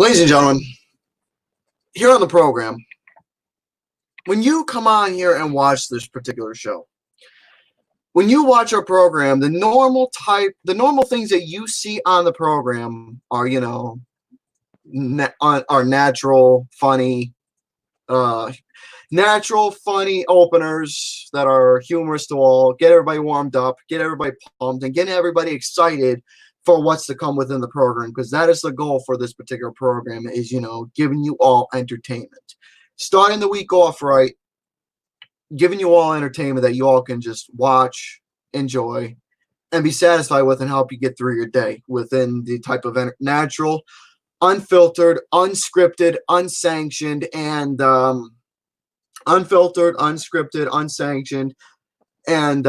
Ladies and gentlemen, here on the program, when you come on here and watch this particular show, when you watch our program, the normal things that you see on the program are, are natural, funny openers that are humorous to all, get everybody warmed up, get everybody pumped, and get everybody excited for what's to come within the program, because that is the goal for this particular program, is, giving you all entertainment. Starting the week off right, giving you all entertainment that you all can just watch, enjoy, and be satisfied with, and help you get through your day within the type of natural, unfiltered, unscripted, unsanctioned, and unfiltered, unscripted, unsanctioned, and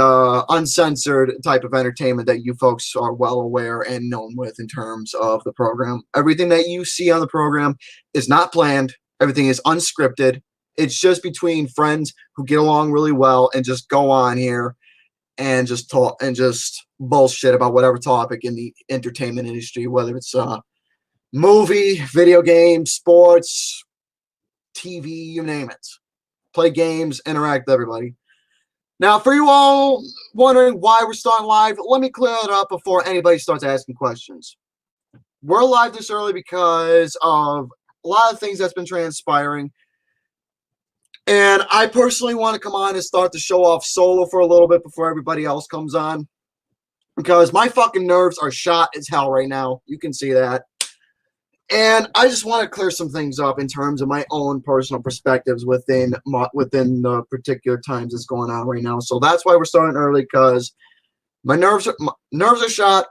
uncensored type of entertainment that you folks are well aware and known with in terms of the program. Everything that you see on the program is not planned. Everything is unscripted. It's just between friends who get along really well and just go on here and just talk and just bullshit about whatever topic in the entertainment industry, whether it's movie, video games, sports, TV, you name it. Play games, interact with everybody. Now, for you all wondering why we're starting live, let me clear it up before anybody starts asking questions. We're live this early because of a lot of things that's been transpiring. And I personally want to come on and start the show off solo for a little bit before everybody else comes on, because my fucking nerves are shot as hell right now. You can see that. And I just want to clear some things up in terms of my own personal perspectives within the particular times that's going on right now. So that's why we're starting early, because my nerves are shot.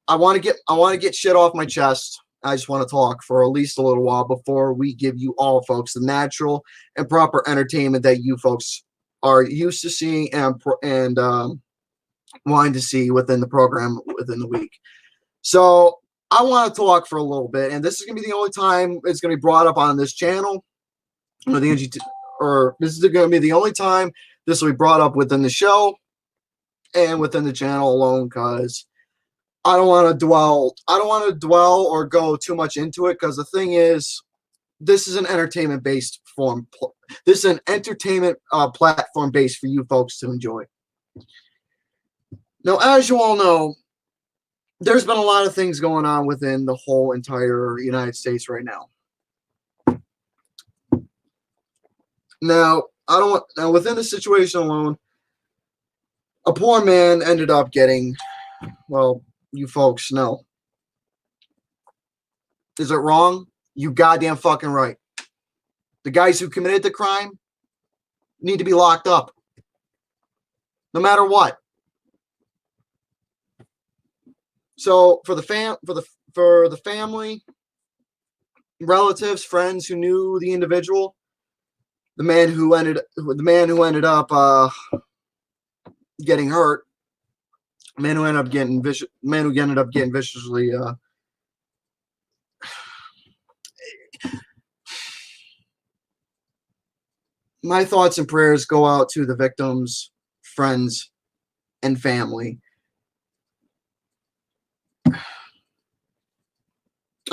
I want to get shit off my chest. I just want to talk for at least a little while before we give you all folks the natural and proper entertainment that you folks are used to seeing and wanting to see within the program within the week. So I want to talk for a little bit, and this is going to be the only time it's going to be brought up on this channel, or this is going to be the only time this will be brought up within the show and within the channel alone, because I don't want to dwell or go too much into it, because the thing is, this is an entertainment-based form. This is an entertainment platform based for you folks to enjoy. Now, as you all know, there's been a lot of things going on within the whole entire United States right now. Now, within the situation alone, a poor man ended up getting, well, you folks know. Is it wrong? You goddamn fucking right. The guys who committed the crime need to be locked up, no matter what. So for the family, relatives, friends who knew the individual, the man who ended up getting hurt, the man who ended up getting viciously my thoughts and prayers go out to the victims, friends, and family.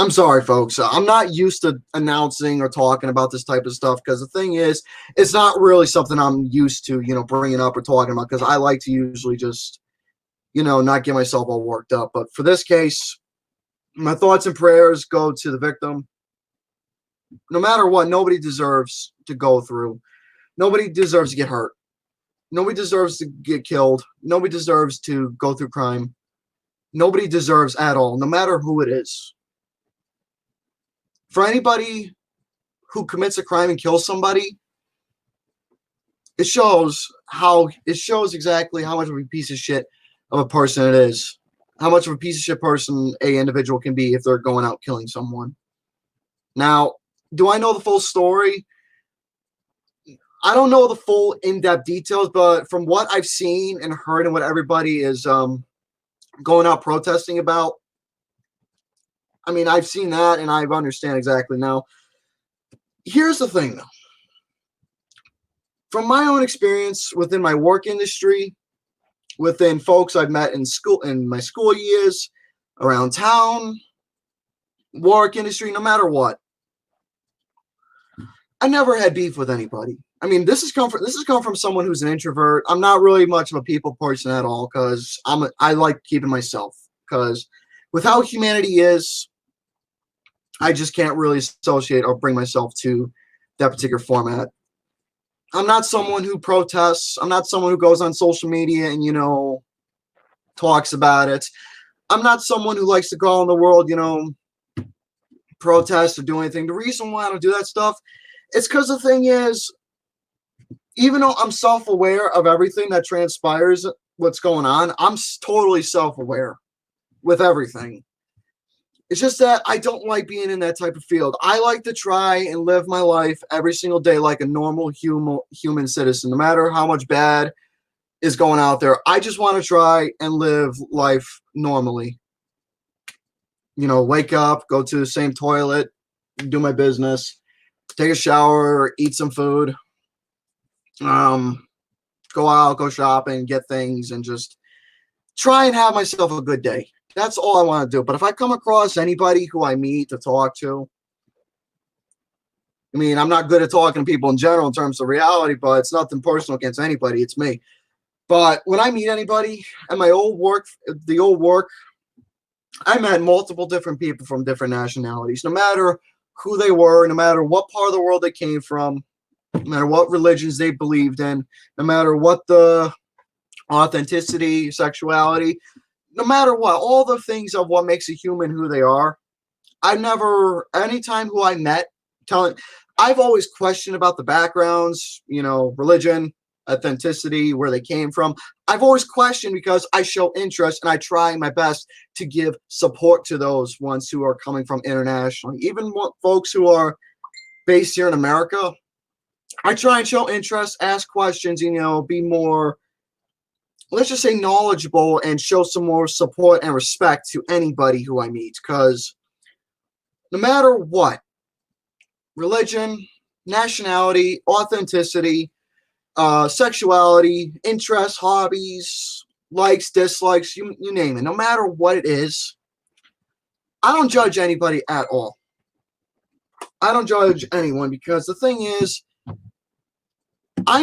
I'm sorry, folks. I'm not used to announcing or talking about this type of stuff, because the thing is, it's not really something I'm used to, bringing up or talking about, because I like to usually just, not get myself all worked up. But for this case, my thoughts and prayers go to the victim. No matter what, nobody deserves to go through. Nobody deserves to get hurt. Nobody deserves to get killed. Nobody deserves to go through crime. Nobody deserves at all, no matter who it is. For anybody who commits a crime and kills somebody, it shows exactly how much of a piece of shit of a person it is. How much of a piece of shit person a individual can be if they're going out killing someone. Now, do I know the full story? I don't know the full in-depth details, but from what I've seen and heard and what everybody is going out protesting about, I mean, I've seen that and I understand exactly. Now, here's the thing, though. From my own experience within my work industry, within folks I've met in school, in my school years, around town, work industry, no matter what. I never had beef with anybody. I mean, this has come from someone who's an introvert. I'm not really much of a people person at all because I like keeping myself. Because with how humanity is, I just can't really associate or bring myself to that particular format. I'm not someone who protests. I'm not someone who goes on social media and, talks about it. I'm not someone who likes to go in the world, protest or do anything. The reason why I don't do that stuff, it's because the thing is, even though I'm self-aware of everything that transpires, what's going on, I'm totally self-aware with everything. It's just that I don't like being in that type of field. I like to try and live my life every single day like a normal human citizen, no matter how much bad is going out there. I just want to try and live life normally. Wake up, go to the same toilet, do my business, take a shower, eat some food, go out, go shopping, get things, and just try and have myself a good day. That's all I want to do. But if I come across anybody who I meet to talk to, I mean, I'm not good at talking to people in general in terms of reality, but it's nothing personal against anybody. It's me. But when I meet anybody at my old work, I met multiple different people from different nationalities, no matter who they were, no matter what part of the world they came from, no matter what religions they believed in, no matter what the authenticity, sexuality, no matter what, all the things of what makes a human who they are. Anytime who I met, I've always questioned about the backgrounds, religion, authenticity, where they came from. I've always questioned because I show interest and I try my best to give support to those ones who are coming from internationally. Even folks who are based here in America, I try and show interest, ask questions, be more, let's just say, knowledgeable and show some more support and respect to anybody who I meet. Because no matter what, religion, nationality, authenticity, sexuality, interests, hobbies, likes, dislikes, you name it. No matter what it is, I don't judge anybody at all. I don't judge anyone because the thing is, I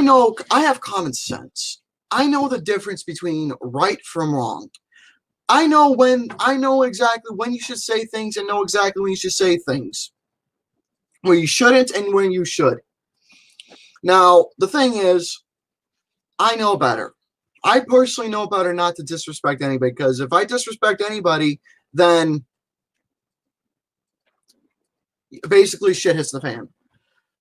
have common sense. I know the difference between right from wrong. I know exactly when you should say things and know exactly when you should say things. Where you shouldn't and when you should. Now, the thing is, I know better. I personally know better not to disrespect anybody, because if I disrespect anybody, then basically shit hits the fan.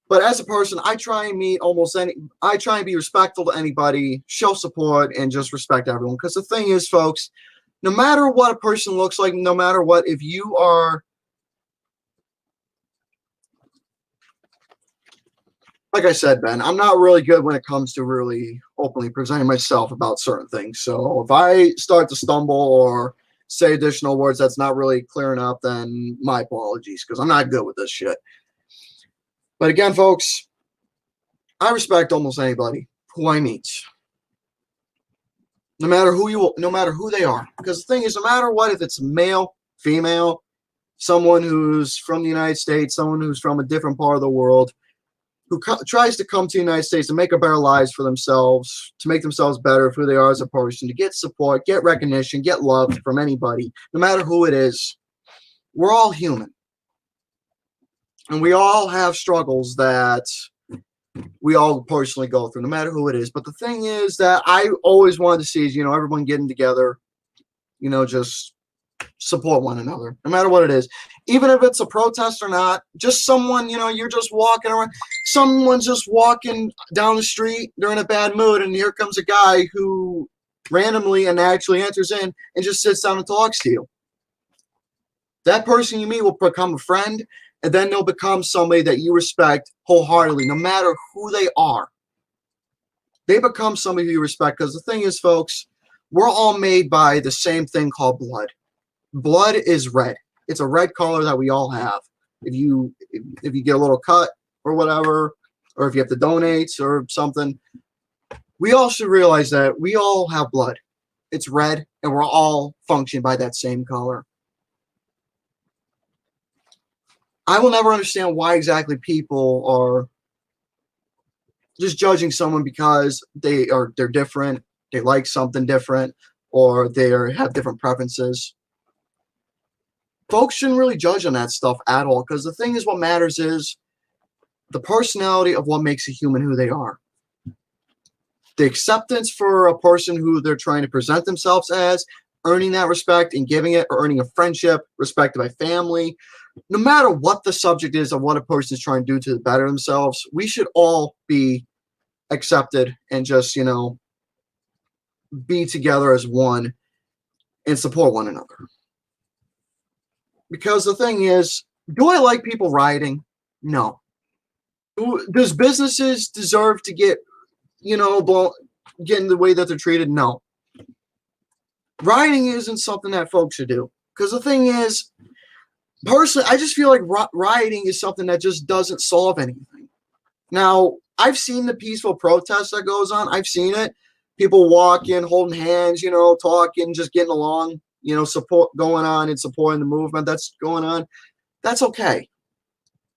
But as a person, I try and be respectful to anybody, show support, and just respect everyone. Because the thing is, folks, no matter what a person looks like, no matter what, if you are, like I said, Ben, I'm not really good when it comes to really openly presenting myself about certain things. So if I start to stumble or say additional words that's not really clear enough, then my apologies, because I'm not good with this shit. But again, folks, I respect almost anybody who I meet, no matter who they are. Because the thing is, no matter what, if it's male, female, someone who's from the United States, someone who's from a different part of the world, who tries to come to the United States to make a better lives for themselves, to make themselves better for who they are as a person, to get support, get recognition, get love from anybody, no matter who it is, we're all human. And we all have struggles that we all personally go through, no matter who it is. But the thing is that I always wanted to see is, everyone getting together, just support one another, no matter what it is. Even if it's a protest or not, just someone, you're just walking around, someone's just walking down the street, they're in a bad mood, and here comes a guy who randomly and naturally enters in and just sits down and talks to you. That person you meet will become a friend, and then they'll become somebody that you respect wholeheartedly, no matter who they are. They become somebody who you respect, because the thing is, folks, we're all made by the same thing called blood. Blood is red. It's a red color that we all have. If you get a little cut or whatever, or if you have to donate or something, we all should realize that we all have blood. It's red, and we're all functioning by that same color. I will never understand why exactly people are just judging someone because they're different, they like something different, or they have different preferences. Folks shouldn't really judge on that stuff at all, because the thing is, what matters is the personality of what makes a human who they are. The acceptance for a person who they're trying to present themselves as, earning that respect and giving it, or earning a friendship, respected by family. No matter what the subject is of what a person is trying to do to better themselves, we should all be accepted and just, be together as one and support one another. Because the thing is, do I like people rioting? No. Does businesses deserve to get in the way that they're treated? No. Rioting isn't something that folks should do. Because the thing is, personally, I just feel like rioting is something that just doesn't solve anything. Now, I've seen the peaceful protest that goes on. I've seen it. People walking, holding hands, talking, just getting along, support going on and supporting the movement that's going on. That's okay.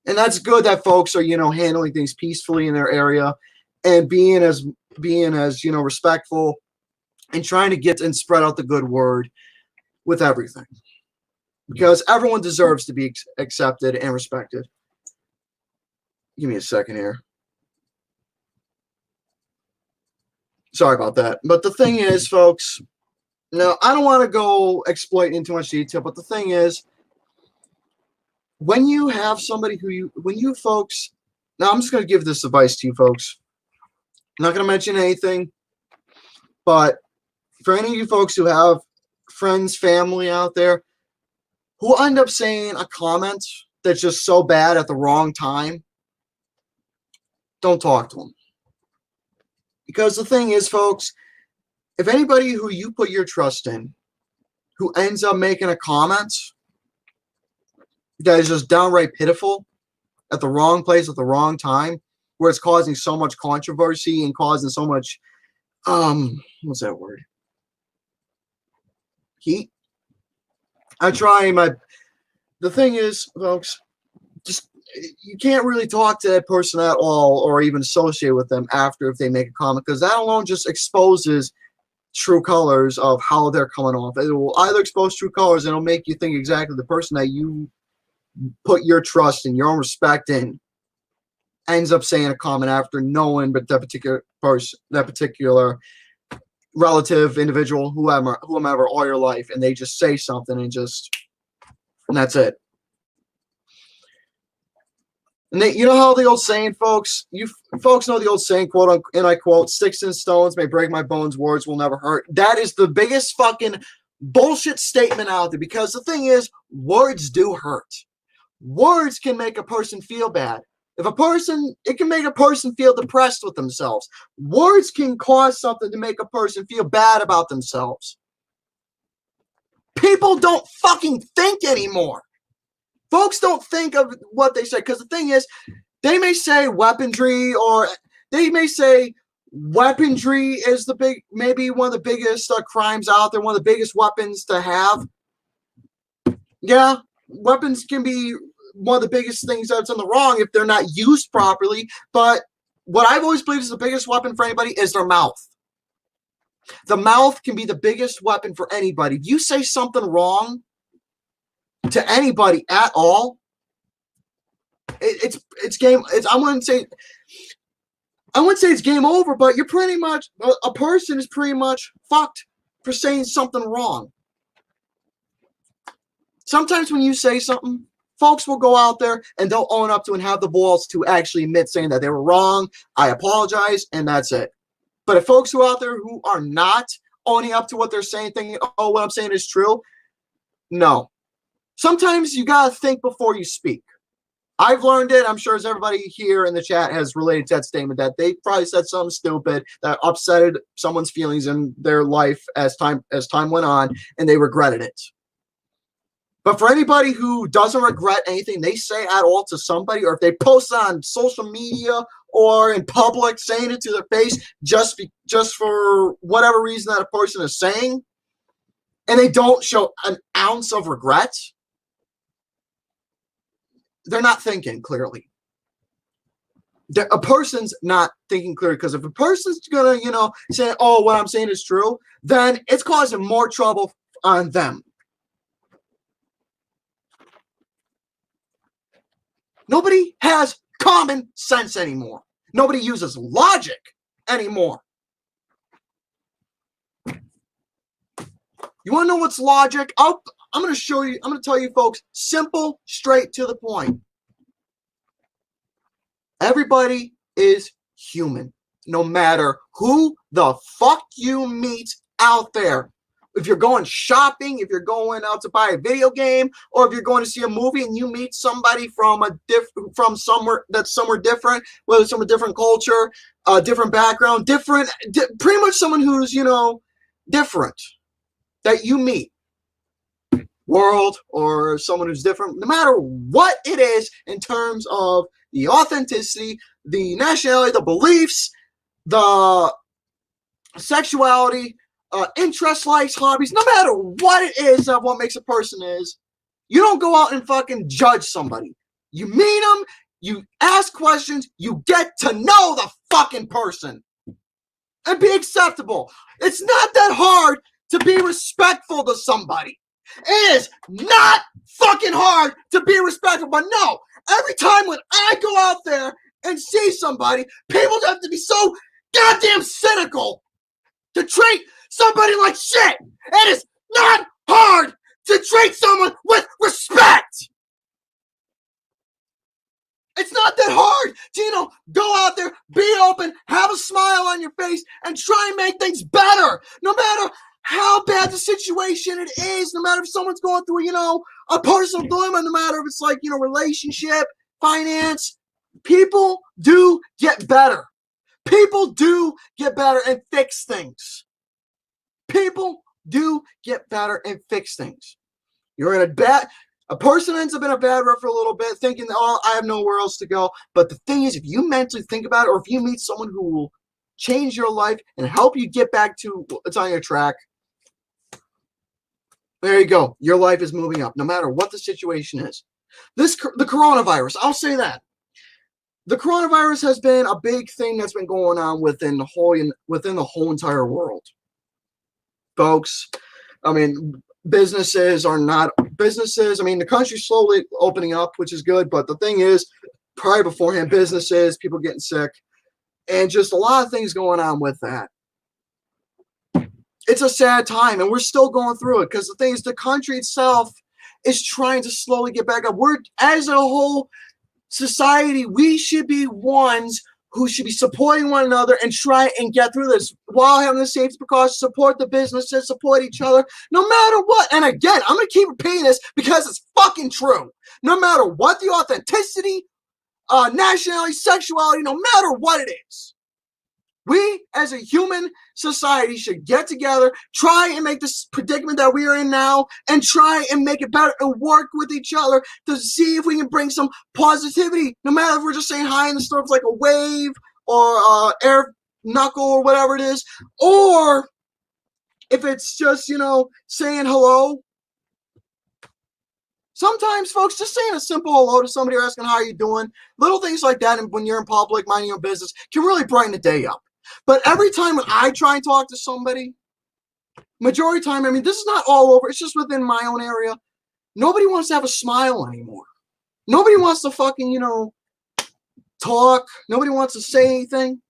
And that's good that folks are, handling things peacefully in their area and being as respectful and trying to get and spread out the good word with everything. Because everyone deserves to be accepted and respected. Give me a second here. Sorry about that. But the thing is, folks, now I don't want to go exploit into much detail, but the thing is, when you have somebody when you folks, now I'm just going to give this advice to you folks. I'm not going to mention anything, but for any of you folks who have friends, family out there who end up saying a comment that's just so bad at the wrong time, don't talk to them. Because the thing is, folks, if anybody who you put your trust in, who ends up making a comment that is just downright pitiful at the wrong place at the wrong time, where it's causing so much controversy and causing so much, what's that word? Heat. The thing is, folks, just you can't really talk to that person at all or even associate with them after if they make a comment, because that alone just exposes true colors of how they're coming off. It will either expose true colors and it'll make you think exactly the person that you put your trust and your own respect in ends up saying a comment after knowing but that particular person, that particular relative, individual, whomever, all your life, and they just say something and that's it. And you know how the old saying, folks? You folks know the old saying, quote, and I quote, "Sticks and stones may break my bones, words will never hurt." That is the biggest fucking bullshit statement out there, because the thing is, words do hurt. Words can make a person feel bad. It can make a person feel depressed with themselves. Words can cause something to make a person feel bad about themselves. People don't fucking think anymore. Folks don't think of what they say, because the thing is, they may say weaponry, or they may say weaponry is maybe one of the biggest crimes out there, one of the biggest weapons to have. Yeah, weapons can be one of the biggest things that's in the wrong if they're not used properly, but what I've always believed is the biggest weapon for anybody is their mouth. The mouth can be the biggest weapon for anybody. If you say something wrong to anybody at all, it's game. I wouldn't say it's game over, but you're pretty much, a person is pretty much fucked for saying something wrong. Sometimes when you say something, folks will go out there and they'll own up to and have the balls to actually admit saying that they were wrong. I apologize, and that's it. But if folks who are out there who are not owning up to what they're saying, thinking, oh, what I'm saying is true, no. Sometimes you got to think before you speak. I've learned it. I'm sure as everybody here in the chat has related to that statement, that they probably said something stupid that upset someone's feelings in their life as time went on, and they regretted it. But for anybody who doesn't regret anything they say at all to somebody, or if they post on social media or in public saying it to their face just for whatever reason that a person is saying, and they don't show an ounce of regret, they're not thinking clearly. A person's not thinking clearly, because if a person's gonna, you know, say, oh, what I'm saying is true, then it's causing more trouble on them. Nobody has common sense anymore. Nobody uses logic anymore. You want to know what's logic? I'm going to show you. I'm going to tell you folks, simple, straight to the point. Everybody is human, no matter who the fuck you meet out there. If you're going shopping, if you're going out to buy a video game, or if you're going to see a movie and you meet somebody from somewhere that's somewhere different, whether it's from a different culture, different background, pretty much someone who's, you know, different that you meet, world, or someone who's different, no matter what it is in terms of the authenticity, the nationality, the beliefs, the sexuality, interests, likes, hobbies, no matter what it is of what makes a person is, you don't go out and fucking judge somebody. You meet them, you ask questions, you get to know the fucking person and be acceptable. It's not that hard to be respectful to somebody. It is not fucking hard to be respectful, but no, every time when I go out there and see somebody, people have to be so goddamn cynical to treat somebody like shit. It is not hard to treat someone with respect. It's not that hard to, you know, go out there, be open, have a smile on your face, and try and make things better. No matter how bad the situation it is, no matter if someone's going through, you know, a personal dilemma, no matter if it's like, you know, relationship, finance, people do get better. People do get better and fix things. People do get better and fix things. You're in a person ends up in a bad rut for a little bit, thinking, oh, I have nowhere else to go. But the thing is, if you mentally think about it, or if you meet someone who will change your life and help you get back to what's on your track, there you go. Your life is moving up, no matter what the situation is. The coronavirus, I'll say that. The coronavirus has been a big thing that's been going on within the whole entire world. Folks, I mean, businesses are not businesses. I mean, the country's slowly opening up, which is good. But the thing is, prior beforehand, businesses, people getting sick, and just a lot of things going on with that. It's a sad time, and we're still going through it, because the thing is, the country itself is trying to slowly get back up. We're, as a whole society, we should be ones who should be supporting one another and try and get through this while having the safety precautions, support the businesses, support each other, no matter what. And again, I'm going to keep repeating this because it's fucking true. No matter what the authenticity, nationality, sexuality, no matter what it is, we as a human society should get together, try and make this predicament that we are in now, and try and make it better and work with each other to see if we can bring some positivity. No matter if we're just saying hi in the store, it's like a wave or air knuckle or whatever it is, or if it's just, you know, saying hello. Sometimes, folks, just saying a simple hello to somebody or asking how you doing, little things like that, and when you're in public, minding your business, can really brighten the day up. But every time when I try and talk to somebody, majority of the time, I mean, this is not all over, it's just within my own area, nobody wants to have a smile anymore. Nobody wants to fucking, you know, talk. Nobody wants to say anything.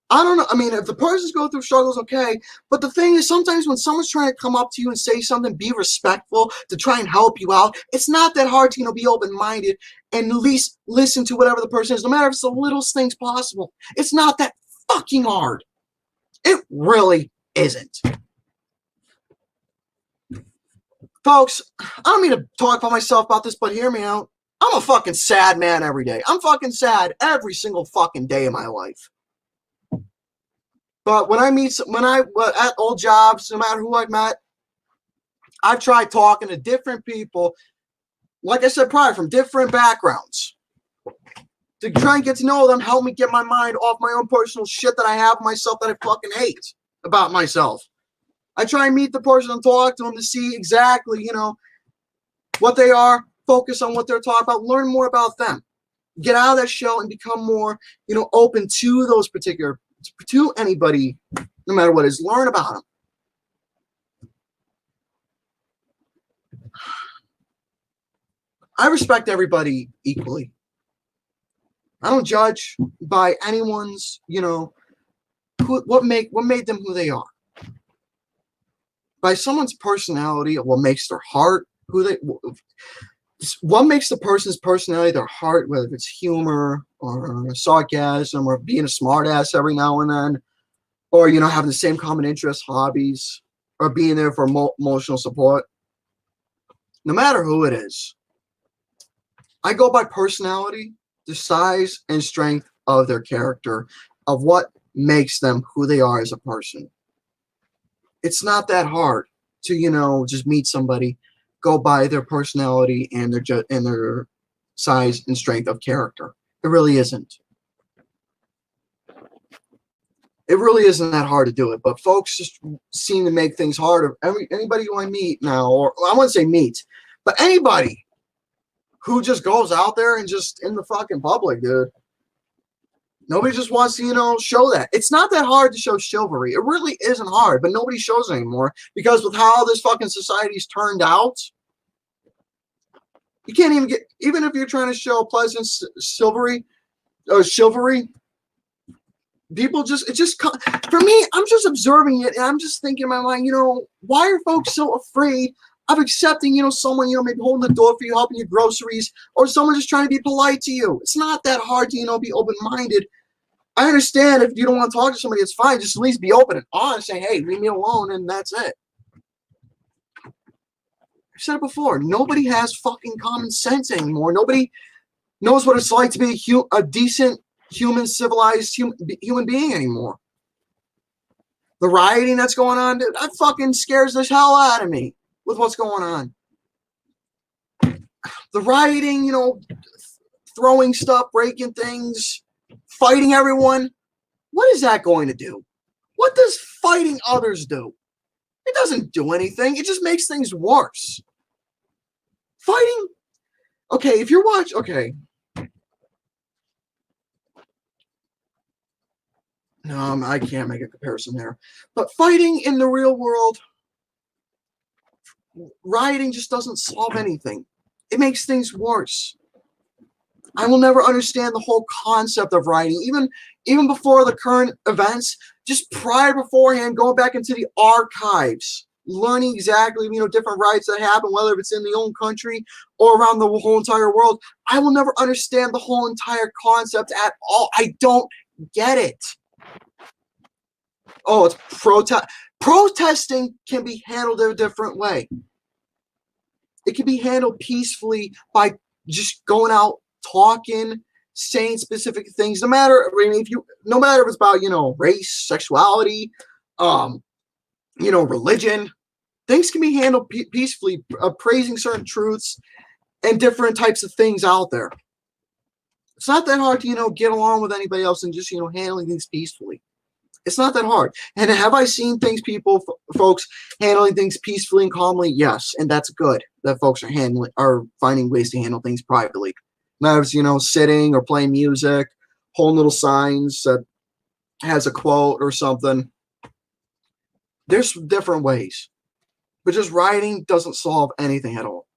I don't know. I mean, if the person's going through struggles, okay. But the thing is, sometimes when someone's trying to come up to you and say something, be respectful to try and help you out. It's not that hard to, you know, be open-minded and at least listen to whatever the person is, no matter if it's the littlest things possible. It's not that fucking hard. It really isn't. Folks, I don't mean to talk about myself about this, but hear me out. I'm a fucking sad man every day. I'm fucking sad every single fucking day of my life. But when I at old jobs, no matter who I've met, I've tried talking to different people, like I said prior, from different backgrounds, to try and get to know them, help me get my mind off my own personal shit that I have myself that I fucking hate about myself. I try and meet the person and talk to them to see exactly, you know, what they are, focus on what they're talking about, learn more about them. Get out of that shell and become more, open to those particular, to anybody, no matter what it is. Learn about them. I respect everybody equally. I don't judge by anyone's, what made them who they are. By someone's personality, what makes their heart, what makes the person's personality, their heart, whether it's humor or sarcasm or being a smartass every now and then, or, having the same common interests, hobbies, or being there for emotional support. No matter who it is, I go by personality, the size and strength of their character, of what makes them who they are as a person. It's not that hard to, just meet somebody, go by their personality and their size and strength of character. It really isn't. It really isn't that hard to do it, but folks just seem to make things harder. Anybody who I meet now, or I wouldn't say meet, but anybody who just goes out there and just in the fucking public, dude. Nobody just wants to, show that. It's not that hard to show chivalry. It really isn't hard, but nobody shows it anymore because with how this fucking society's turned out, you can't even even if you're trying to show pleasant chivalry, people for me, I'm just observing it and I'm just thinking in my mind, why are folks so afraid of accepting, someone, maybe holding the door for you, helping your groceries, or someone just trying to be polite to you? It's not that hard to, be open-minded. I understand if you don't want to talk to somebody, it's fine. Just at least be open and honest, say, hey, leave me alone, and that's it. I've said it before. Nobody has fucking common sense anymore. Nobody knows what it's like to be a decent, human, civilized human being anymore. The rioting that's going on, dude, that fucking scares the hell out of me with what's going on. The rioting, throwing stuff, breaking things, fighting everyone. What is that going to do? What does fighting others do? It doesn't do anything. It just makes things worse. Fighting, okay, if you're watching, okay. No, I can't make a comparison there. But fighting in the real world, rioting just doesn't solve anything. It makes things worse. I will never understand the whole concept of rioting, even before the current events, just prior beforehand, going back into the archives, learning exactly, different riots that happen, whether it's in the own country or around the whole entire world. I will never understand the whole entire concept at all. I don't get it. Oh, it's protest. Protesting can be handled in a different way. It can be handled peacefully by just going out, talking, saying specific things. No matter if it's about race, sexuality, religion, things can be handled peacefully, praising certain truths and different types of things out there. It's not that hard to get along with anybody else and just handling things peacefully. It's not that hard. And have I seen folks handling things peacefully and calmly? Yes, and that's good that folks are finding ways to handle things privately. Now it's sitting or playing music, holding little signs that has a quote or something. There's different ways, but just rioting doesn't solve anything at all.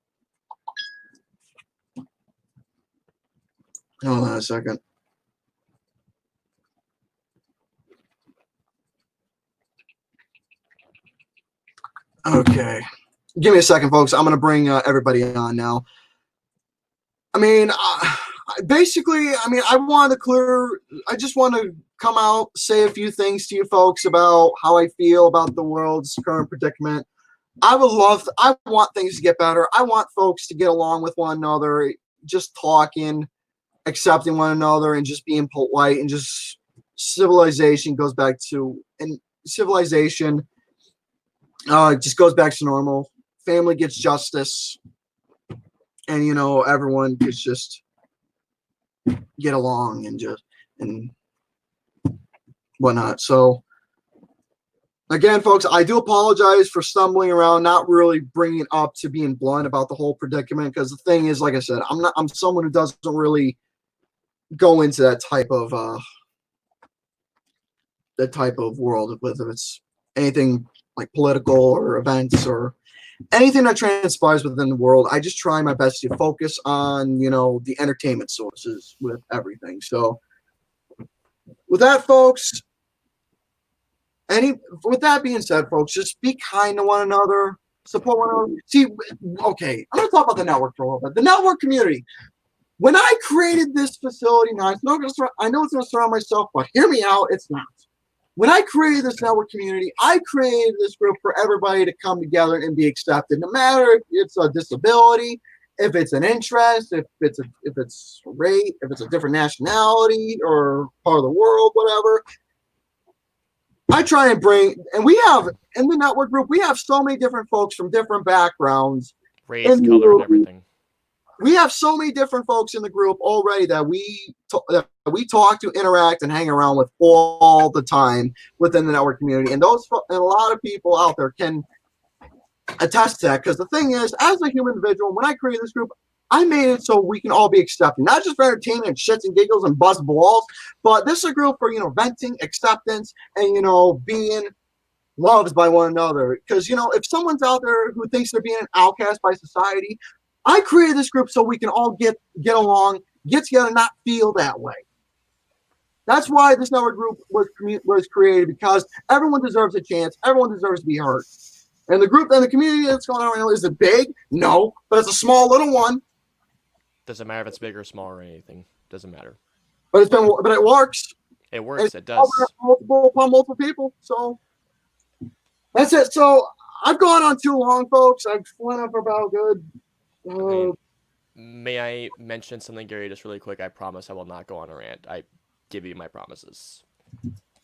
Hold on a second. Okay. Give me a second, folks. I'm going to bring everybody on now. Basically, I just want to come out, say a few things to you folks about how I feel about the world's current predicament. I want things to get better. I want folks to get along with one another, just talking, accepting one another, and just being polite, and just civilization goes back to, and civilization just goes back to normal. Family gets justice, and everyone could just get along and whatnot. So Again, folks, I do apologize for stumbling around, not really bringing up to being blunt about the whole predicament. Because the thing is, like I said, I'm someone who doesn't really go into that type of world, whether it's anything like political or events or anything that transpires within the world. I just try my best to focus on, the entertainment sources with everything. So with that, folks, with that being said, folks, just be kind to one another, support one another. See, okay, I'm going to talk about the network for a little bit. The network community. When I created this facility, now I know it's going to surround myself, but hear me out, it's not. When I created this network community, I created this group for everybody to come together and be accepted, no matter if it's a disability, if it's an interest, if it's a rate, if it's a different nationality or part of the world, whatever. I try and bring, and we have in the network group, we have so many different folks from different backgrounds, race, color, and everything. We have so many different folks in the group already that we talk to, interact, and hang around with all the time within the network community. And a lot of people out there can attest to that. Because the thing is, as a human individual, when I created this group, I made it so we can all be accepted, not just for entertainment and shits and giggles and buzz balls, but this is a group for, venting, acceptance, and, being loved by one another. Because, if someone's out there who thinks they're being an outcast by society, I created this group so we can all get along, get together, not feel that way. That's why this network group was created, because everyone deserves a chance. Everyone deserves to be heard. And the group and the community that's going on right now, is it big? No, but it's a small little one. Doesn't matter if it's big or small or anything. Doesn't matter. But it works. It works. It does. Multiple people. So that's it. So I've gone on too long, folks. I've went up about good. May I mention something, Gary, just really quick? I promise I will not go on a rant. I give you my promises.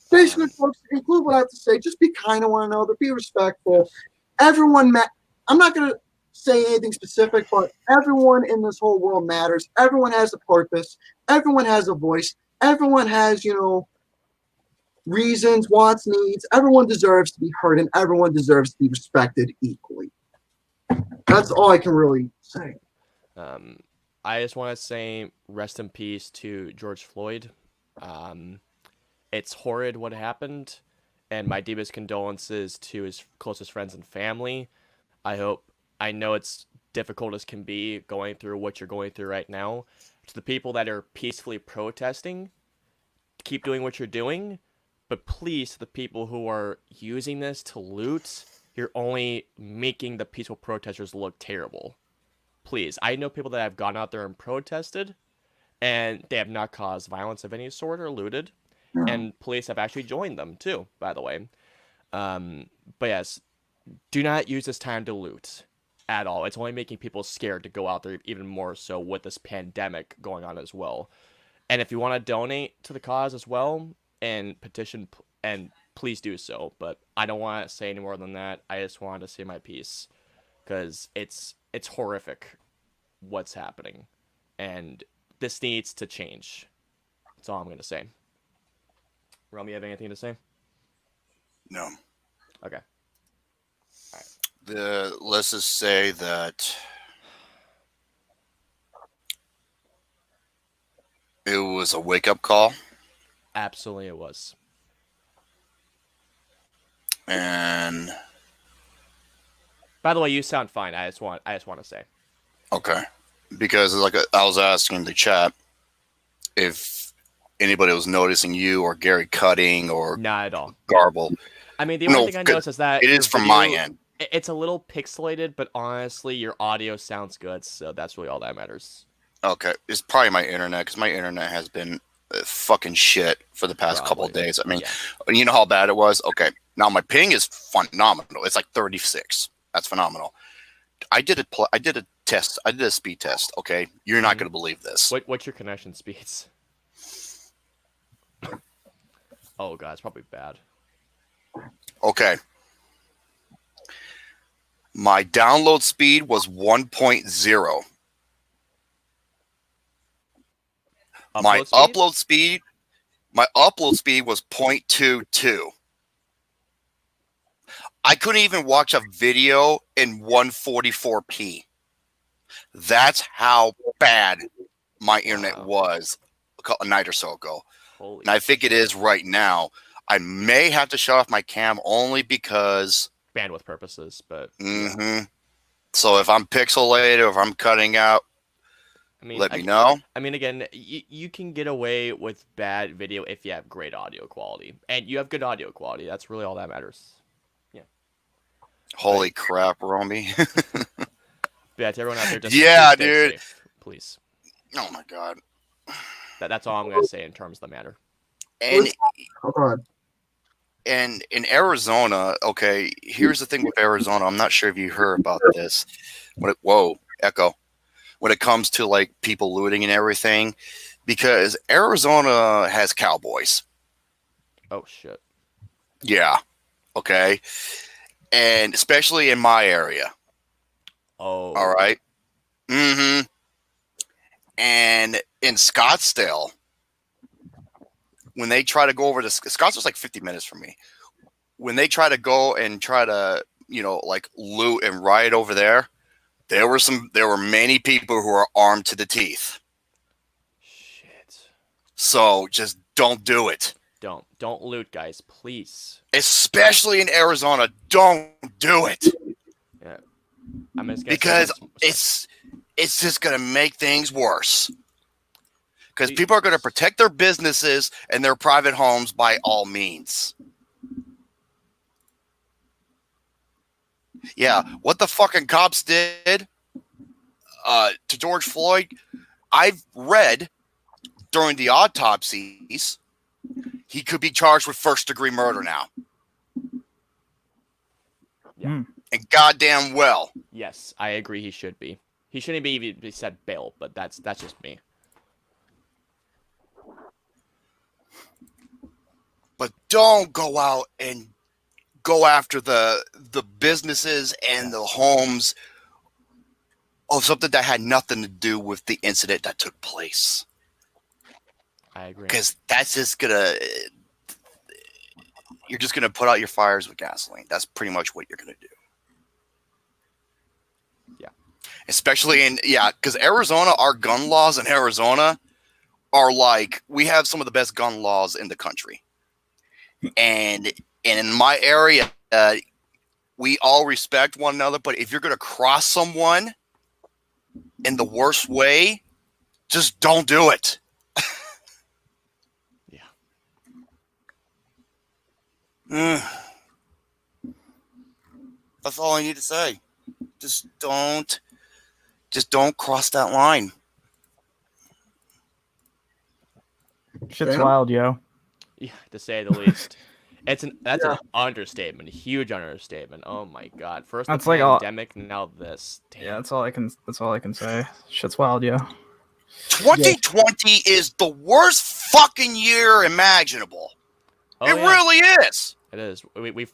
Basically, folks, include what I have to say. Just be kind to one another. Be respectful. Everyone, I'm not going to say anything specific, but everyone in this whole world matters. Everyone has a purpose. Everyone has a voice. Everyone has, reasons, wants, needs. Everyone deserves to be heard, and everyone deserves to be respected equally. That's all I can really say. I just want to say rest in peace to George Floyd. It's horrid what happened, and my deepest condolences to his closest friends and family. I know it's difficult as can be going through what you're going through right now. To the people that are peacefully protesting, keep doing what you're doing, but please, to the people who are using this to loot, you're only making the peaceful protesters look terrible. Please, I know people that have gone out there and protested, and they have not caused violence of any sort or looted, and police have actually joined them too, by the way. But yes, do not use this time to loot at all. It's only making people scared to go out there even more so with this pandemic going on as well. And if you want to donate to the cause as well and petition, and please do so. But I don't want to say any more than that. I just wanted to say my piece, because it's horrific what's happening, and this needs to change. That's all I'm going to say. Romy, you have anything to say? No. Okay. All right. Let's just say that it was a wake-up call. Absolutely it was. And by the way, you sound fine. I just want to say. Okay. Because like I was asking the chat if anybody was noticing you or Gary cutting or not at all garble. I mean, the only thing I noticed is that it is from my end. It's a little pixelated, but honestly, your audio sounds good, so that's really all that matters. Okay, it's probably my internet, because my internet has been fucking shit for the past couple of days. I mean, You know how bad it was? Okay, now my ping is phenomenal. It's like 36. That's phenomenal. I did a test. I did a speed test. Okay, you're not going to believe this. What's your connection speeds? Oh god, it's probably bad. Okay. My download speed was 1.0. My upload speed was 0.22. I couldn't even watch a video in 144p. That's how bad my internet was a night or so ago. And I think it is right now. I may have to shut off my cam only because bandwidth purposes, but So if I'm pixelated or if I'm cutting out, let me know. I mean, again, you can get away with bad video if you have great audio quality, and you have good audio quality. That's really all that matters. Yeah. Holy crap, Romy. Yeah, to everyone out there, just yeah, stay dude. safe, please. Oh my god. That's all I'm gonna say in terms of the matter. And in Arizona, okay, here's the thing with Arizona. I'm not sure if you heard about this. Whoa, echo. When it comes to like people looting and everything, because Arizona has cowboys. Oh shit. Yeah. Okay. And especially in my area. Oh. All right. Mm-hmm. And in Scottsdale, when they try to go over to Scottsdale's like 50 minutes from me. When they try to go and try to, like loot and riot over there, there were many people who are armed to the teeth. Shit. So just don't do it. Don't loot, guys, please. Especially in Arizona, don't do it. Yeah. Because it's just gonna make things worse. Because people are gonna protect their businesses and their private homes by all means. Yeah, what the fucking cops did to George Floyd, I've read during the autopsies, he could be charged with first-degree murder now. Yeah. And goddamn well. Yes, I agree he should be. He shouldn't be even said bail, but that's just me. But don't go out and go after the businesses and the homes of something that had nothing to do with the incident that took place. I agree. Because that's just you're just gonna put out your fires with gasoline. That's pretty much what you're gonna do. Yeah. Especially because Arizona, our gun laws in Arizona are like, we have some of the best gun laws in the country. And in my area, we all respect one another. But if you're going to cross someone in the worst way, just don't do it. Yeah. That's all I need to say. Just don't cross that line. Shit's wild, yo. Yeah, to say the least. That's an understatement, a huge understatement. Oh my god! First the pandemic, now this. Damn. Yeah, that's all I can say. Shit's wild, yo. 2020 is the worst fucking year imaginable. Oh, it really is. It is. We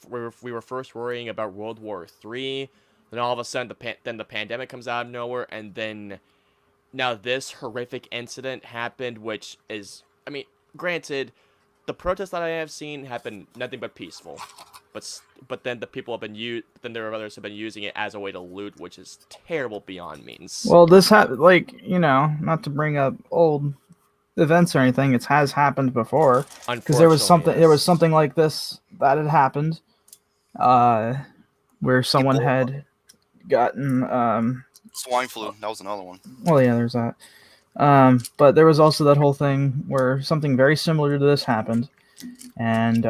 were first worrying about World War III, then all of a sudden the pandemic comes out of nowhere, and then now this horrific incident happened, which is, I mean, granted, the protests that I have seen have been nothing but peaceful, but then there are others who have been using it as a way to loot, which is terrible beyond means. Well, this not to bring up old events or anything, it has happened before. Because there was something like this that had happened, where someone had gotten swine flu. That was another one. Well, yeah, there's that. But there was also that whole thing where something very similar to this happened, and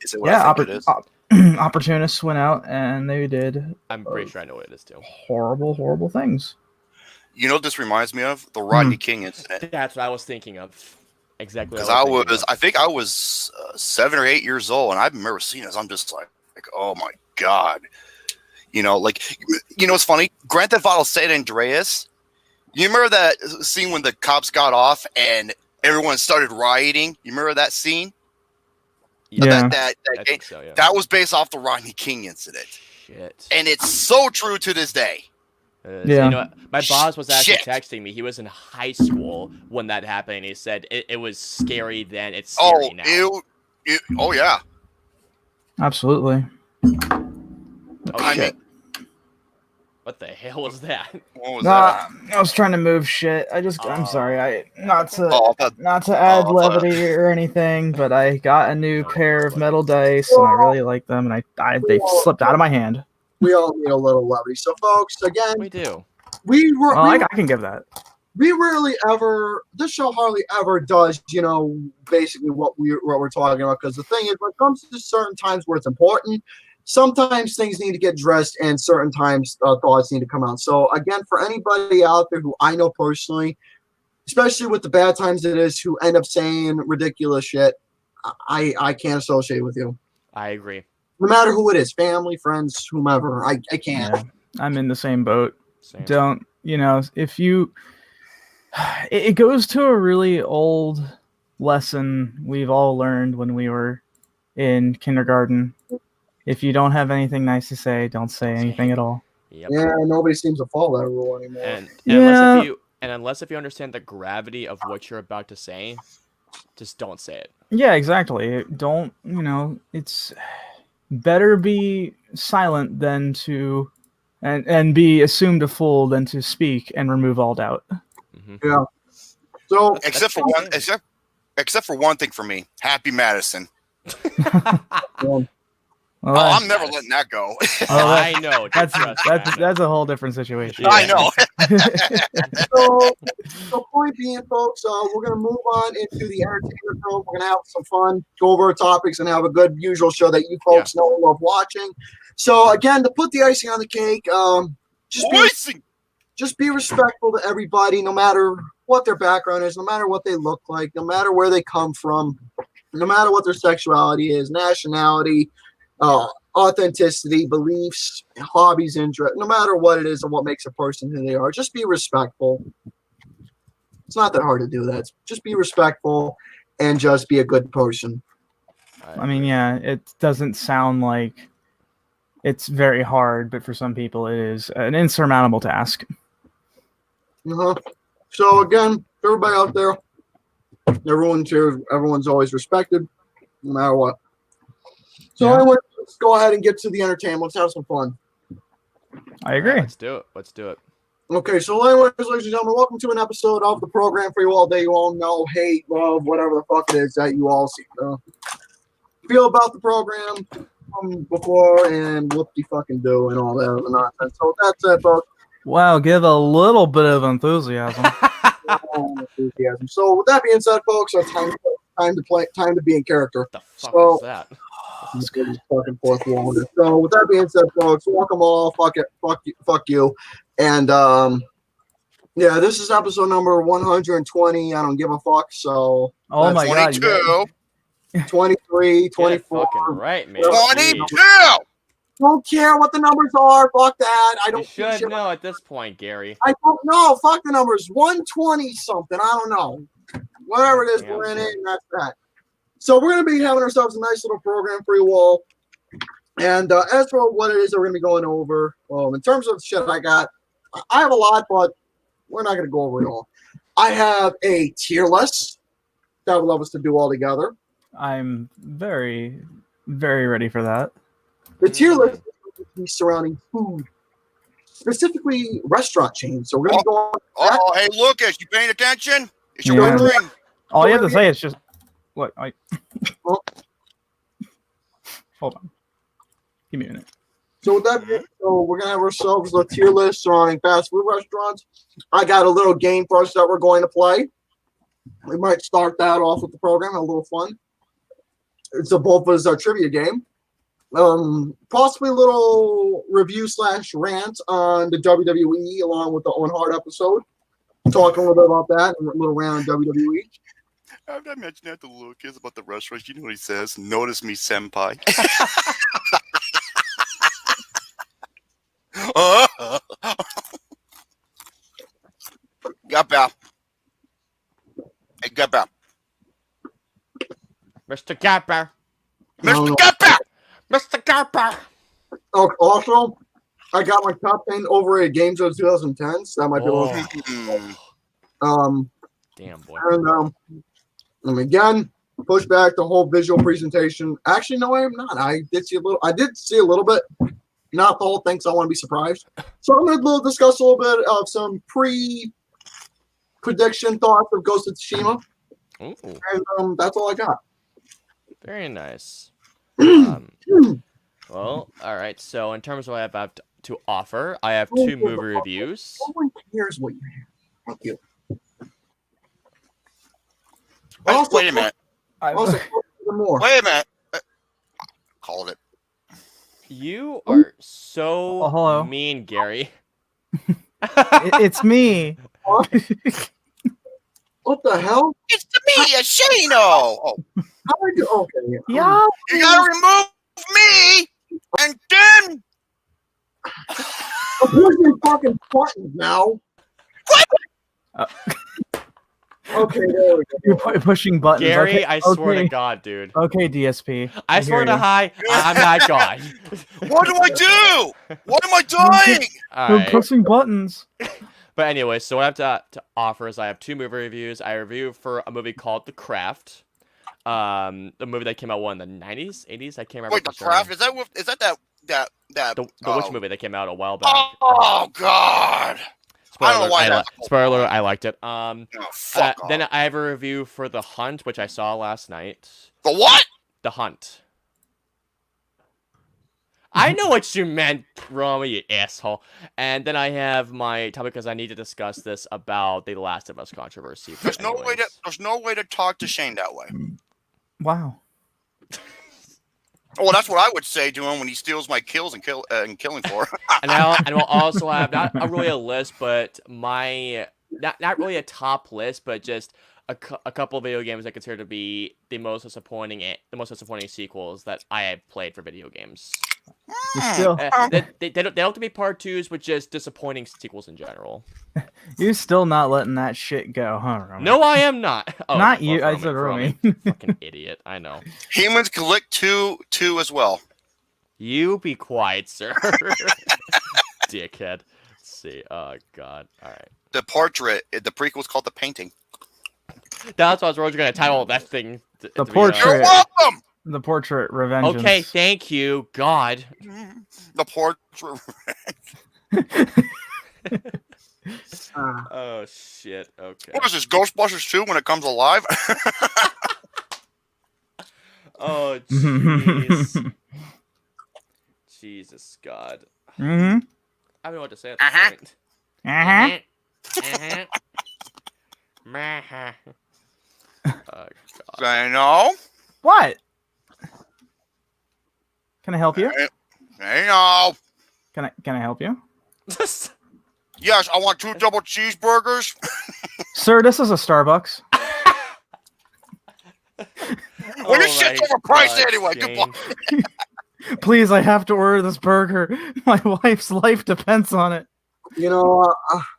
is it what I think it is? Opportunists went out and they did. I'm pretty sure I know what it is too. Horrible things. You know what this reminds me of? The Rodney King incident. That's what I was thinking of. Exactly. Because I think I was 7 or 8 years old, and I remember seeing this. I'm just like, oh my god. It's funny. Grand Theft Auto San Andreas. You remember that scene when the cops got off and everyone started rioting? You remember that scene? Yeah. That was based off the Rodney King incident. Shit. And it's so true to this day. Yeah. My boss was actually texting me. He was in high school when that happened. And he said it was scary then. It's scary now. Oh yeah. Absolutely. Oh, I shit. mean, what the hell was that? what was that? I was trying to move shit. I'm sorry. Not to add Oh, levity or anything, but I got a new pair of metal dice and I really like them, and they slipped out of my hand. We all need a little levity. So, folks, again, We do. I can give that. We rarely ever. This show hardly ever does. Basically what we're talking about. Because the thing is, when it comes to certain times where it's important, sometimes things need to get addressed, and certain times thoughts need to come out. So again, for anybody out there who I know personally, especially with the bad times it is, who end up saying ridiculous shit, I can't associate with you. I agree. No matter who it is, family, friends, whomever, I can't. Yeah, I'm in the same boat. Same. Don't, if you... It goes to a really old lesson we've all learned when we were in kindergarten. If you don't have anything nice to say, don't say anything at all. Yep. Yeah, nobody seems to follow that rule anymore. Unless if you understand the gravity of what you're about to say, just don't say it. Yeah, exactly. Don't, it's better be silent than to and be assumed a fool than to speak and remove all doubt. Mm-hmm. Yeah. So Except for one thing for me, Happy Madison. Well, I'm never letting that go. I know. That's a whole different situation. I know. So point being, folks, we're gonna move on into the entertainment zone. We're gonna have some fun, go over our topics, and have a good usual show that you folks know and love watching. So again, to put the icing on the cake, just be respectful to everybody, no matter what their background is, no matter what they look like, no matter where they come from, no matter what their sexuality is, nationality, authenticity, beliefs, hobbies, interest, no matter what it is and what makes a person who they are, just be respectful. It's not that hard to do that. Just be respectful and just be a good person. I mean, yeah, it doesn't sound like it's very hard, but for some people it is an insurmountable task. So again, everybody out there, everyone's always respected, no matter what. So anyway, let's go ahead and get to the entertainment. Let's have some fun. I agree. Right, let's do it. Okay, so anyways, ladies and gentlemen, welcome to an episode of the program for you all that you all know, hate, love, whatever the fuck it is that you all see. Feel about the program from before and whoop-de-fucking-do and all that other nonsense. So that's it, folks. Wow, give a little bit of enthusiasm. So with that being said, folks, it's time to be in character. What the fuck was that? Fucking fourth wall. So with that being said, folks, welcome all. Fuck you. And this is episode number 120. I don't give a fuck. So oh my 22. God. 23, 24. Right, man. 22. Don't care what the numbers are. Fuck that. I don't. You should know at this point, Gary. I don't know. Fuck the numbers. 120 something. I don't know. Whatever it is, we're in it, and that's that. So we're going to be having ourselves a nice little program for you all. And as for what it is that we're going to be going over, in terms of shit I got, I have a lot, but we're not going to go over it all. I have a tier list that I would love us to do all together. I'm very, very ready for that. The tier list is surrounding food, specifically restaurant chains. So we're going to go on. Oh, hey, Lucas, you paying attention? It's your Yeah. wondering. All you have to say is just what? Hold on. Give me a minute. So with that, we're gonna have ourselves a tier list surrounding fast food restaurants. I got a little game for us that we're going to play. We might start that off with the program, a little fun. It's a BOFAS trivia game. Possibly a little review / rant on the WWE along with the On Hard episode. Talking a little bit about that and a little rant on WWE. I mentioned that to Lucas about the restaurant. You know what he says? Notice me, senpai. Gabba. Hey, Gabba. Mr. Gapper. Mr. Gabba. Mr. Gapper. Oh, also, I got my top 10 overrated games of 2010s. That might be a little. Damn, boy. And again, push back the whole visual presentation. Actually, no, I am not. I did see a little bit. not the whole thing, so I want to be surprised. So I'm going to discuss a little bit of some prediction thoughts of Ghost of Tsushima. Ooh, And that's all I got. very nice. Well, all right. So in terms of what I have to offer, I have 2 movie reviews. No one cares what you have. Thank you. Wait a minute. Also, more. Wait a minute. Called it. You are so hello. mean, Gary. It's me. What the hell? It's me, Shano. Oh, How are you? Okay. Yeah. you gotta remove me, and then I'm pushing fucking buttons now. Okay, there we go. You're pushing buttons. Gary, Okay, I swear okay. to God, dude. Okay, DSP. I swear to hi, I'm that guy. what do I do? What am I doing? All You're right. pushing buttons. But anyway, so what I have to offer is I have 2 movie reviews. I review for a movie called The Craft. The movie that came out in the 90s, 80s. I can't remember. Wait, The Craft? Is that that? The witch movie that came out a while back. Oh God! I don't know why that's Spoiler alert, I liked it. Oh, fuck Then off. I have a review for The Hunt, which I saw last night. The what? The Hunt. I know what you meant, Romy, you asshole. And then I have my topic because I need to discuss this about the Last of Us controversy. There's no way to talk to Shane that way. Wow. Well, that's what I would say to him when he steals my kills and killing floor. And we'll also have not really a list, but my not really a top list, but just a couple of video games I consider to be the most disappointing sequels that I have played for video games. You still, They don't have to be part 2s, but just disappointing sequels in general. you still not letting that shit go, huh, Romy? No, I am not. Oh, Not well, you. I said Romy. Fucking idiot. I know. Humans can lick two as well. You be quiet, sir. Dickhead. Let's see. Oh God. All right. The portrait, the prequel's called The Painting. That's what I was originally going to title that thing. The portrait. You're welcome. The portrait revenge. Okay, thank you, God. The portrait. Oh shit. Okay. What is this, Ghostbusters 2 when it comes alive? Oh jeez. Jesus God. Mm-hmm. I don't know what to say at this point. Oh God. I know. What? Can I help you? I know. Can I help you? Yes, I want 2 double cheeseburgers. Sir, this is a Starbucks. Well, this shit's overpriced anyway. Shane. Goodbye. Please, I have to order this burger. My wife's life depends on it. You know,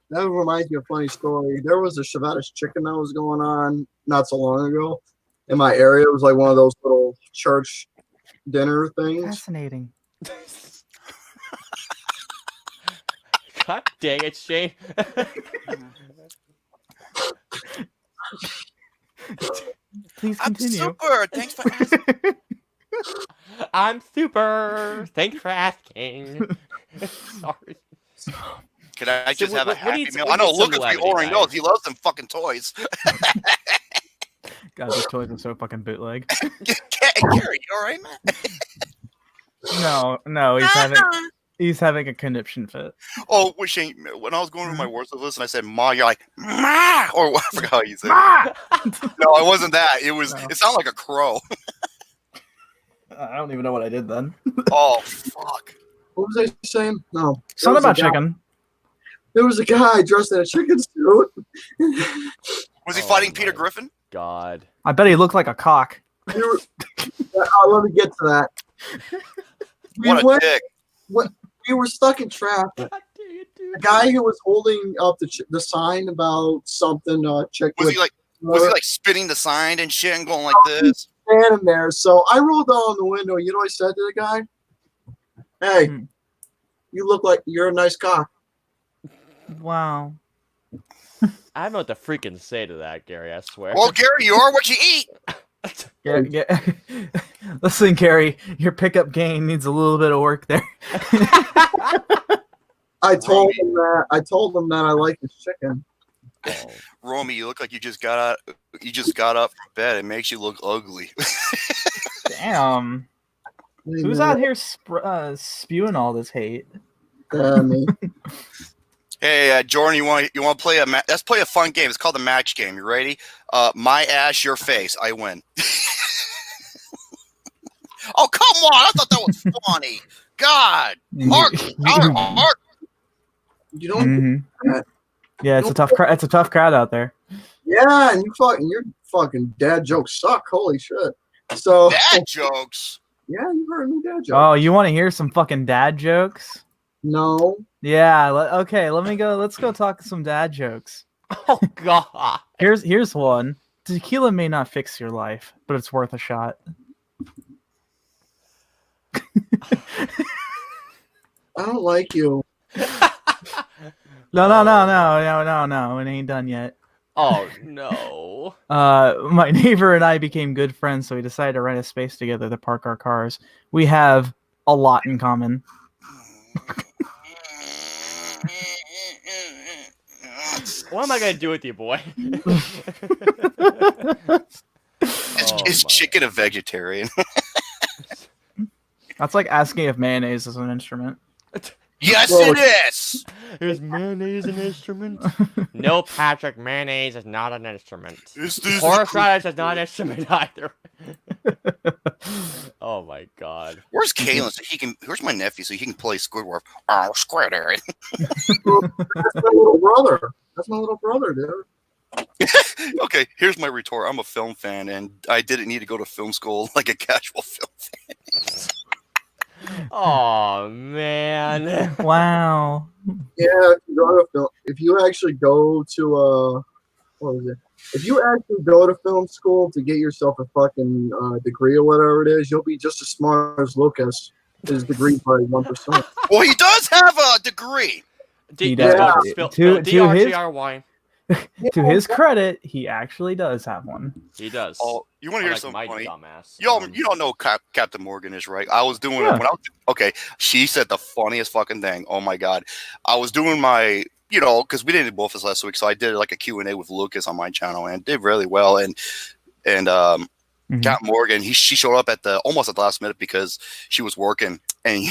that reminds me of a funny story. There was a Chevettish chicken that was going on not so long ago in my area. It was like one of those little church dinner things. Fascinating. God dang it, Shane. Please I'm continue. super. Thanks for asking. I'm super. Thanks for asking. Sorry. Could I just have a what Happy needs- Meal? what I know needs some Lucas be levity, ordering guys? those. He loves them fucking toys. God, these toys are so fucking bootleg. Gary, you all right, man? No, he's having a conniption fit. Oh, wishing when I was going through my words list and I said "ma," you're like "ma," or I forgot how you said. It. No, it wasn't that. It was. No. It sounded like a crow. I don't even know what I did then. Oh fuck! What was I saying? No. Something about There was a guy- chicken. There was a guy dressed in a chicken suit. Was he Oh fighting my Peter Griffin? God. I bet he looked like a cock. We were, let me get to that. What a dick! We were stuck in traffic. God dang it, dude. The guy who was holding up the sign about something, chick Was with he like spinning the sign and shit and going like this? standing there. So I rolled down the window. You know what I said to the guy? Hey, Hmm. you look like you're a nice cock. Wow. I don't know what to freaking say to that, Gary, I swear. Well, Gary, you are what you eat. Yeah. Listen, Gary, your pickup game needs a little bit of work there. I told him that I like his chicken. Oh. Romy, you look like you just got up from bed. It makes you look ugly. Damn. Who's out here spewing all this hate? Me. Hey, Jordan, you want to play let's play a fun game. It's called the match game. You ready? My ass, your face. I win. Oh, come on. I thought that was funny. God. Mark. You don't. Yeah, it's a tough crowd out there. Yeah, and your fucking dad jokes suck. Holy shit. So Dad jokes. Yeah, you heard me dad jokes. Oh, you want to hear some fucking dad jokes? No. Yeah. Okay. Let's go talk some dad jokes. Oh God. Here's one. Tequila may not fix your life, but it's worth a shot. I don't like you. No. It ain't done yet. Oh no. My neighbor and I became good friends, so we decided to rent a space together to park our cars. We have a lot in common. What am I gonna do with you, boy? Is chicken a vegetarian? That's like asking if mayonnaise is an instrument. Yes, it is. Is mayonnaise an instrument? No, Patrick. Mayonnaise is not an instrument. Horseradish is not an instrument either. Oh my God. Where's Kalen? So where's my nephew so he can play Squidward? Oh, Squidward. That's my little brother, dude. Okay, here's my retort. I'm a film fan, and I didn't need to go to film school like a casual film fan. Oh man! Wow. Yeah, if you actually go to if you actually go to film school to get yourself a fucking degree or whatever it is, you'll be just as smart as Lucas. His degree by 1%. Well, he does have a degree. He does. To his credit, he actually does have one. He does. Oh, you want to hear something funny? Dumbass. You don't know Captain Morgan is, right? I was doing it when okay. She said the funniest fucking thing. Oh my God. I was doing my, because we didn't do BOFAS last week, so I did like a Q&A with Lucas on my channel and did really well. And Captain Morgan, she showed up almost at the last minute because she was working, and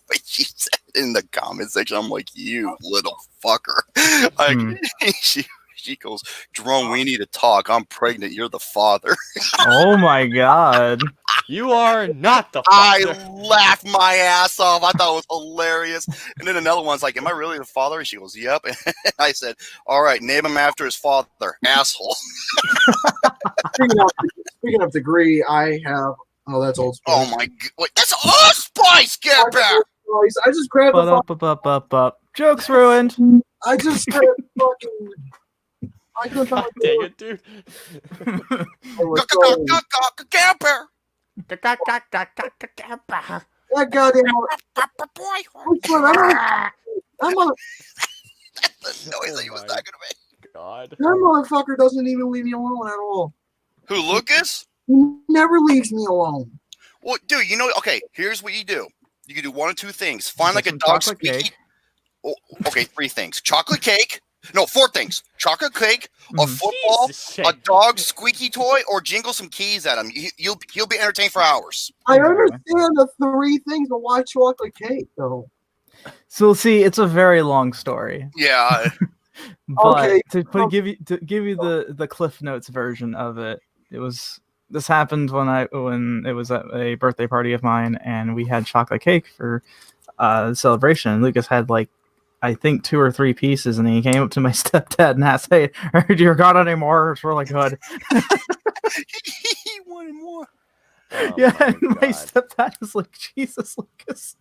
what she said in the comment section, I'm like, you little fucker. She goes, Jerome, we need to talk. I'm pregnant. You're the father. Oh my God. You are not the father. I laughed my ass off. I thought it was hilarious. And then another one's like, am I really the father? And she goes, yep. And I said, all right, name him after his father. Asshole. Speaking of degree, I have. Oh, that's Old Spice. Oh my God. Wait, that's Old Spice, GareBear. I just grabbed the Joke's ruined. I just grabbed fucking. I couldn't God dang it, dude. GareBear. That goddamn. That's the noise that he was not gonna make. God. That motherfucker doesn't even leave me alone at all. Who, Lucas? He never leaves me alone. Well, dude, okay, here's what you do. You can do one of two things. Find like a dog squeaky. Oh, okay, 3 things. Chocolate cake. No, 4 things. Chocolate cake, a football, a dog squeaky toy, or jingle some keys at him. He'll be entertained for hours. I understand the 3 things, but why chocolate cake, though? So, see, it's a very long story. Yeah. But to give you the Cliff Notes version of it, this happened when it was at a birthday party of mine, and we had chocolate cake for the celebration. And Lucas had I think 2 or 3 pieces, and he came up to my stepdad and asked, "Hey, do you got any more? It's really good." He wanted more. Oh, yeah, and my stepdad was like, "Jesus, Lucas."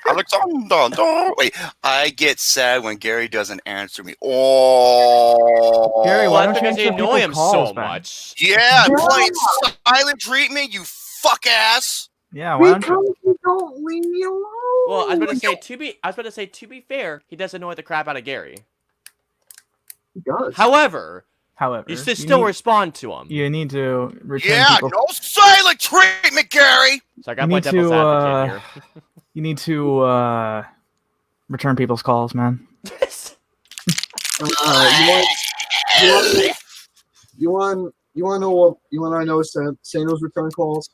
Alexander, wait, I get sad when Gary doesn't answer me. Oh, Gary, why don't you because you answer annoy him people's calls, so man? much? much. Yeah, playing silent treatment, you fuck ass. Yeah, why don't you don't leave me alone? Well, I was about to say to be fair, he does annoy the crap out of Gary. He does. However, However, You should still respond to them. You need to return Yeah, people. no silent treatment, Gary. So I got my devil's advocate here. You need to return people's calls, man. You want to know what? You want to know Sano's return calls?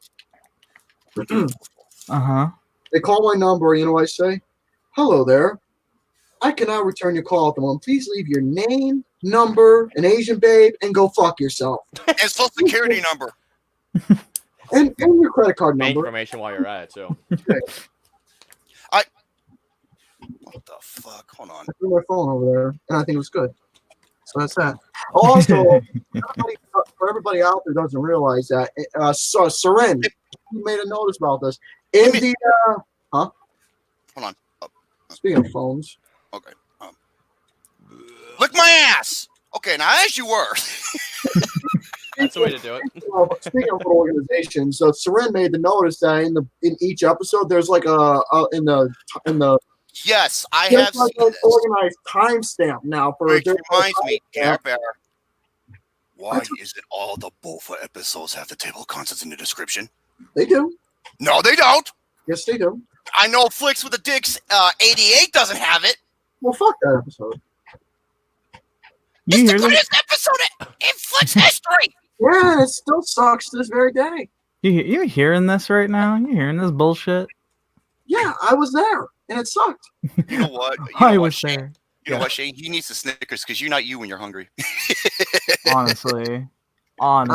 They call my number. You know what I say? Hello there. I cannot return your call at the moment. Please leave your name, number, an Asian babe, and go fuck yourself. And social security number. And your credit card Make number. information while you're at it too. What the fuck? Hold on. I threw my phone over there, and I think it was good. So that's that. Also, for everybody out there who doesn't realize that, Seren, you made a notice about this. In the Hold on. Speaking of phones. Okay. Lick my ass. Okay, now as you were. That's the way to do it. Speaking of organization, so Seren made the notice that in each episode there's like in the Yes, I have like seen an this. organized timestamp now for. Which reminds me, Yeah. GareBear. Why is it all the BOFA episodes have the table of contents in the description? They do. No, they don't. Yes, they do. I know Flicks with the Dicks 88 doesn't have it. Well, fuck that episode. You It's hear the this? greatest episode in Flicks history. Yeah, it still sucks to this very day. You hearing this right now? You hearing this bullshit? Yeah, I was there, and it sucked. You know what? I was there. You know what, Shane? He needs the Snickers because you're not you when you're hungry. Honestly. I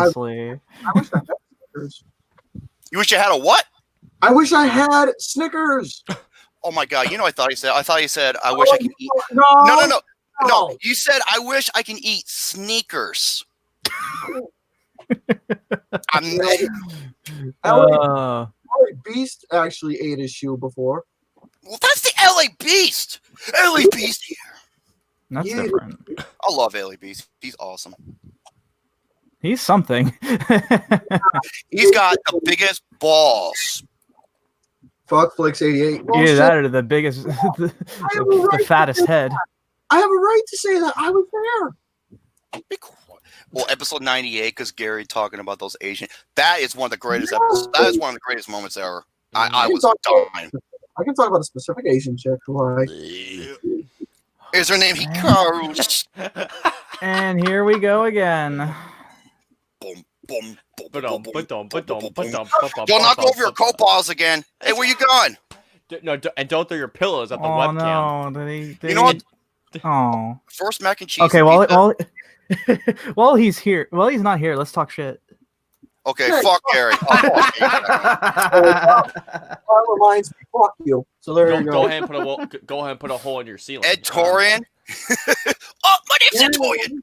wish I had Snickers. You wish you had a what? I wish I had Snickers. Oh my God! You know, I thought he said, I wish I could eat. No. No. You said, I wish I can eat sneakers. LA Beast actually ate his shoe before. Well, that's the LA Beast. LA Beast here. That's Yeah. different. I love LA Beast. He's awesome. He's something. He's got the biggest balls. Fuck Flicks 88. Well, Either shit, that or the biggest, the fattest head. I have a right to say that. I was there. Be quiet. Well, episode 98, because Gary talking about those Asian. That is one of the greatest episodes. That is one of the greatest moments ever. I was dying. I can talk about a specific Asian chick who I. Is her name Hikaru? And here we go again. Boom, boom, boom, Ba-dum, boom, ba-dum, boom, ba-dum, boom, boom. ba-dum, ba-dum, Don't knock ba-dum, over your ba-dum. co-balls again. Hey, where you going? No, and don't throw your pillows at the Oh webcam. no! Did You know what? Oh. First mac and cheese. Okay. pizza. While he's here. Well, he's not here. Let's talk shit. Okay, fuck Gary. Oh, fuck Gary. That reminds me. Fuck you. So there you Go go. ahead and put a hole in your ceiling. Ed Torian. Oh, my name's Ed Torian.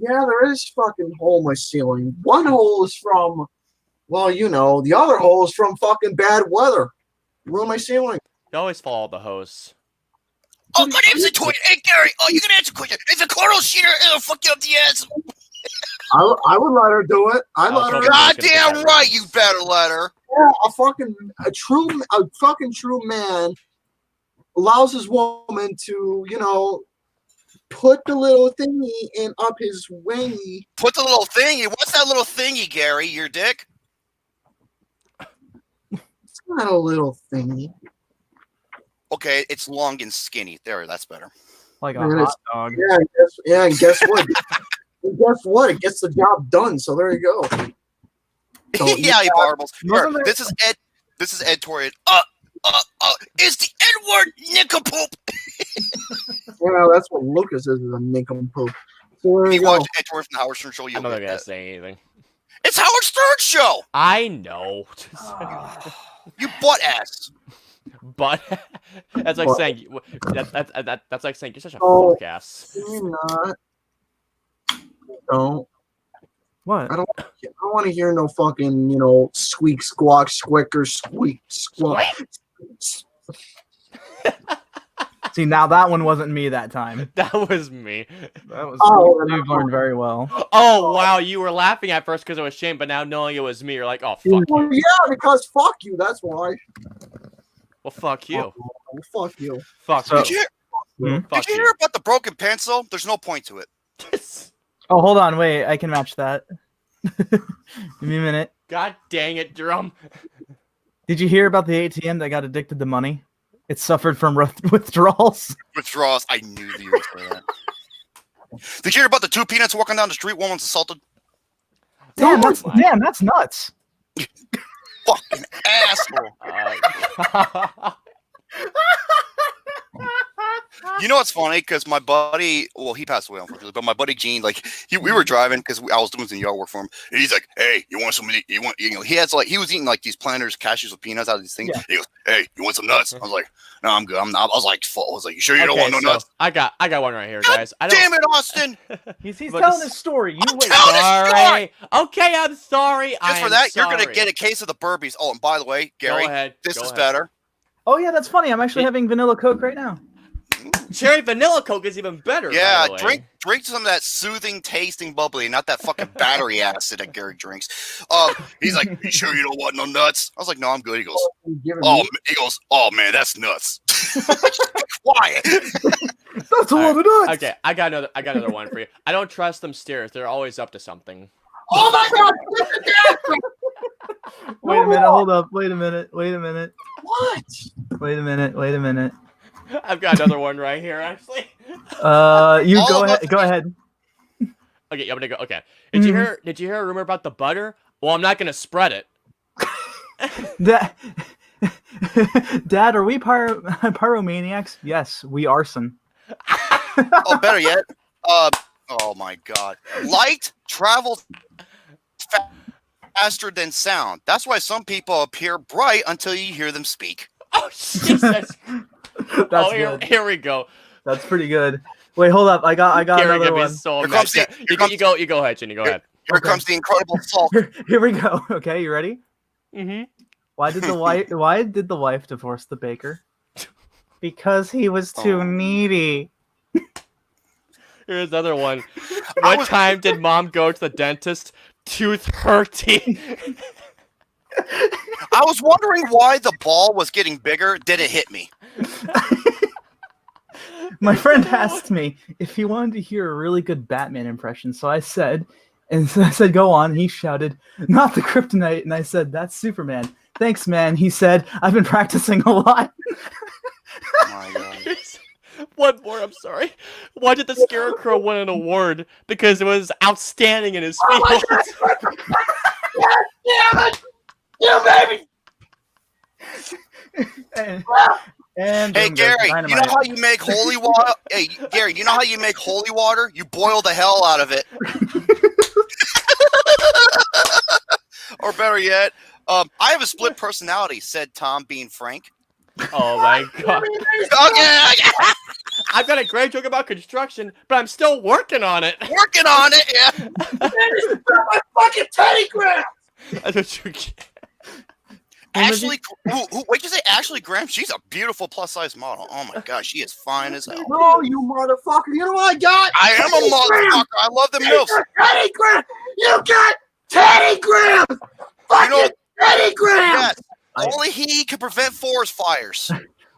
Yeah, there is fucking hole in my ceiling. One hole is from, well, you know, the other hole is from fucking bad weather. Ruin my ceiling. You always follow the host. Oh, my name's Ed Torian. Hey, Gary. Oh, you gonna answer a question? It's a coral sheeter. It'll fuck you up the ass. I would let her do it. I'd Oh, let her. okay. Goddamn right, you better let her. Yeah, a fucking true man allows his woman to, you know, put the little thingy in up his wingy. Put the little thingy. What's that little thingy, Gary? Your dick? It's not a little thingy. Okay, it's long and skinny. There, that's better. Like a Man, hot dog. Yeah, and guess what? And guess what? It gets the job done. So there you go. So, Yeah, you barbles. Here, Wasn't there- this is Ed Torian. Is the N-word nincompoop? Yeah, that's what Lucas is a nincompoop. So there You you go. watch Ed Torian from the Howard Stern Show, I'm you'll not get gonna that. say anything. It's Howard Stern Show. I know, You butt ass. but that's like What? saying that's like saying you're such a Oh. fuck ass. You're not. Don't. What? I don't want to hear no fucking, you know, squeak, squawk, squicker, squeak, squawk. See, now that one wasn't me that time. That was me. That was Oh, you've learned very well. Oh wow, you were laughing at first because it was Shane, but now knowing it was me, you're like, oh fuck Well, you. yeah, because fuck you. That's why. Well, fuck you. Oh, fuck you. Fuck So- Did you, you. Hmm? Fuck did you hear about the broken pencil? There's no point to it. you. Oh, hold on, wait, I can match that. Give me a minute. God dang it, Drum. Did you hear about the ATM that got addicted to money? It suffered from withdrawals. Withdrawals. I knew you would say that. Did you hear about the 2 peanuts walking down the street? One was assaulted. Damn, that's nuts. Fucking asshole. You know what's funny? Because my buddy, well, he passed away unfortunately, but my buddy Gene, like, we were driving because I was doing some yard work for him, and he's like, "Hey, you want some? You want? You know?" He was eating like these Planters cashews with peanuts out of these things. Yeah. He goes, "Hey, you want some nuts?" I was like, "No, I'm good. I'm not." I was like, "Full." I was like, "You sure you don't want no nuts?" I got one right here, God guys. Damn it, Austin! He's telling his story. You wait. Sorry. Okay, I'm sorry. Just for that, you're gonna get a case of the Burpees. Oh, and by the way, Gary, this is better. Oh yeah, that's funny. I'm actually having vanilla Coke right now. Cherry vanilla Coke is even better. Yeah, drink some of that soothing tasting bubbly, not that fucking battery acid that Gary drinks. He's like, "You sure you don't want no nuts?" I was like, "No, I'm good." He goes, "Oh man, that's nuts." Quiet. That's a lot of nuts. Okay, I got another one for you. I don't trust them steers. They're always up to something. Oh my god! Wait a minute, hold up. Wait a minute. What? Wait a minute. I've got another one right here, actually. You go ahead. Okay, I'm gonna go. Okay. Did you hear a rumor about the butter? Well, I'm not gonna spread it. Dad, are we pyromaniacs? Yes, we arson. Oh, better yet. Oh my god. Light travels faster than sound. That's why some people appear bright until you hear them speak. Oh, Jesus. That's here we go. That's pretty good. Wait, hold up. I got another one. So you go ahead, Jenny. Go ahead. Here comes the Incredible Hulk. Here we go. Okay, you ready? Mm-hmm. Why did the wife divorce the baker? Because he was too needy. Here's another one. What time did mom go to the dentist? Tooth hurting. I was wondering why the ball was getting bigger. Did it hit me? My friend asked me if he wanted to hear a really good Batman impression, so I said, "Go on." He shouted, "Not the kryptonite," and I said, "That's Superman." "Thanks, man." He said, "I've been practicing a lot." Oh my god. One more, I'm sorry. Why did the Scarecrow win an award? Because it was outstanding in his field. Damn it! You baby! And hey Gary, you know how you make holy water? Hey Gary, you know how you make holy water? You boil the hell out of it. Or better yet, I have a split personality, said Tom, being frank. Oh my god. Okay. I've got a great joke about construction, but I'm still working on it. Working on it, yeah. My fucking Teddy Graham! That's what you get. Ashley, wait, you say Ashley Graham? She's a beautiful plus-size model. Oh my gosh, she is fine as hell. Oh, you motherfucker! You know what I got? I am a motherfucker. I love them milfs. Teddy Graham! You got Teddy Graham! Fucking Teddy Graham! Yes. Only he can prevent forest fires.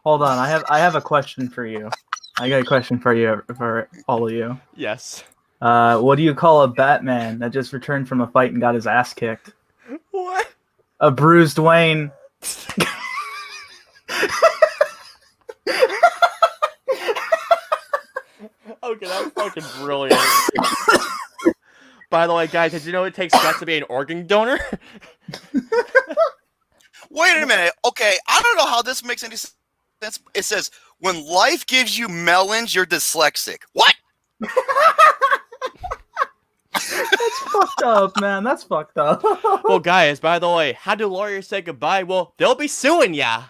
Hold on, I have a question for you. I got a question for you, for all of you. Yes. What do you call a Batman that just returned from a fight and got his ass kicked? What? A bruised Wayne. Okay, that was fucking brilliant. By the way, guys, did you know it takes guts to be an organ donor? Wait a minute. Okay, I don't know how this makes any sense. It says, when life gives you melons, you're dyslexic. What? That's fucked up, man. That's fucked up. Well, guys, by the way, how do lawyers say goodbye? Well, they'll be suing ya.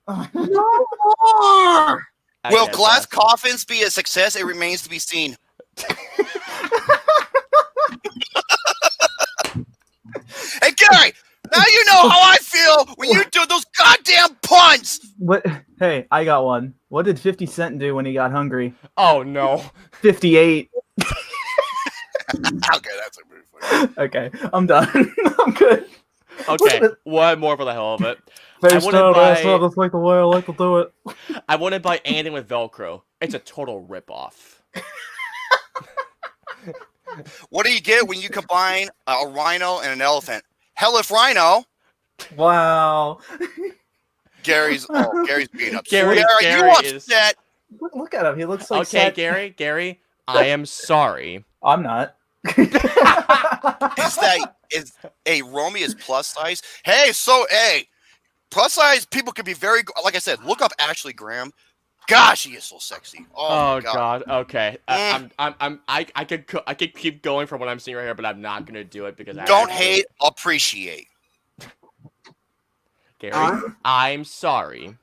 No more! Will glass coffins be a success? It remains to be seen. Hey, Gary, now you know how I feel when you do those goddamn puns. What? Hey, I got one. What did 50 Cent do when he got hungry? Oh, no. 58. Okay, that's a pretty funny. Okay, I'm done. I'm good. Okay, one more for the hell of it. That's like the way I like to do it. I wouldn't buy anything with Velcro. It's a total ripoff. What do you get when you combine a rhino and an elephant? Hell if rhino. Wow. Gary's being upset. Gary you upset? Look at him. He looks like Okay, sad. Gary, I am sorry. I'm not. Romy is plus size? Hey, plus size people can be very, like I said, look up Ashley Graham. Gosh, he is so sexy. Oh, God. Okay. I could keep going from what I'm seeing right here, but I'm not gonna do it because don't hate, appreciate. Gary, I'm sorry.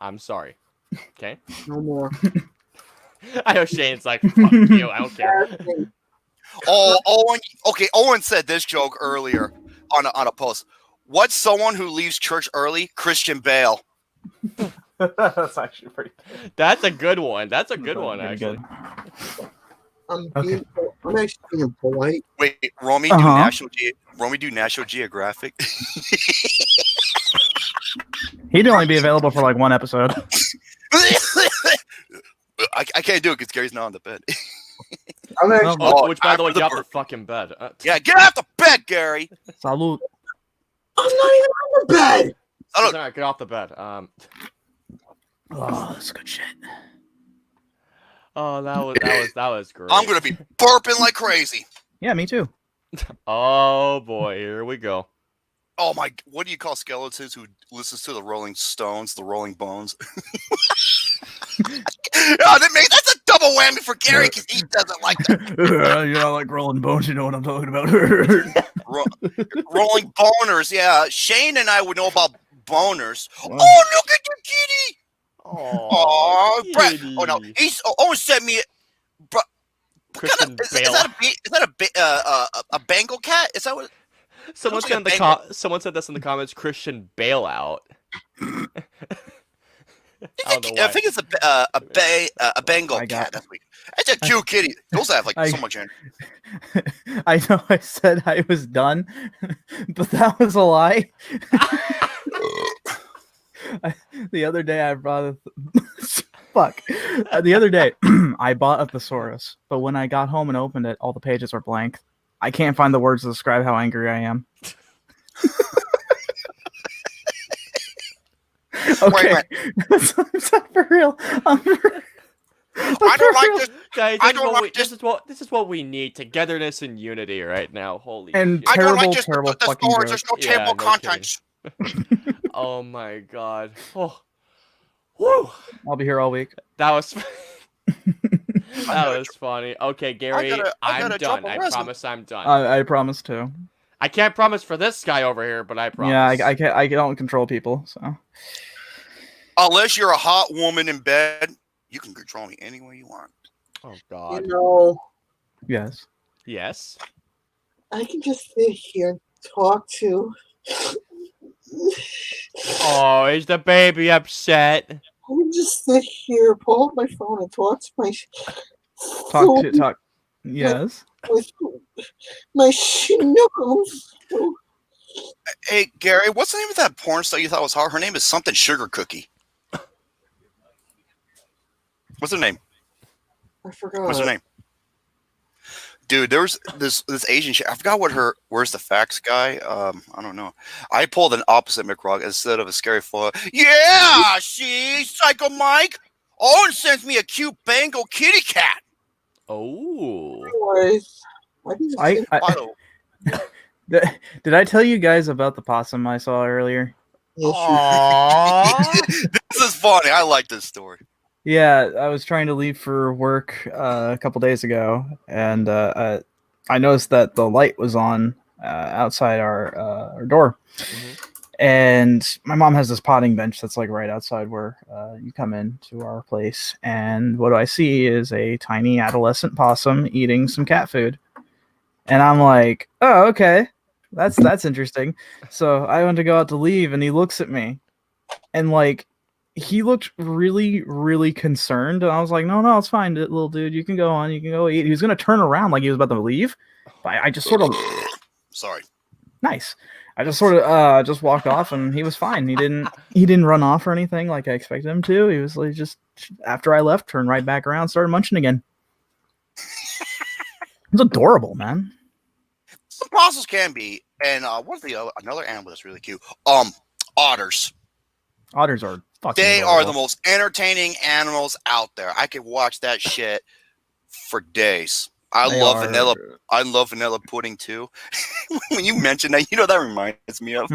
I'm sorry. Okay. No more. I know Shane's like, fuck you. I don't care. Oh, Owen. Okay, Owen said this joke earlier on a post. What's someone who leaves church early? Christian Bale. That's actually pretty good. That's a good one. That's a good one, actually. Good. I'm actually being polite. Wait, Romy do National Geographic. He'd only be available for like one episode. I can't do it because Gary's not on the bed. I'm actually, Which, by the way, get off the fucking bed. Yeah, get off the bed, Gary. Salute. I'm not even on the bed. All right, get off the bed. Oh, that's good shit. Oh, that was great. I'm gonna be burping like crazy. Yeah, me too. Oh boy, here we go. Oh my! What do you call skeletons who listens to the Rolling Stones, the Rolling Bones? That's a double whammy for Gary because he doesn't like that. You know, like Rolling Bones. You know what I'm talking about? Rolling boners, yeah. Shane and I would know about boners. Oh, look at the kitty! Oh, Brett. Oh no, Owen sent me. Christian Is Bale. that a Bengal cat? Is that what? Someone said this in the comments. Christian bailout. I think it's a Bengal cat. That's a cute kitty. Those have like so much energy. I know I said I was done, but that was a lie. The other day I brought the other day I bought a thesaurus, but when I got home and opened it, all the pages were blank. I can't find the words to describe how angry I am. Okay, I'm for real. I don't like this. Guys, this is what we need: togetherness and unity right now. Holy and shit. I don't like terrible the fucking stories. joke. There's no table contents. Oh my god. Oh. Woo. I'll be here all week. That was that was funny. Okay, Gary, I'm done. I promise I'm done. I promise too. I can't promise for this guy over here, but I promise. Yeah, I can't. I don't control people, so. Unless you're a hot woman in bed, you can control me any way you want. Oh God. You know, Yes. Yes. I can just sit here and talk to. Oh, is the baby upset? I can just sit here, pull up my phone, and talk to my. Talk. Yes. With my schnookums. Hey, Gary, what's the name of that porn star you thought was hot? Her name is something Sugar Cookie. What's her name? I forgot. What's her name? Dude, there's this Asian chick. I forgot where's the facts guy? I don't know. I pulled an opposite McRock instead of a scary foil. Yeah, see, Psycho Mike. Owen sends me a cute Bengal kitty cat. Oh. Anyways, Did I tell you guys about the possum I saw earlier? Aww. This is funny. I like this story. Yeah, I was trying to leave for work a couple days ago, and I noticed that the light was on outside our door. Mm-hmm. And my mom has this potting bench that's like right outside where you come into our place. And what I see is a tiny adolescent possum eating some cat food. And I'm like, oh, okay, that's interesting. So I went to go out to leave, and he looks at me, and like, he looked really, really concerned. And I was like, no, it's fine, little dude. You can go on. You can go eat. He was going to turn around like he was about to leave. But I just sort of... Sorry. Nice. I just sort of just walked off, and he was fine. He didn't run off or anything like I expected him to. He was like, just, after I left, turned right back around, started munching again. It's adorable, man. Some fossils can be, and what's the other, another animal that's really cute? Otters. Otters are fucking They adorable. are the most entertaining animals out there. I could watch that shit for days. I love vanilla pudding too. When you mention that, you know that reminds me of.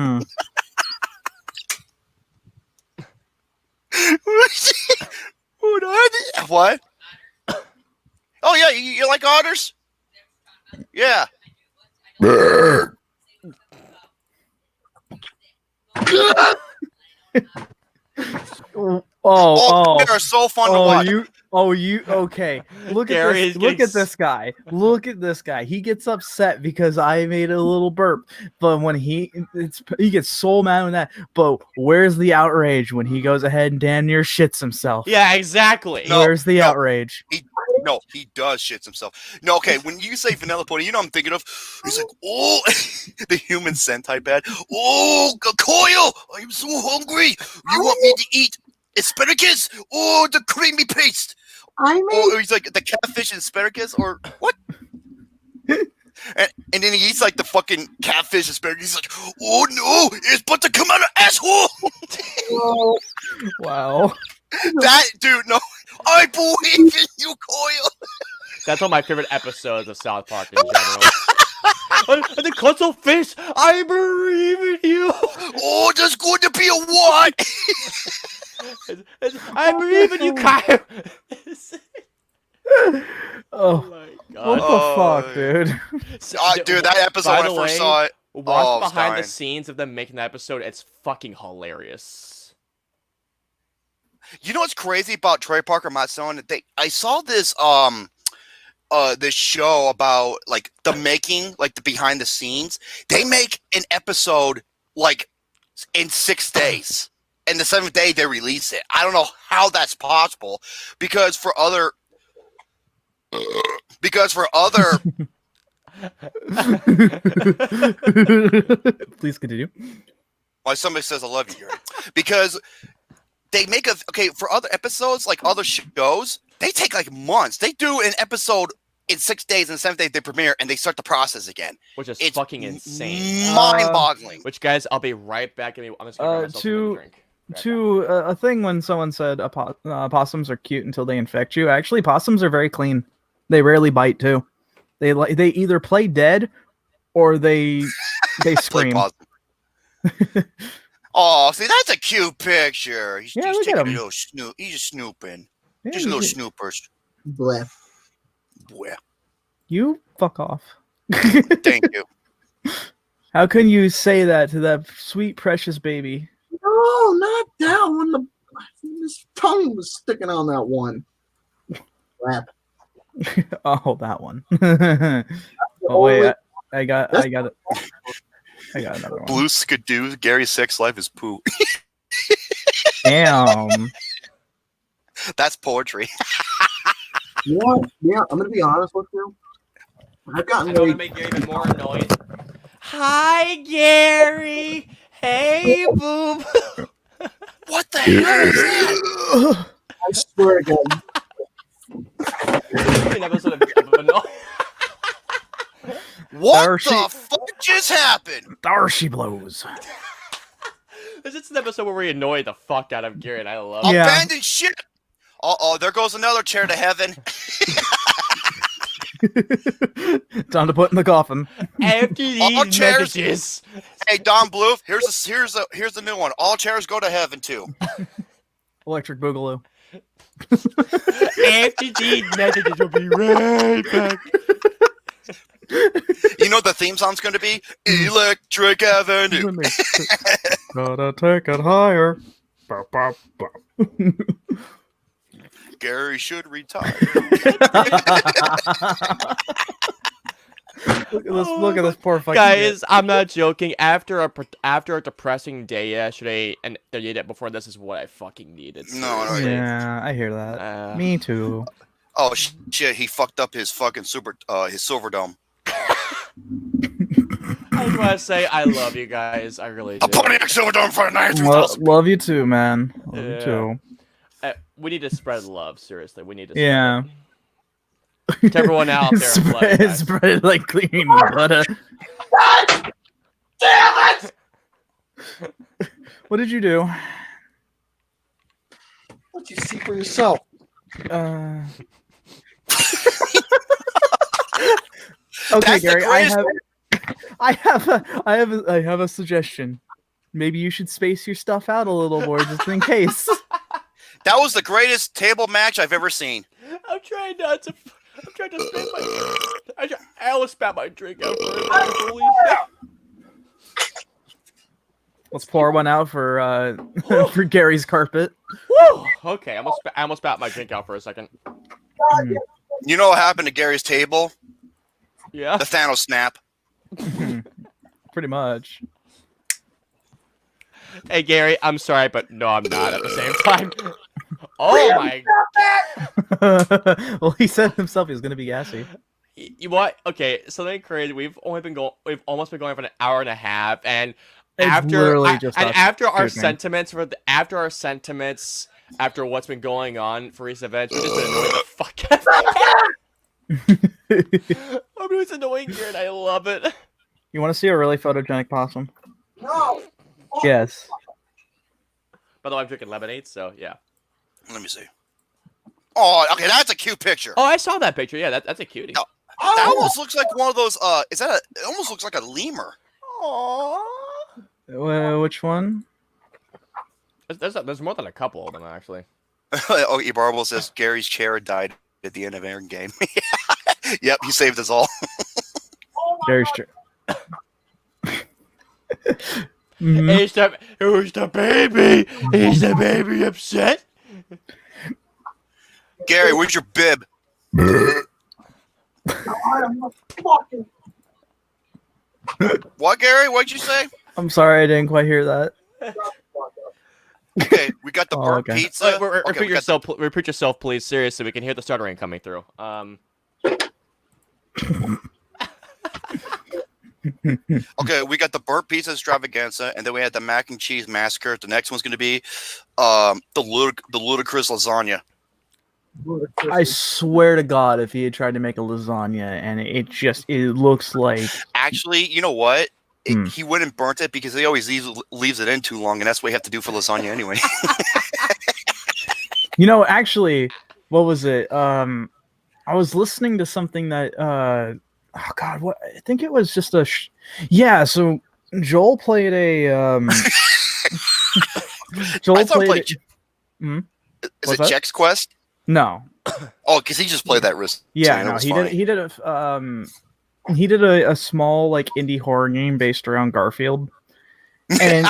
What? Oh yeah, you like otters? Yeah. They are so fun to watch. Okay. Look at this. Look at this guy. Look at this guy. He gets upset because I made a little burp. But when he gets so mad with that. But where's the outrage when he goes ahead and damn near shits himself? Yeah, exactly. Where's the outrage? He does shits himself. No, okay, when you say vanilla pudding, you know what I'm thinking of? He's like, oh, the human Sentai bad. Oh, Coil, I'm so hungry. You want me to eat asparagus? Oh, the creamy paste. He's like, the catfish and asparagus, or what? And then he eats like the fucking catfish asparagus. He's like, oh no, it's about to come out of asshole. Wow. That dude, no, I believe in you, Coil. That's one of my favorite episodes of South Park in general. The cussle fish, I believe in you. Oh, there's going to be a what? I believe in you, Kyle. Oh my god. What the fuck, dude? Dude, that episode when I first saw it. Watch behind the scenes of them making that episode. It's fucking hilarious. You know what's crazy about Trey Parker Matsuno? I saw this this show about like the making, like the behind the scenes. They make an episode like in 6 days. And the 7th day they release it. I don't know how that's possible because for other Please continue. Why somebody says I love you, Gary. Because they make for other episodes, like other shows, they take like months. They do an episode in 6 days, and the 7th day they premiere, and they start the process again. Which is fucking insane. Mind-boggling. Which, guys, I'll be right back. I'm just gonna grab myself a drink. A thing when someone said possums are cute until they infect you. Actually, possums are very clean. They rarely bite too. They either play dead or they scream. Oh, see, that's a cute picture. He's taking a little snoop. He's just snooping. Yeah, just little snoopers. Bleh. Bleh. You fuck off. Thank you. How can you say that to that sweet, precious baby? No, not that one. His tongue was sticking on that one. Crap. Oh, that one. Oh wait, I got it. I got another one. Blue Skidoo, Gary's sex life is poo. Damn. That's poetry. You know what? Yeah, I'm gonna be honest with you. I've gotten to make Gary even more annoyed. Hi, Gary. Hey, boob. What the hell is that? I swear to God. An episode of annoying. What the fuck just happened? There she blows. This is an episode where we annoy the fuck out of Gary, and I love it. Abandoned ship. Uh-oh, there goes another chair to heaven. Time to put in the coffin. After these messages. Hey, Don Bluth, here's the new one. All chairs go to heaven too. Electric Boogaloo. After these messages, we'll be right back. You know what the theme song's going to be? Electric Avenue. Gotta take it higher. Bop, bop, bop. Gary should retire. Look at this poor fucking guys. I'm not joking. After a depressing day yesterday and the day before, this is what I fucking needed. No, yeah, I hear that. Me too. Oh shit! He fucked up his fucking his silver dome. I just want to say I love you guys. I really do. A Pontiac Silver Dome for 93,000. Love you too, man. Love you too. We need to spread love. Seriously, we need to. Yeah. To everyone out there, I'm bloody, guys. Spread it like cleaning butter. God damn it! What did you do? What you see for yourself? Okay, That's the Gary, greatest- I have a suggestion. Maybe you should space your stuff out a little more, just in case. That was the greatest table match I've ever seen. I'm trying not to. I'm trying to spit my. I almost spat my drink out. Holy shit. Let's pour one out for for Gary's carpet. Woo! Okay, I almost spat my drink out for a second. You know what happened to Gary's table? Yeah. The Thanos snap. Pretty much. Hey Gary, I'm sorry, but no, I'm not at the same time. Oh my. Well, he said himself he was gonna be gassy. You what? Okay, something crazy. We've almost been going for an hour and a half, and It's literally just us after our shooting. sentiments after what's been going on for recent events, we've just been annoying the fuck out of I'm just annoying here, and I love it. You want to see a really photogenic possum? No. Yes. By the way, I'm drinking lemonade, so yeah. Let me see. Oh, okay, that's a cute picture. Oh, I saw that picture. Yeah, that's a cutie. No. That almost looks like one of those. It almost looks like a lemur. Aww. Which one? There's more than a couple of them actually. Oh, Ebarble says Gary's chair died at the end of Aaron game. Yep, he saved us all. Gary's chair. Who's the baby? Is the baby upset? Gary, where's your bib? What, Gary? What'd you say? I'm sorry, I didn't quite hear that. Okay, we got the Oh, burnt okay. pizza. Repeat yourself, please. Seriously, we can hear the stuttering coming through. Okay, we got the burnt pizza extravaganza, and then we had the mac and cheese massacre. The next one's going to be the ludicrous lasagna. I swear to God, if he had tried to make a lasagna and it looks like. Actually, you know what? He went and burnt it because he always leaves it in too long, and that's what you have to do for lasagna anyway. You know, actually, what was it? I was listening to something that. Oh God, what? I think it was just yeah. So Joel played a. Joel played. Is What's it that? Chex Quest? No. Oh, because he just played that wrist. Yeah, no, he did a small like indie horror game based around Garfield, and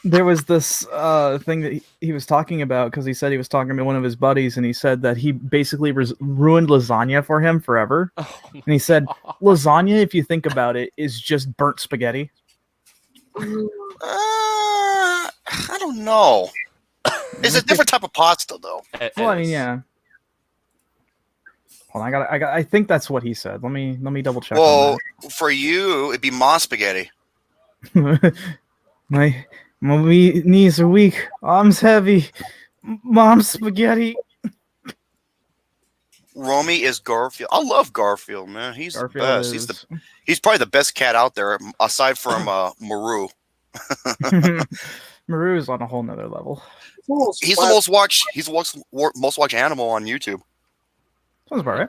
there was this thing that he was talking about because he said he was talking to one of his buddies, and he said that he basically ruined lasagna for him forever. And he said lasagna, if you think about it, is just burnt spaghetti. I don't know. It's a different type of pasta, though. Well, I mean, yeah. Hold on, I think that's what he said. Let me double check. Well, for you, it'd be moss spaghetti. my knees are weak. Arms heavy. Mom's spaghetti. Romy is Garfield. I love Garfield, man. He's Garfield the best. He's probably the best cat out there, aside from Maru. Maru's on a whole nother level. He's the most watched. He's the most watched animal on YouTube. Sounds about right.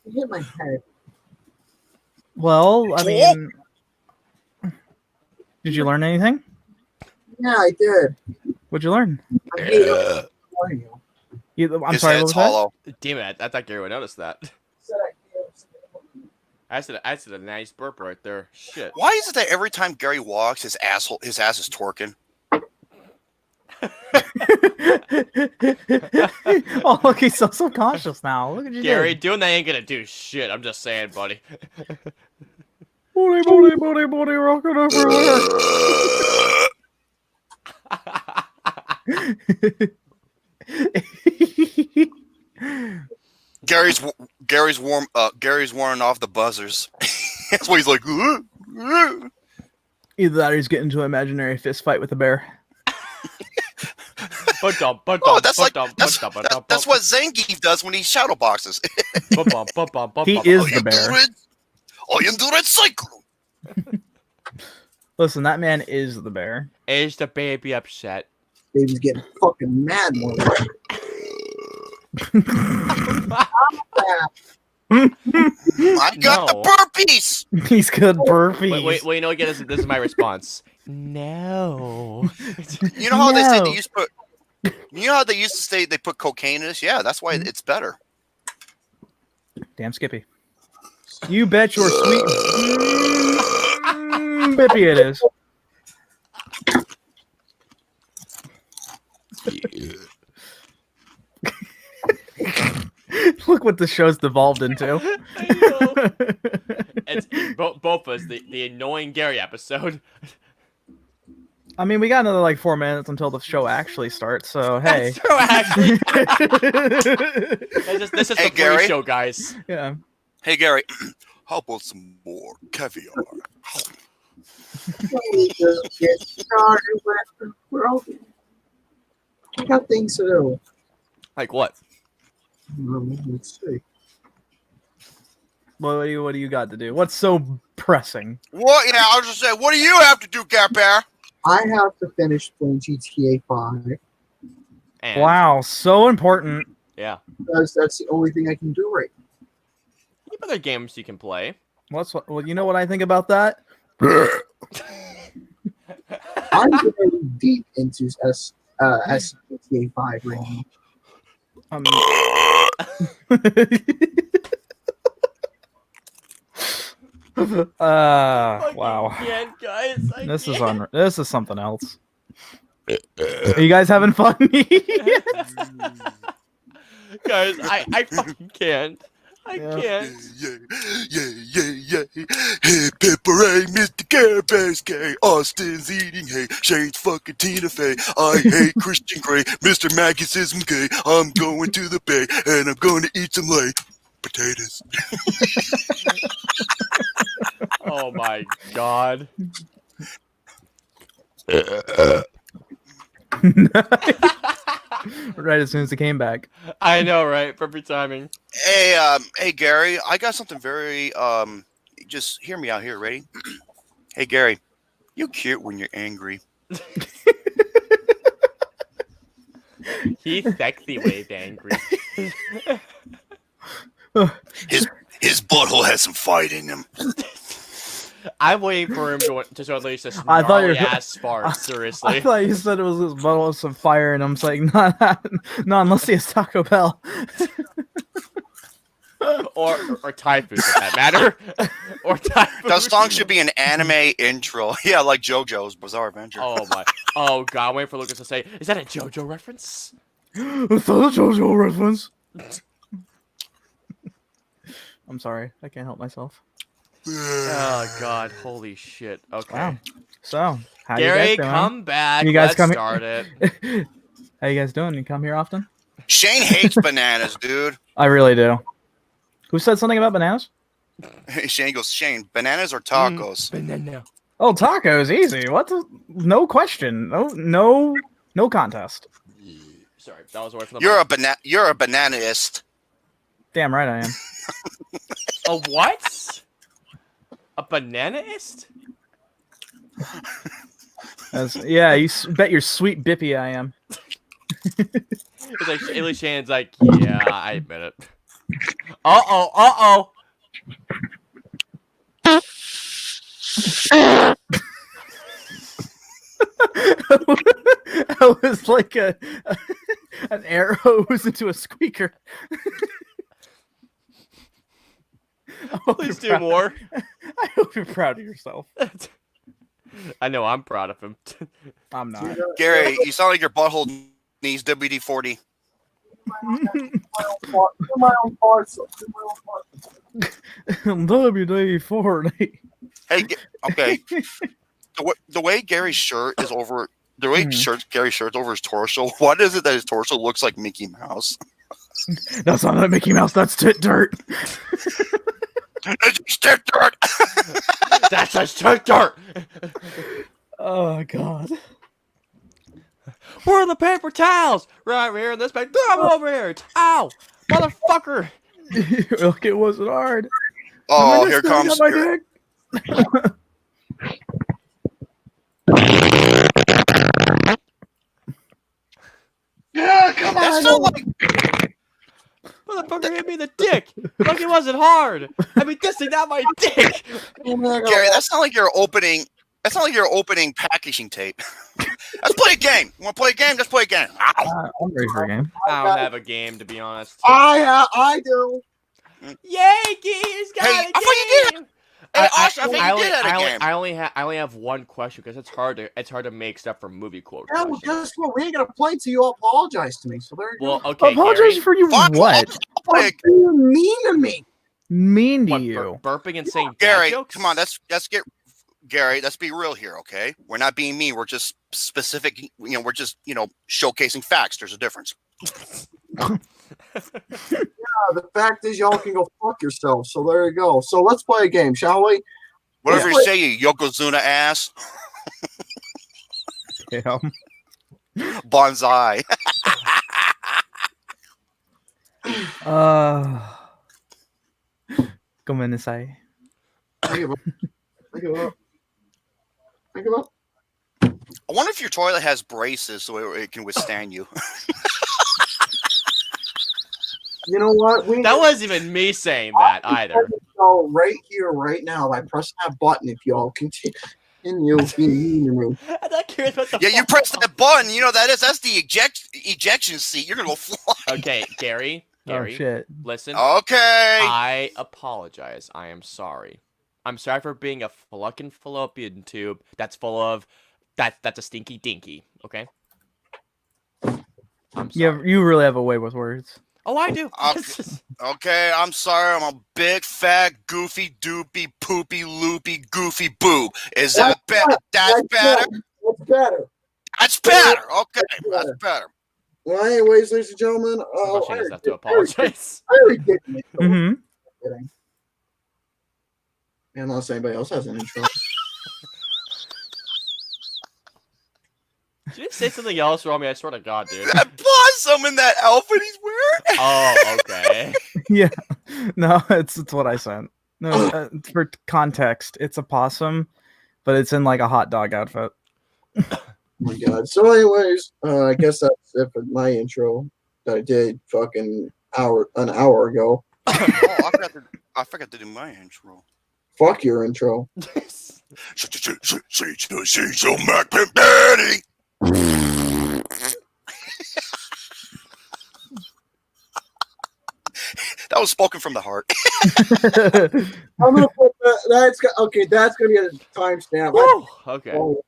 Hit my head. Well, I mean, did you learn anything? Yeah, I did. What'd you learn? I hate it. I'm His sorry, head's what was hollow. Damn it! I thought Gary would notice that. I said a nice burp right there. Shit. Why is it that every time Gary walks, his ass is twerking? Oh, look, he's so subconscious now. Look at you, Gary, doing that ain't gonna do shit. I'm just saying, buddy. Booty, rocking everywhere. Gary's warming off the buzzers. That's why he's like. Either that or he's getting into an imaginary fist fight with a bear. that's what Zangief does when he shadow boxes. He is the bear. I am the red cyclone. Listen, that man is the bear. Is the baby upset? Baby's getting fucking mad more. I got the burpees. He's good burpees. Wait, you know, again, this is my response. No. You know how they say they used to put. You know how they used to say they put cocaine in this? Yeah, that's why it's better. Damn Skippy. You bet your sweet Bippy it is. Look what the show's devolved into. It's BOFAS, the annoying Gary episode. I mean, we got another like 4 minutes until the show actually starts, so hey. This is the Gary? show, guys. Yeah. Hey Gary, how about some more caviar? Get started with the world. I got things to do. Like what? Let's see. What do you got to do? What's so pressing? What? Yeah, I was just saying. What do you have to do, GareBear? I have to finish playing GTA 5 And, Wow, so important. Yeah. because that's the only thing I can do right now. You have other games you can play. Well, you know what I think about that? I'm very deep into GTA 5 right now. Wow. Yeah, guys. This is something else. Are you guys having fun? Guys, I fucking can't. I can't. Yeah. Hip-Hip-Hooray, Mr. GareBear's gay. Austin's eating hay. Shane's fucking Tina Fey. I hate Christian Grey. Mr. Magus isn't gay. I'm going to the bay and I'm going to eat some lay potatoes. Oh my god. Right as soon as it came back. I know, right? Perfect timing. Hey, Gary, I got something very, just hear me out here. Ready? Hey, Gary, you cute when you're angry. He sexy waved angry. His butthole has some fight in him. I'm waiting for him to release a I thought you snarly were- ass fart. Seriously. I thought you said it was this bottle of some fire, and I'm just like, no, unless he has Taco Bell. or Thai food, for that matter. Or Thai food. That song should be an anime intro. Yeah, like JoJo's Bizarre Adventure. Oh my. Oh god, I'm waiting for Lucas to say, is that a JoJo reference? It's not a JoJo reference. I'm sorry, I can't help myself. Oh god, holy shit. Okay. Wow. So, how Gary, you guys doing? come back. You guys Let's come here- start it. How you guys doing? You come here often? Shane hates bananas, dude. I really do. Who said something about bananas? Shane goes, Shane, bananas or tacos? Banana. Oh, tacos, easy. What? No question. No contest. Sorry, that was away from the You're a bananaist. Damn right I am. A what? A bananaist? Yeah, bet your sweet bippy I am. It's like Illy Shannon's like, yeah, I admit it. Uh-oh. That was like an arrow was into a squeaker. Please do more. I hope you're proud of yourself. I know, I'm proud of him. I'm not. Gary, you sound like your butthole needs WD-40. WD-40. Hey, okay. The way Gary's shirt is over, the way Gary's shirt's over his torso. What is it that his torso looks like Mickey Mouse? That's not like Mickey Mouse. That's tit dirt. It's just dirt. That's just dirt. Oh God. Where are the paper towels? Right over here in this bag. Throw them over here. Ow, motherfucker. Look, it wasn't hard. Oh, here comes. My dick. Yeah, come That's on. not like. Motherfucker hit me in the dick. Like it wasn't hard. I mean, this thing, not my dick. Gary, that's not like you're opening. That's not like you're opening packaging tape. Let's play a game. You want to play a game? Let's play a game. Ow. I'm ready for a game. I don't have a game, to be honest. I do. Yankees got Hey, a game. I thought you did. Hey, Austin, I think you did at a game. I only have one question because it's hard to make stuff for movie quote. Yeah, well, guess what? We ain't gonna play till you all apologize to me. So there you Well, go. okay, Apologize Gary, for you. Fine, What? I'll play What are you mean to me? Mean to what, you? burping and saying Gary, dad jokes? come on, let's get Gary. Let's be real here, okay? We're not being mean. We're just specific. We're just showcasing facts. There's a difference. The fact is, y'all can go fuck yourself. So there you go. So let's play a game, shall we? Whatever you say, you Yokozuna ass. Damn. Bonsai. Gomenasai. I give up. I give up. I give up. I wonder if your toilet has braces so it can withstand you. You know what? That wasn't even me saying that either. So right here, right now, by pressing that button, if y'all continue being mean to me. I'm not curious what the Yeah, you fuck- press that button. That's the ejection seat. You're gonna go fly. Okay, Gary. Oh shit. Listen. Okay. I apologize. I am sorry. I'm sorry for being a fucking fallopian tube that's full of that's a stinky dinky. Okay. I'm sorry. Yeah, you really have a way with words. Oh, I do. Okay, I'm sorry. I'm a big, fat, goofy, doopy, poopy, loopy, goofy boob. Is that better? That's better? That's better. That's better. Okay, that's better. Well, anyways, ladies and gentlemen, She doesn't have to apologize. I already did the intro. Mm-hmm. Kidding. Unless anybody else has an intro. Did you say something else, Romy? I swear to God, dude. That possum in that outfit he's wearing. Oh, okay. Yeah. No, it's what I sent. No, for context, it's a possum, but it's in like a hot dog outfit. Oh my god. So anyways, I guess that's it for my intro that I did fucking an hour ago. Oh, I forgot to do my intro. Fuck your intro. So Mac Pimp Daddy. That was spoken from the heart. I'm gonna put that's gonna be a timestamp. Woo! Okay. Oh,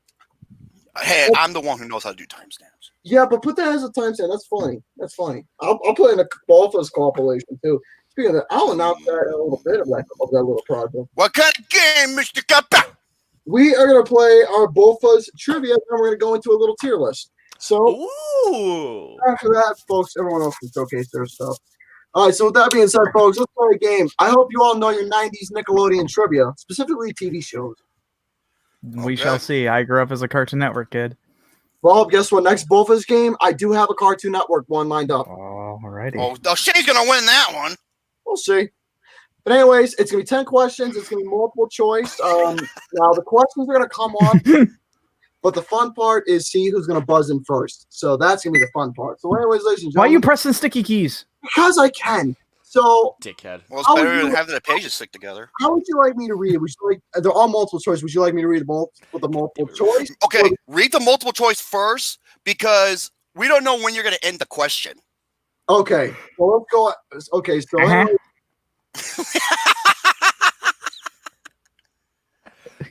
Hey, I'm the one who knows how to do timestamps. yeah, but put that as a timestamp. That's funny. That's funny. I'll put in a BOFAS compilation too. Speaking of that, I'll announce that in a little bit of that little project. What kind of game, Mr. Kappa? We are gonna play our BOFAS trivia, and we're gonna go into a little tier list. So Ooh. after that, folks, everyone else can showcase their stuff. All right, so with that being said, folks, let's play a game. I hope you all know your 90s Nickelodeon trivia, specifically TV shows. We shall see. I grew up as a Cartoon Network kid. Well, guess what? Next BOFAS game, I do have a Cartoon Network one lined up. Alrighty. Oh, Shane's gonna win that one. We'll see. But anyways, it's going to be 10 questions. It's going to be multiple choice. Now, the questions are going to come up, but the fun part is see who's going to buzz in first. So that's going to be the fun part. So anyways, ladies and Why are gentlemen. you pressing sticky keys? Because I can. So Dickhead. Well, it's How better would than you- having the pages stick together. how would you like me to read it? Would you like, they're all multiple choice. Would you like me to read the multiple choice? Okay, read the multiple choice first because we don't know when you're going to end the question. Okay. Well, let's go. Okay, so Uh-huh. anyways,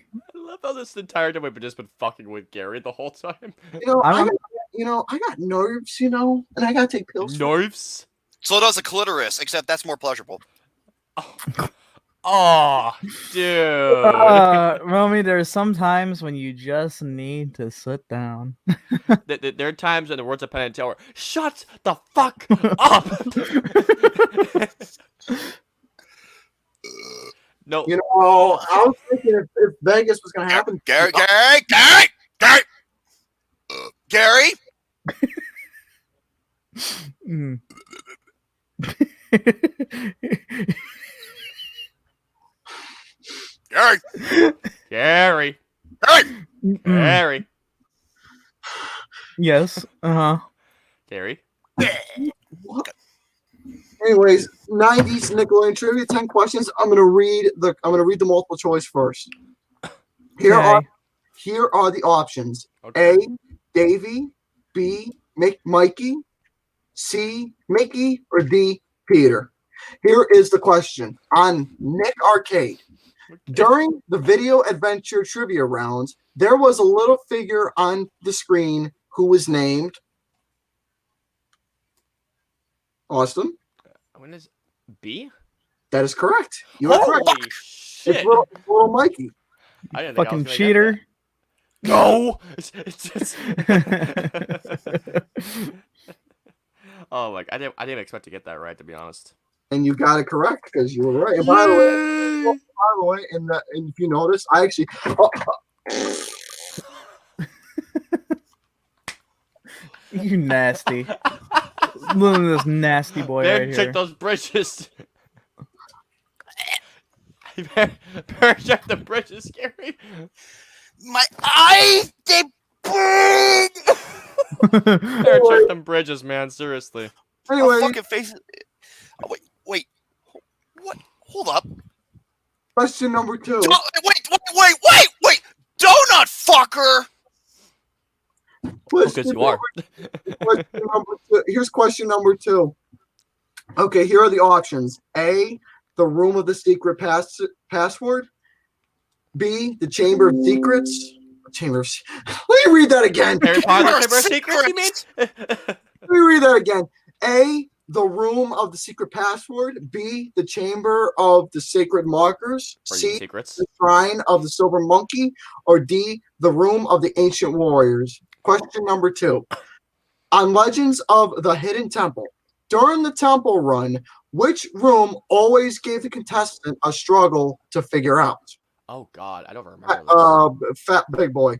I love how this entire time we've just been fucking with Gary the whole time. I got nerves, and I got to take pills. Nerves. So does a clitoris, except that's more pleasurable. Oh, dude. Romy, there's some times when you just need to sit down. There are times in the words of Penn and Teller, shut the fuck up. No. I was thinking if Vegas was going to happen. Gary. Mm. Gary, Gary. Gary, Gary. Yes. Gary. What? Anyways, 90s Nickelodeon trivia, 10 questions. I'm gonna read the multiple choice first. Here are the options. Okay. A, Davy, B, Mikey, C, Mickey, or D, Peter. Here is the question on Nick Arcade. During the video adventure trivia rounds, there was a little figure on the screen who was named Austin. When is B? That is correct. You are correct. Holy shit! It's little Mikey. I didn't think I was Fucking gonna get cheater. that. No. It's Oh my! I didn't expect to get that right, to be honest. And you got it correct because you were right. And by the way, and if you notice, I actually. You nasty. Look at this nasty boy Bear, right check here. those bridges. Bear, check the bridges, Gary. my eyes, they burn. Bear, check them bridges, man. Seriously. Anyway, Fucking face. Oh, wait. What? Hold up. question number 2. Oh, wait. Donut fucker. Because you are. Question number 2. Here's question number 2. Okay, here are the options. A, the room of the secret password. B, the chamber of secrets. Chamber of. Let me read that again. Harry Potter, Chamber of Chamber of Secrets, you mean? Let me read that again. A, the room of the secret password. B, the chamber of the sacred markers. Or C, secrets. the shrine of the silver monkey. Or D, the room of the ancient warriors. Question number 2. On Legends of the Hidden Temple, during the temple run, which room always gave the contestant a struggle to figure out? Oh God, I don't remember this. Fat big boy.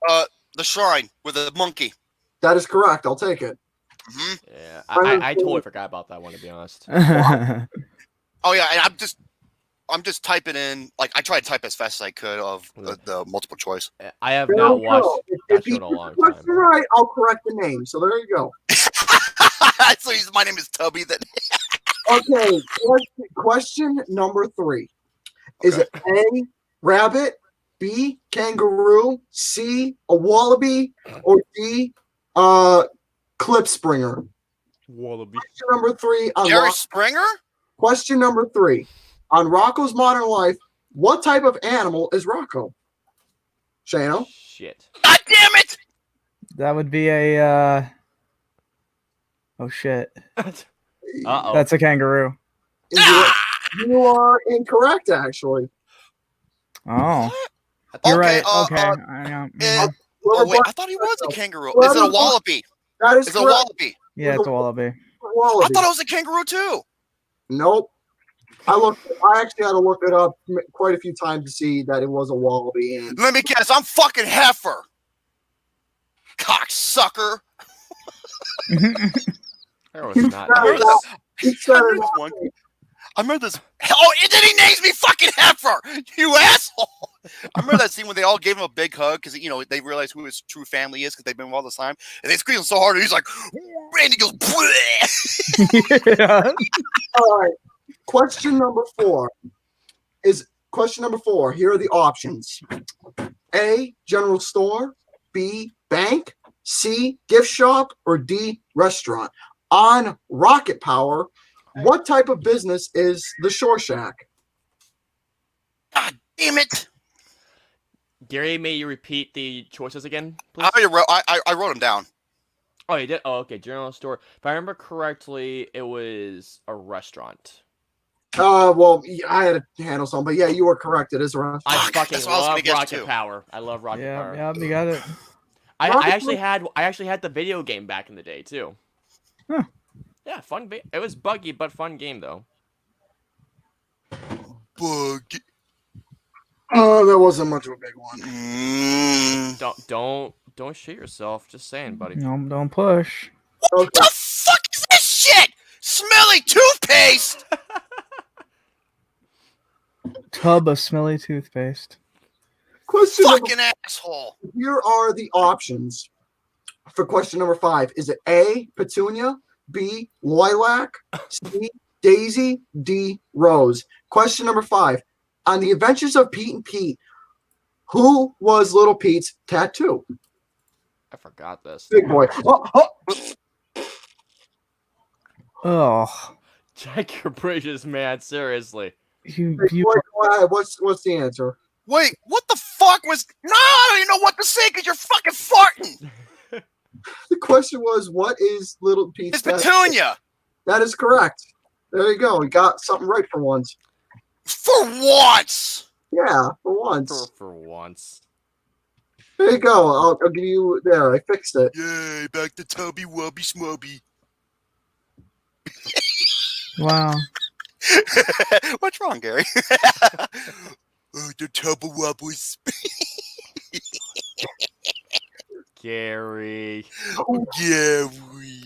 The shrine with the monkey. That is correct. I'll take it. Hmm. Yeah, I totally forgot about that one, to be honest. Oh yeah, and I'm just typing in, like, I tried to type as fast as I could of the multiple choice. I have There not you go. watched If that you show in a get long the question time. right, I'll correct the name. So there you go. So my name is Tubby. Then Okay. Question number 3. Is it A, rabbit, B, kangaroo, C, a wallaby, or D, clip springer? Wallaby. Question number 3 on Jerry Springer. Question number 3 on Rocco's Modern Life. What type of animal is Rocco? Shano? Shit. God damn it! That would be a. Oh shit. Uh-oh. That's a kangaroo. You are incorrect, actually. Oh. Okay, You're right. uh, Okay. Oh wait, I thought he was a kangaroo. Is it a wallaby? That is Is it a correct. wallaby? Yeah, it's a wallaby. I Wallaby. thought it was a kangaroo too. Nope. I actually had to look it up quite a few times to see that it was a wallaby. And Let me guess. I'm fucking heifer. Cocksucker. There was You not. said there it was- out. He said I it remember out. this one. I remember this. Oh, and then he names me fucking heifer. You asshole. I remember that scene when they all gave him a big hug because they realized who his true family is because they've been with all this time, and they scream so hard and he's like, and he goes, bleh. Yeah. All right. Question number 4. Here are the options. A, general store. B, bank. C, gift shop. Or D, restaurant. On Rocket Power, what type of business is the Shore Shack? God damn it. Gary, may you repeat the choices again, please? I wrote them down. Oh, you did? Oh, okay. General store. If I remember correctly, it was a restaurant. Well, I had to handle some, but yeah, you were correct. It is a restaurant. I Fuck, fucking that's what I was gonna love guess, Rocket too. Power. I love Rocket Power. Yeah, you got it. I Rocket actually had the video game back in the day too. Huh. Yeah, fun. It was buggy but fun game though. Bug. Oh, that wasn't much of a big one. Mm. Don't shit yourself. Just saying, buddy. No, don't push. Okay. The Smelly toothpaste. Tub of smelly toothpaste. Question number, Fucking asshole. here are the options for question number 5. Is it A, Petunia, B, Lilac, C, Daisy, D, Rose? Question number 5. On the Adventures of Pete and Pete, who was Little Pete's tattoo? I forgot this. Big boy. Oh, Check your bridges, man. Seriously. you, Big you boy, go ahead. What's the answer? Wait, what the fuck was? No, I don't even know what to say because you're fucking farting. The question was, what is Little Pete's It's tattoo? Petunia. That is correct. There you go. We got something right for once. For once. Yeah, for once. For once. There you go. I'll give you there. I fixed it. Yay, back to Tubby Wubby Smubby. wow. What's wrong, Gary? Oh, the Tubby Wubbles. Gary. Gary.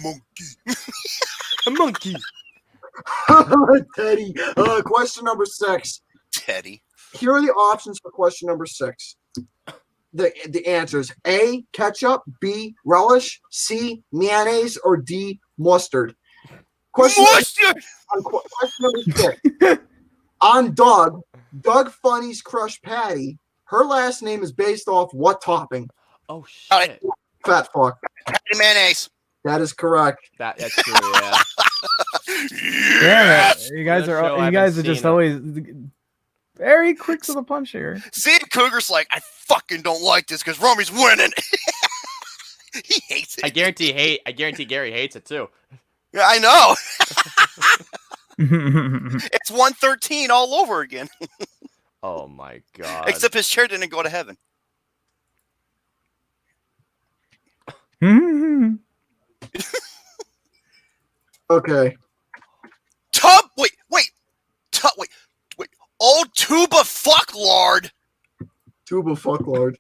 Monkey. A monkey. Teddy. Question number 6. Teddy. Here are the options for question number 6. The answers: A, ketchup, B, relish, C, mayonnaise, or D, mustard. Question Mustard. question number 6. On Doug Funny's crush Patty, her last name is based off what topping? Oh All shit. Fat fuck. Patty mayonnaise. That is correct. That's true. Yeah. Yeah, you guys That show I are you haven't guys are just seen. always very quick to the punch here. See, Cougar's like, I fucking don't like this because Romy's winning. He hates it. I guarantee Gary hates it too. Yeah, I know. It's 113 all over again. Oh my god. Except his chair didn't go to heaven. Okay. Wait. Old tuba fucklord. Tuba fucklord.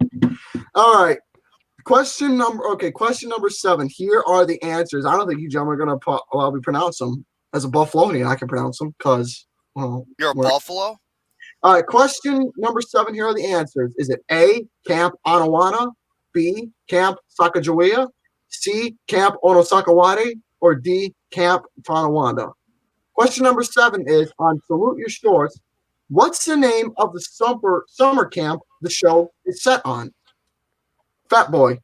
All right. Question number 7. Here are the answers. I don't think you gentlemen are going to probably pronounce them. As a Buffalonian, I can pronounce them because, well. You're a buffalo? All right. Question number 7. Here are the answers. Is it A, Camp Anawana, B, Camp Sacagawea, C, Camp Onosakawari, or D, Camp Tonawanda? Question number 7 is on Salute Your Shorts. What's the name of the summer camp the show is set on? Fat boy.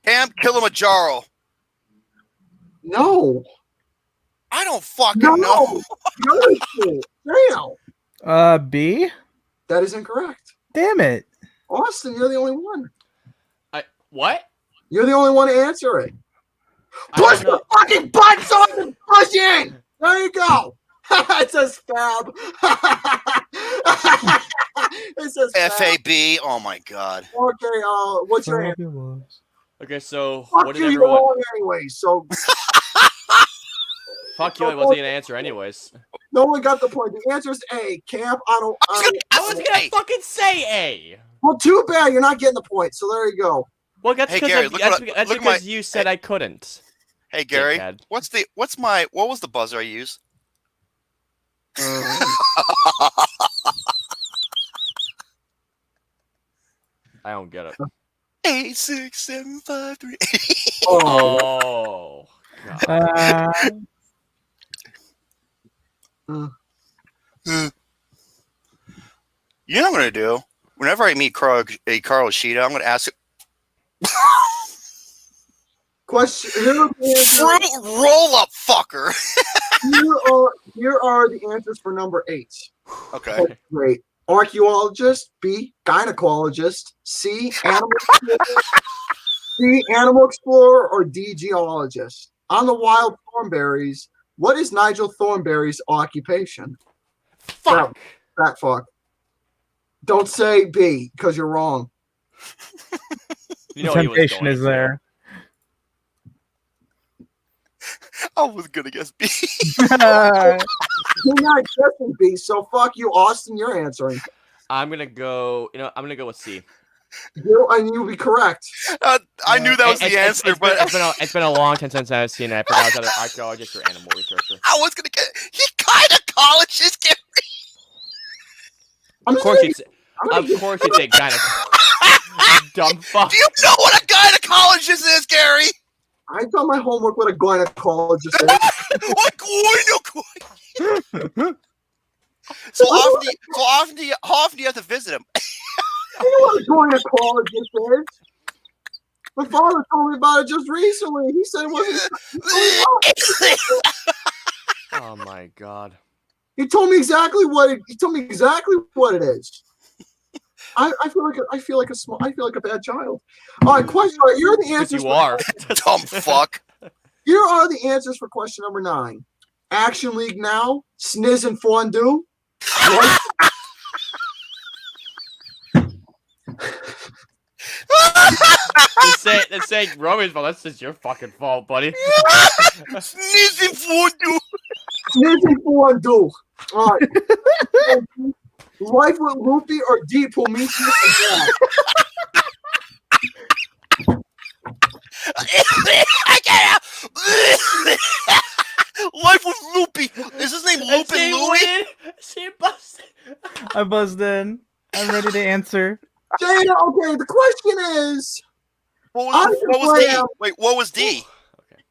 Camp Kilimanjaro. No. I don't fucking No. know. Damn. B? That is incorrect. Damn it. Austin, you're the only one. What? You're the only one to answer it. I Push don't know. the fucking butts on the pushing. There you go. It says fab. It says fab. FAB. Oh my god. Okay, what's your answer? Fabulous. Okay, so Fuck what you, did you're everyone? wrong anyway. So Fuck you! I wasn't gonna answer anyways. no one got the point. The answer is A. Camp on. I was gonna fucking say A. Well, too bad you're not getting the point. So there you go. Well, that's Hey, because Gary, look that's at because my- you said I couldn't. Hey Gary, Dickhead. what was the buzzer I used? I don't get it. 8, 6, 7, 5, 3. Oh. God. You know what I'm gonna do? Whenever I meet Carl Ishida, I'm gonna ask Question. Here are the answers. fruit roll up fucker. Here are the answers for number 8. Okay. Great. Archaeologist. B. Gynecologist. C. Animal explorer, or D. Geologist. On the wild Thornberries, what is Nigel Thornberry's occupation? Fuck. Fat fuck. Don't say B because you're wrong. You know he was Temptation going is to. there. I was gonna guess B. You're not guessing B, so fuck you, Austin. You're answering. I'm gonna go. I'm gonna go with C. I knew you'd be correct. I knew that was the answer, but it's been a long time since I've seen it. I forgot whether archaeologist or animal researcher. I was gonna get. He gynecologist. Of course you'd say gynecologist. Dumb fuck. Do you know what a gynecologist is, Gary? I've done my homework with a gynecologist. What gynecologist? So how often do you have to visit him? I know what a gynecologist is. My father told me about it just recently. He said it wasn't. Oh my god. He told me exactly what it is. I feel like a bad child. All right, question. All right, here are the answers. You are dumb fuck. Here are the answers for question number 9. Action League now. Sniz and Fondue. Let's say Romy's fault. That's just your fucking fault, buddy. Sniz and Fondue. Sniz and Fondue. All right. Life with Loopie or deep Prometheus and Life with Loopie. Is his name Loopin' Louie? I buzzed in. I'm ready to answer. Jada, okay, the question is... What was D? Okay.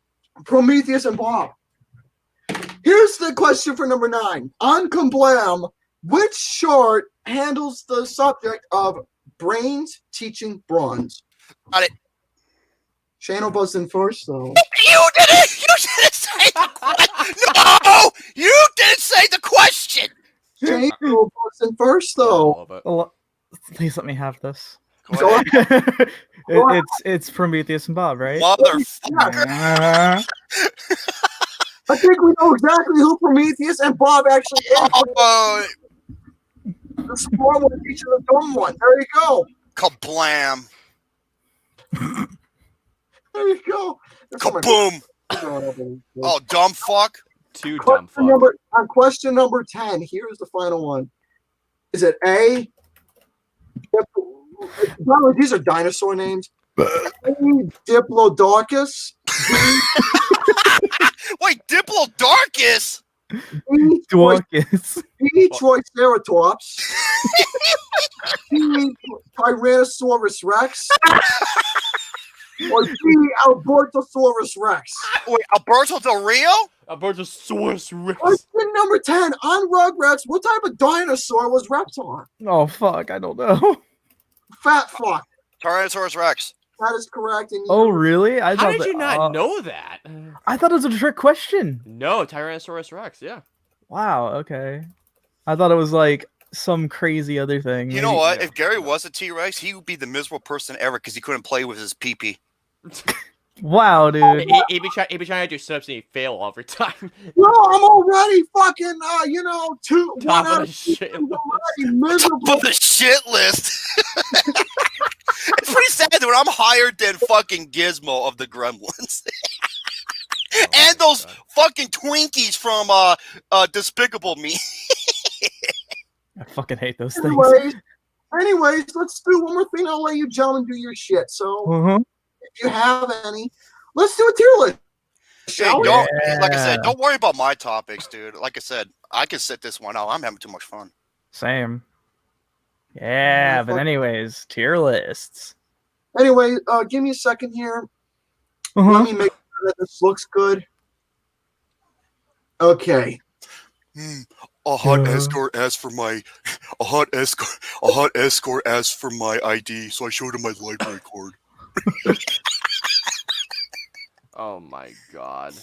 Prometheus and Bob. Here's the question for number 9. On Kablam, which short handles the subject of brains teaching bronze? Got it. Shano buzzed in first, though. You didn't say the question! No! You didn't say the question! Shano buzzed in first, though. Please let me have this. Go ahead. It's Prometheus and Bob, right? Motherfucker. I think we know exactly who Prometheus and Bob actually is. Oh, The smart one teaches the dumb one. There you go. kablam. There you go. Kaboom. Oh, dumb fuck. Too dumb fuck. On question number 10, here's the final one. Is it A? These are dinosaur names. A, Diplodocus. Wait, Diplodocus? B, Dorcas. B, Triceratops. C, Tyrannosaurus Rex. Or D, Albertosaurus Rex. Wait, Alberto Del Rio? Albertosaurus Rex. Question number 10. On Rugrats, what type of dinosaur was Reptar? Oh fuck, I don't know. Fat fuck. Tyrannosaurus Rex. That is correct. And Oh really? How did you not know that? I thought it was a trick question. No, Tyrannosaurus Rex, yeah. Wow, okay. I thought it was like some crazy other thing. You know what? If Gary was a T-Rex, he would be the miserable person ever because he couldn't play with his pee-pee. Wow, dude. He'd be trying to do sit-ups and he'd fail every time. No, I'm already fucking, 1 Top out of of the shit. I'm already miserable. But the shit list. It's pretty sad that I'm higher than fucking Gizmo of the Gremlins. And those fucking Twinkies from Despicable Me. I fucking hate those things. Anyways, let's do one more thing. I'll let you gentlemen do your shit. So, if you have any, let's do a tier list. Like I said, don't worry about my topics, dude. Like I said, I can sit this one out. I'm having too much fun. Same. Yeah, but anyways, tier lists. Anyway, give me a second here. Let me make sure that this looks good. Okay. A hot escort asked for my ID, so I showed him my library card. Oh my god.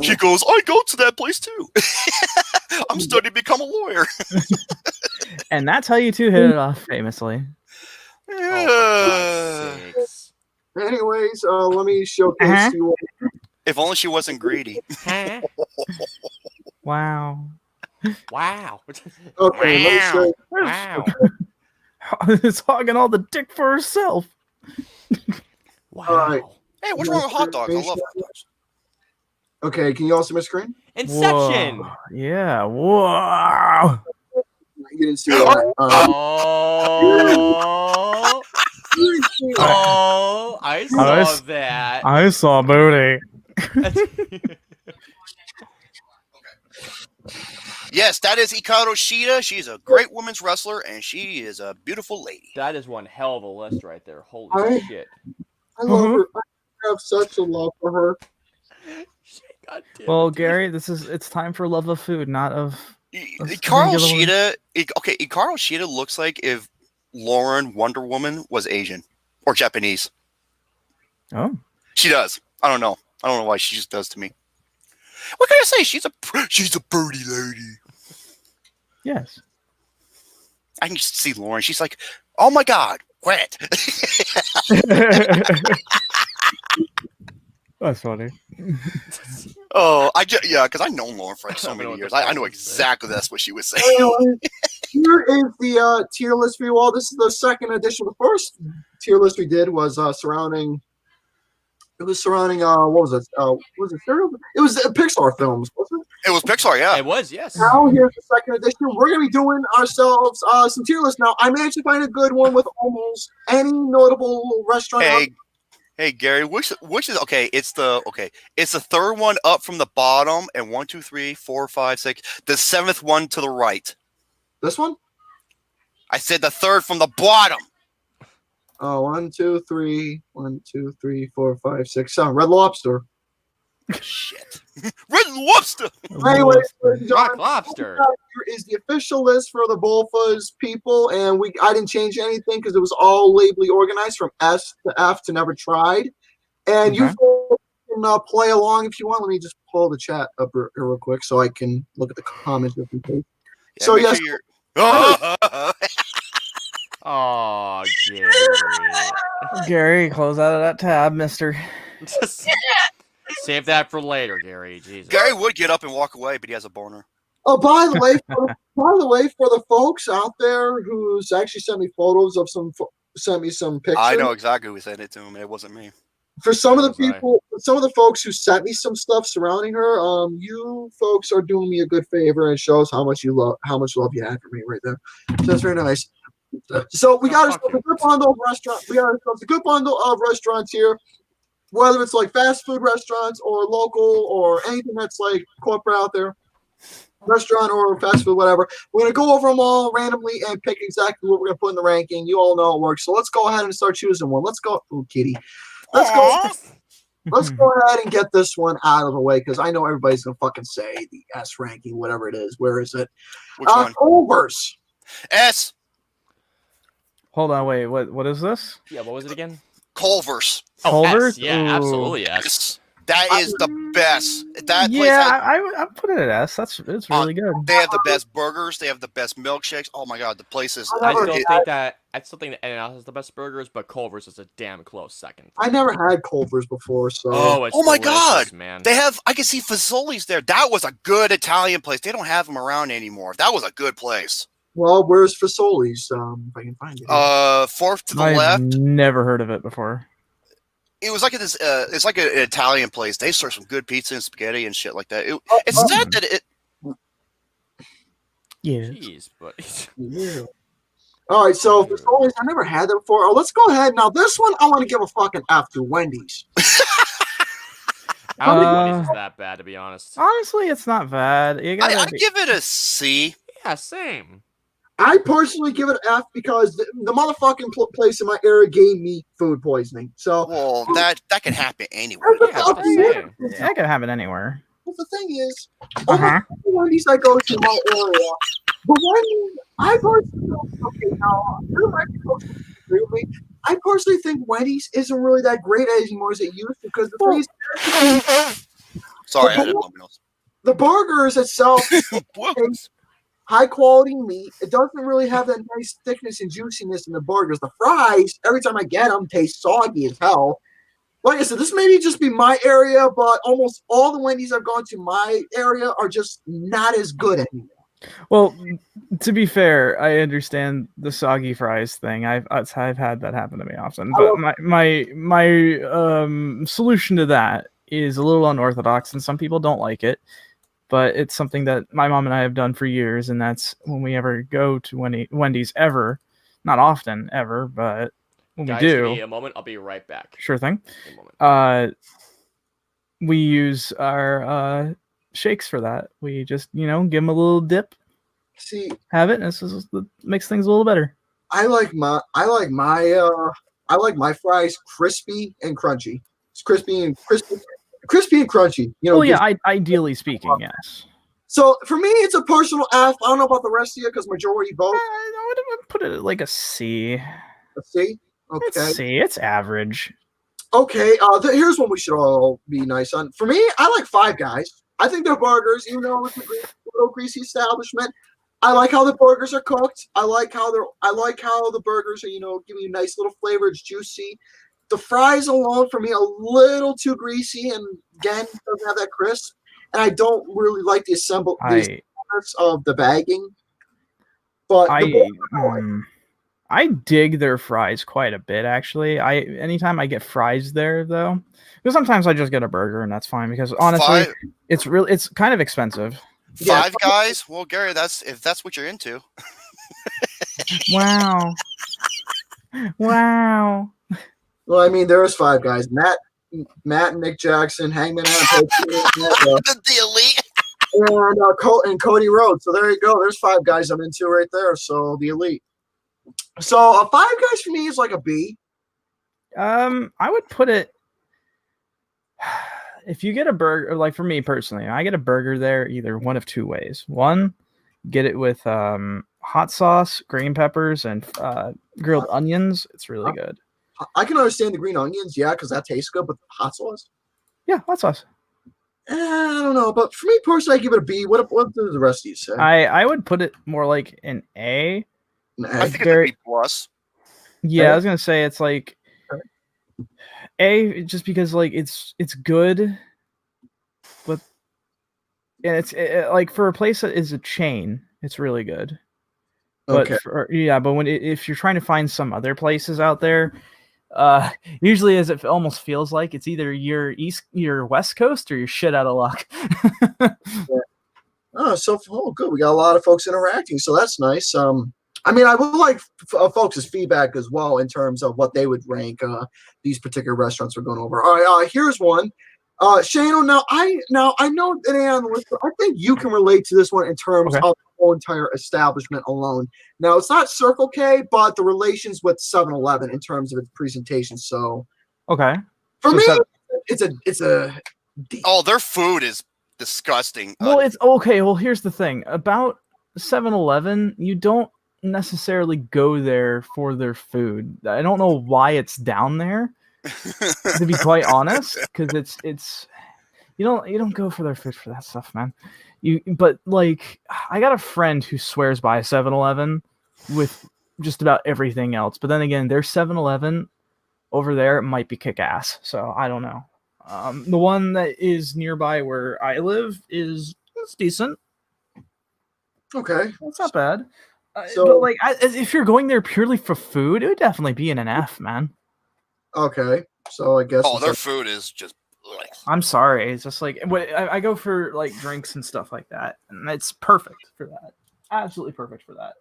She goes, I go to that place too. I'm studying to become a lawyer. And that's how you two hit it off famously. Oh, for God's sakes. Anyways, let me showcase you. If only she wasn't greedy. Wow. Wow. Okay, let me show you. Wow. It's hogging all the dick for herself. Wow. All right. Hey, what's wrong with hot dogs? I love hot dogs. Okay, can you all see my screen? Inception. Whoa. Yeah. Whoa. You didn't see that. Oh. seriously, Oh, I saw that. I saw booty. Yes, that is Hikaru Shida. She's a great women's wrestler, and she is a beautiful lady. That is one hell of a list right there. Holy I- shit. I love her. I have such a love for her. God damn Well, it, dude. Gary, it's time for love of food, not of. Hikaru Shida. Okay, Hikaru Shida looks like if Lauren Wonder Woman was Asian or Japanese. Oh. She does. I don't know why she just does to me. What can I say? She's a pretty lady. Yes. I can just see Lauren. She's like, oh my god, quit. That's funny. Oh, because I know Lauren for like so I don't know many what years. the I fuck know to say. exactly that's what she was saying. Anyway, here is the tier list for you all. This is the second edition. The first tier list we did was surrounding. It was surrounding what was it? Was it serial? It was Pixar films, wasn't it? It was Pixar, yeah. It was, yes. Now here's the second edition. We're gonna be doing ourselves some tier lists. Now I managed to find a good one with almost any notable restaurant. Hey, Gary, which is okay? It's the third one up from the bottom, and 1, 2, 3, 4, 5, 6. The seventh one to the right. This one? I said the third from the bottom. Oh, 1, 2, 3, 1, 2, 3, 4, 5, 6, 7. Red Lobster. Shit. Red Lobster. Anyways, ladies and Rock gentlemen, Lobster. here is the official list for the BOFAS people, and I didn't change anything because it was all labely organized from S to F to never tried. And you Okay. folks can play along if you want. Let me just pull the chat up here real quick so I can look at the comments just in case. Yeah, So, make yes. sure you're- Oh, Gary. Gary, close out of that tab, mister. Save that for later, Gary. Jesus. Gary would get up and walk away, but he has a boner. Oh, by the way, for the folks out there who's actually sent me photos of sent me some pictures. I know exactly who sent it to him. It wasn't me. For some of the Sorry. people, some of the folks who sent me some stuff surrounding her, you folks are doing me a good favor and shows how much love you had for me right there. So that's very nice. So we got ourselves a good bundle of restaurants. We got ourselves a good bundle of restaurants here, whether it's like fast food restaurants or local or anything that's like corporate out there, restaurant or fast food, whatever. We're gonna go over them all randomly and pick exactly what we're gonna put in the ranking. You all know it works. So let's go ahead and start choosing one. Let's go, ooh, kitty. Let's go ahead and get this one out of the way because I know everybody's gonna fucking say the S ranking, whatever it is. Where is it? Which one? Overs. S. Hold on, wait. What is this? Yeah, what was it again? Culver's. Oh, Culver's? S. Yeah, Ooh. absolutely, yes. Yes. That is the best. That place Yeah, has, I put it at S. It's really good. they have the best burgers. They have the best milkshakes. Oh my god, the place is. I never still had- think that In-N-Out has the best burgers, but Culver's is a damn close second. I never had Culver's before, so It's Oh my delicious, God. man. They have. I can see Fazoli's there. That was a good Italian place. They don't have them around anymore. That was a good place. well, where's Fasoli's? If I can find it. Fourth to the I've left. never heard of it before. It was like this. It's like an Italian place. They serve some good pizza and spaghetti and shit like that. It's oh. sad that it. Yeah. Jeez, but Yeah. All right, so Fasoli's, I never had that before. Oh, let's go ahead now. This one, I want to give a fucking F to Wendy's. I don't think Wendy's is that bad, to be honest. Honestly, it's not bad. You gotta I give it a C. Yeah, same. I personally give it an F because the motherfucking place in my area gave me food poisoning. So Well, that can happen anywhere. That's Yeah, that's what I'm saying. that could happen anywhere. the thing is, Uh-huh. the Wendy's I go to in my area, the one I personally okay now, you might be folks who agree with me. I personally think Wendy's isn't really that great anymore as it used to because the thing is, Sorry, I didn't know else. the burgers itself, high quality meat. It doesn't really have that nice thickness and juiciness in the burgers. The fries, every time I get them, taste soggy as hell. Like I said, this may just be my area, but almost all the Wendy's I've gone to my area are just not as good anymore. Well, to be fair, I understand the soggy fries thing. I've had that happen to me often. But my solution to that is a little unorthodox, and some people don't like it. But it's something that my mom and I have done for years, and that's when we ever go to Wendy's ever, not often ever, but when Guys, we give do, me a moment. I'll be right back. sure thing. In a moment. We use our shakes for that. We just, give them a little dip, See, have it, and this makes things a little better. I like my fries crispy and crunchy. It's crispy and crunchy. Well, yeah, ideally speaking, yes. So for me, it's a personal F. I don't know about the rest of you because majority vote. I would put it at like a C. A C. Okay. It's C. It's average. Okay. Here's one we should all be nice on. For me, I like Five Guys. I think their burgers, even though it's a little greasy establishment, I like how the burgers are cooked. I like how the burgers are, giving you nice little flavor. It's juicy. The fries alone, for me, a little too greasy, and again, doesn't have that crisp. And I don't really like the assembly of the bagging. But I dig their fries quite a bit, actually. Anytime I get fries there, though, because sometimes I just get a burger and that's fine. Because honestly, it's kind of expensive. Five Guys? Well, Gary, if that's what you're into. Wow. Wow. Well, I mean, there is Five Guys. Matt and Nick Jackson, Hangman Adam Page, the elite. And Cody Rhodes. So there you go. There's Five Guys I'm into right there. So the elite. So a Five Guys for me is like a B. I would put it. If you get a burger, like for me personally, I get a burger there either one of two ways. One, get it with hot sauce, green peppers, and grilled onions. It's really good. I can understand the green onions, yeah, because that tastes good, but hot sauce? Yeah, hot sauce. I don't know, but for me personally, I give it a B. What do the rest of you say? I would put it more like an A. I think it's a B plus. Yeah, I was gonna say it's like A, just because like it's good, but it's like for a place that is a chain, it's really good. But if you're trying to find some other places out there, usually as it almost feels like it's either your West Coast or you're shit out of luck. Good. We got a lot of folks interacting, so that's nice. I mean, I would like folks' feedback as well in terms of what they would rank these particular restaurants we're going over. All right, here's one. Shano, now I know it ain't on the list, but I think you can relate to this one in terms of the whole entire establishment alone. Now, it's not Circle K, but the relations with 7-Eleven in terms of its presentation. So, okay, for me, it's a D. Oh, their food is disgusting. Well, it's okay. Well, here's the thing about 7-Eleven. You don't necessarily go there for their food. I don't know why it's down there, to be quite honest, because it's you don't go for their food for that stuff, man. But like, I got a friend who swears by 7-Eleven with just about everything else, but then again, their 7-Eleven over there might be kick ass, so I don't know. The one that is nearby where I live it's decent. Okay, it's not bad. But like, if you're going there purely for food, it would definitely be in an F, man. Okay, so I guess. Oh, their food is just. Ugh. I'm sorry. It's just like I go for like drinks and stuff like that, and it's perfect for that. Absolutely perfect for that.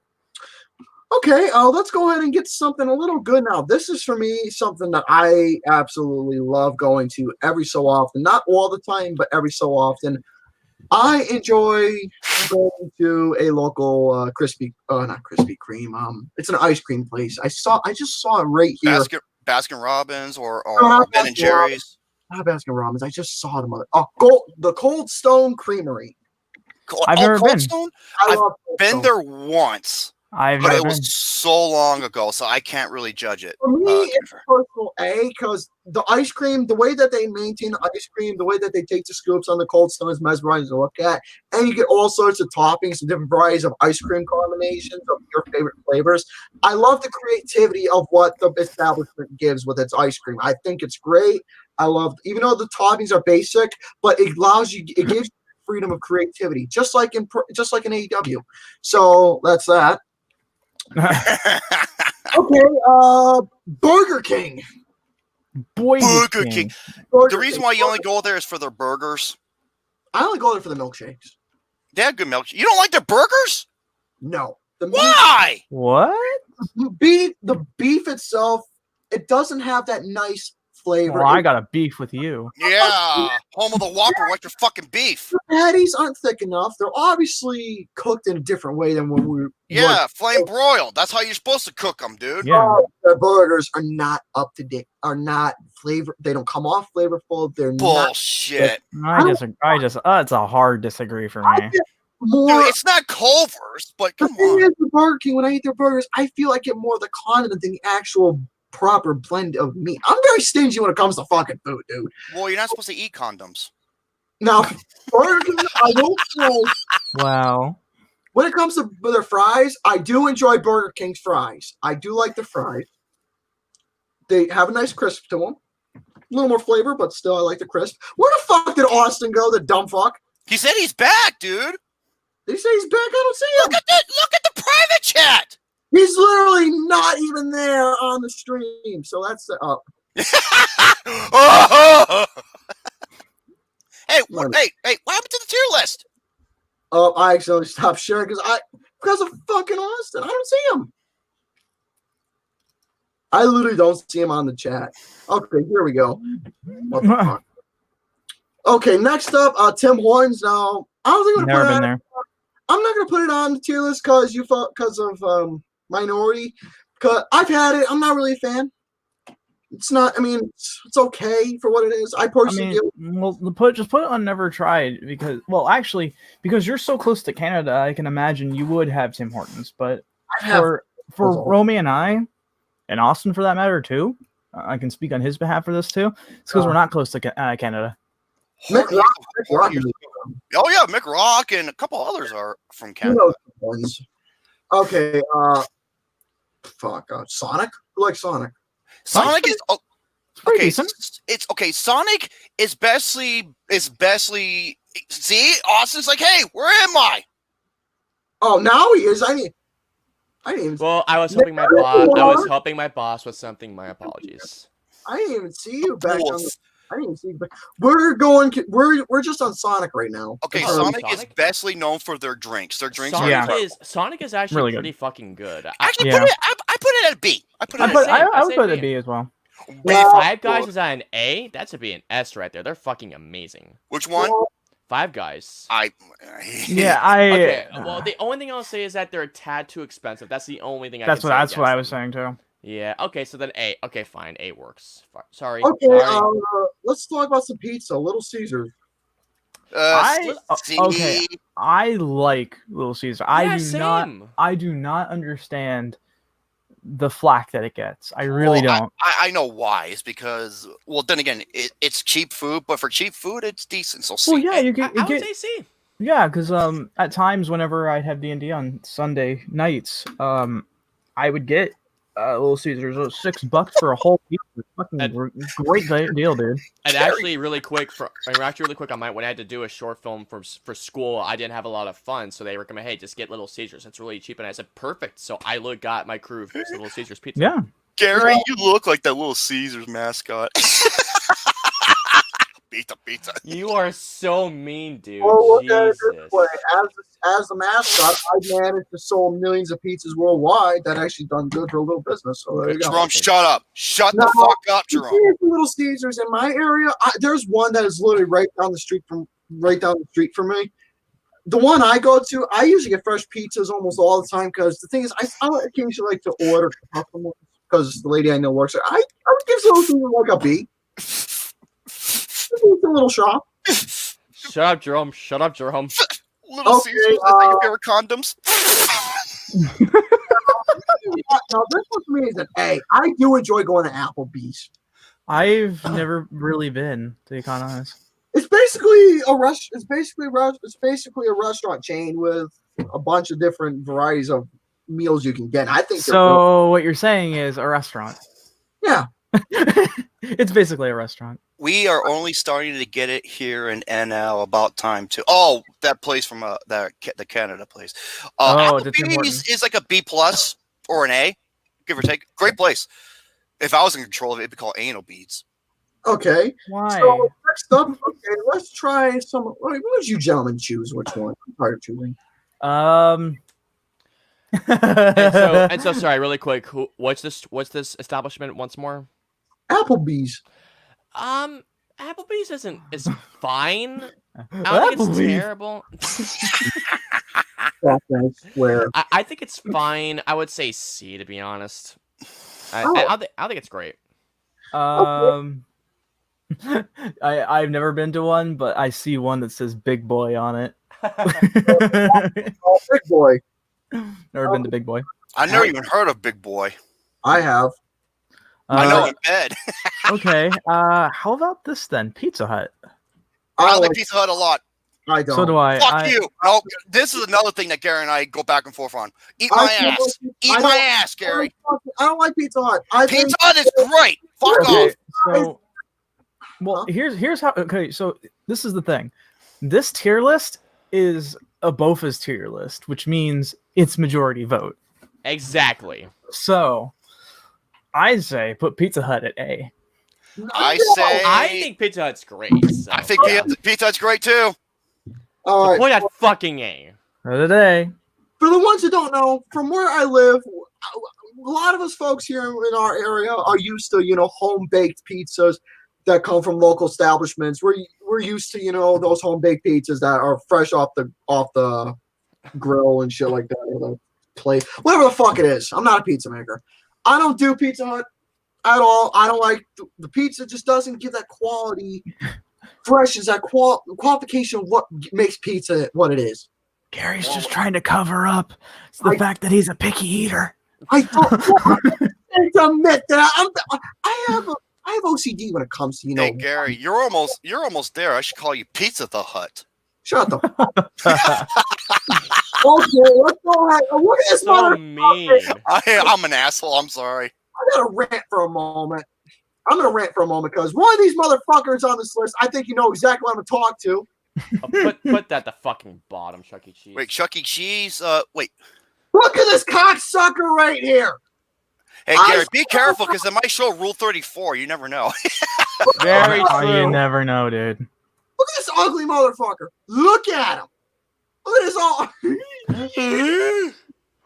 Okay, let's go ahead and get something a little good now. This is for me something that I absolutely love going to every so often. Not all the time, but every so often. I enjoy going to a local not Krispy Kreme. It's an ice cream place. I just saw it right here. Baskin Robbins or Ben and Jerry's. Not Baskin Robbins. I just saw them. The Cold Stone Creamery. I've never been. Stone? I've been there once. But it was so long ago, so I can't really judge it. For me, it's personal A, because the ice cream, the way that they maintain the ice cream, the way that they take the scoops on the Cold Stone is mesmerizing to look at. And you get all sorts of toppings and different varieties of ice cream combinations of your favorite flavors. I love the creativity of what the establishment gives with its ice cream. I think it's great. I love, even though the toppings are basic, but it gives you freedom of creativity, just like in AEW. So that's that. Okay, Burger King. Burger King. The reason why you only go there is for their burgers. I only go there for the milkshakes. They have good milkshakes. You don't like their burgers? No. Why? What? The beef itself it doesn't have that nice flavor. Well, I got a beef with you. Yeah, home of the Whopper. What's your fucking beef? The patties aren't thick enough. They're obviously cooked in a different way than when we. Yeah, flame broiled. That's how you're supposed to cook them, dude. Yeah. The burgers are not up to date. Are not flavor. They don't come off flavorful. They're Bullshit. I just it's a hard disagree for me. more. Dude, it's not Culver's, but The come thing on. is, the Burger King, when I eat their burgers, I feel I get more of the condiment than the actual proper blend of meat. I'm very stingy when it comes to fucking food, dude. Well, you're not supposed to eat condoms. Now, Burger King, I will say, Wow. when it comes to their fries, I do enjoy Burger King's fries. I do like the fries. They have a nice crisp to them. A little more flavor, but still, I like the crisp. Where the fuck did Austin go, the dumb fuck? He said he's back, dude. Did he say he's back? I don't see him. Look at the private chat. He's literally not even there on the stream. So that's up. Hey, what happened to the tier list? I accidentally stopped sharing because of fucking Austin. I don't see him. I literally don't see him on the chat. Okay, here we go. What the fuck? Okay, next up, Tim Hortons. Now, I don't think I'm Never gonna been put it. there. I'm not gonna put it on the tier list because of minority. Cause I've had it. I'm not really a fan. It's not. I mean, it's okay for what it is. I personally do. Well, just put it on never tried because you're so close to Canada, I can imagine you would have Tim Hortons. But for Romy and I, and Austin for that matter too, I can speak on his behalf for this too. It's because we're not close to Canada. Mick Rock. Oh yeah, Mick Rock and a couple others are from Who Canada. knows the ones? Okay. Sonic. Who likes Sonic? Sonic is pretty okay. decent. It's okay. Sonic is bestly. See, Austin's like, hey, where am I? Oh, now he is. I didn't even. Well, I was helping my boss. I was helping my boss with something. My apologies. I didn't even see you back on the. I didn't even see you back. We're just on Sonic right now. Okay, Sonic is bestly known for their drinks. Their drinks Sonic are is Sonic is actually Really good. pretty fucking good. Actually, Yeah. I put it at a B. I I would say put it B. at B as well. Five Guys is at an A. That should be an S right there. They're fucking amazing. Which one? Five Guys. Yeah, Okay. Well, the only thing I'll say is that they're a tad too expensive. That's the only thing. that's what I was saying too. Yeah. Okay. So then A. Okay. Fine. A works. Sorry. Okay. Sorry. Let's talk about some pizza. Little Caesars. Okay. I like Little Caesar. I same. do not understand the flack that it gets. I really don't. I know why. It's because, well, then again, it's cheap food, but for cheap food, it's decent. So C. Well, yeah, I would say C. Yeah, because at times whenever I'd have D&D on Sunday nights, I would get Little Caesars. $6 for a whole pizza. Fucking great deal, dude. And actually, really quick, on my when I had to do a short film for school, I didn't have a lot of fun, so they recommend, hey, just get Little Caesars. It's really cheap, and I said, perfect. So I got my crew Little Caesars pizza. Yeah. Gary, you look like that Little Caesars mascot. Pizza. You are so mean, dude. Well, look at it Jesus. this way. As the mascot, I've managed to sell millions of pizzas worldwide. That actually done good for a little business. So there you go. Jerome, shut up. Shut the No, fuck up, Jerome. Here's the Little Caesars in my area. There's one that is literally right down the street from me. The one I go to, I usually get fresh pizzas almost all the time because the thing is, I occasionally like to order because the lady I know works there. I would give Little Caesars like a B. It's a little shop. Shut up, Jerome. Little Caesars, is that your favorite condoms? Now this one for me is an A. I do enjoy going to Applebee's. I've never really been, to be kind of honest. It's basically a restaurant chain with a bunch of different varieties of meals you can get. I think so. What you're saying is a restaurant. Yeah. It's basically a restaurant. We are only starting to get it here in NL. About time to. Oh, that place from the Canada place. Applebee's is like a B plus or an A, give or take. Great place. If I was in control of it, it'd be called Anal Beads. Okay. Why? So next up, let's try some. What would you gentlemen choose? Which one? I'm tired of choosing. And so, sorry, really quick. What's this establishment once more? Applebee's. Applebee's is fine. I don't think it's terrible. I think it's fine. I would say C, to be honest. I think it's great. I've never been to one, but I see one that says Big Boy on it. Big Boy. Never been to Big Boy. I never even heard of Big Boy. I have. I know in bed. Okay. How about this then? Pizza Hut. I like Pizza Hut a lot. I don't. So do I. Fuck you. No, this is another thing that Gary and I go back and forth on. Eat my ass. Eat my ass, Gary. I don't like Pizza Hut. Pizza Hut is great. Fuck off. So, well, here's how. Okay, so this is the thing. This tier list is a BOFA's tier list, which means it's majority vote. Exactly. So, I say put Pizza Hut at A. I think Pizza Hut's great. So. I think Pizza Hut's great too. All right. Put at fucking A. Today. For the ones who don't know, from where I live, a lot of us folks here in our area are used to, home baked pizzas that come from local establishments. We're used to, those home baked pizzas that are fresh off the grill and shit like that, or the plate, whatever the fuck it is. I'm not a pizza maker. I don't do Pizza Hut at all. I don't like the pizza. Just doesn't give that quality. Fresh is that qualification of what makes pizza what it is. Gary's just trying to cover up the fact that he's a picky eater. I don't admit that. I have OCD when it comes to Hey Gary, you're almost there. I should call you Pizza the Hut. Shut the fuck up. Okay, let's go ahead. Look at this so mean. I'm an asshole. I'm sorry. I gotta rant for a moment. I'm gonna rant for a moment because one of these motherfuckers on this list, I think you know exactly what I'm gonna talk to. Put that at the fucking bottom, Chuck E. Cheese. Wait, Chuck E. Cheese. Wait. Look at this cocksucker right here. Hey Gary, be careful because it might show Rule 34. You never know. Very true. You never know, dude. Look at this ugly motherfucker. Look at him. Look at this all.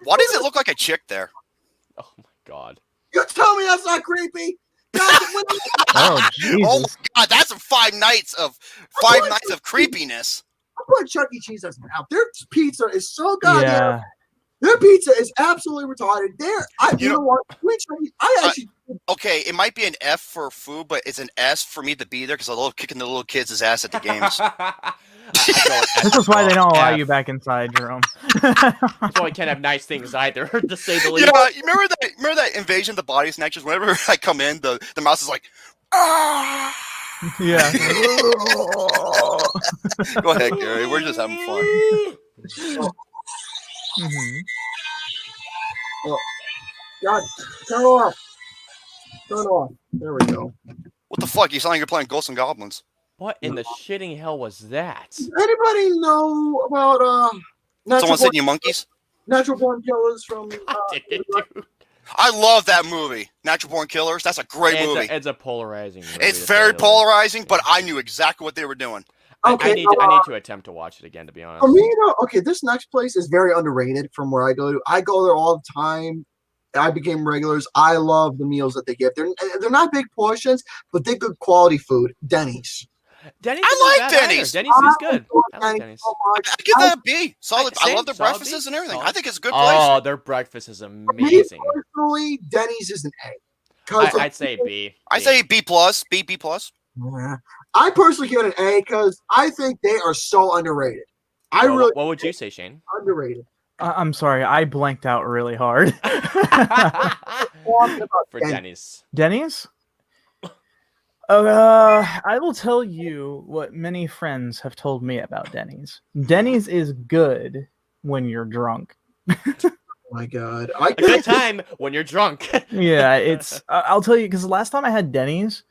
Why does it look like a chick there? Oh my god. You tell me that's not creepy? Oh, Jesus. Oh my god, that's 5 nights of creepiness. I'm putting Chuck E. Cheese as an out. Their pizza is so goddamn. Yeah. Their pizza is absolutely retarded. You know what? Okay, it might be an F for food, but it's an S for me to be there because I love kicking the little kids' ass at the games. This is why they don't allow you back inside, Jerome. That's why we can't have nice things either, to say the least. Yeah, you remember that Invasion of the Body Snatchers? Whenever I come in, the mouse is like, ah. Yeah. Go ahead, Gary. We're just having fun. Mm-hmm. God, turn off. Turn off. There we go. What the fuck? You sound like you're playing Ghosts and Goblins. What in the shitting hell was that? Anybody know about Someone sent you monkeys? Natural Born Killers from I love that movie, Natural Born Killers. That's a great movie. It's a polarizing movie. It's very polarizing, but I knew exactly what they were doing. Okay, I need to attempt to watch it again, to be honest. For me, this next place is very underrated from where I go to. I go there all the time. I became regulars. I love the meals that they give. They're not big portions, but they're good quality food. Denny's. I like Denny's. Denny's is good. I like Denny's. I give that a B. Solid. I love their breakfasts and everything. I think it's a good place. Oh, their breakfast is amazing. Me personally, Denny's is an A. I'd say B. I say B plus. B plus. I personally give it an A because I think they are so underrated. What would you say, Shane? Underrated. I'm sorry, I blanked out really hard. For Denny's. Denny's? I will tell you what many friends have told me about Denny's. Denny's is good when you're drunk. Oh my god. A good time when you're drunk. Yeah, it's... I'll tell you, because the last time I had Denny's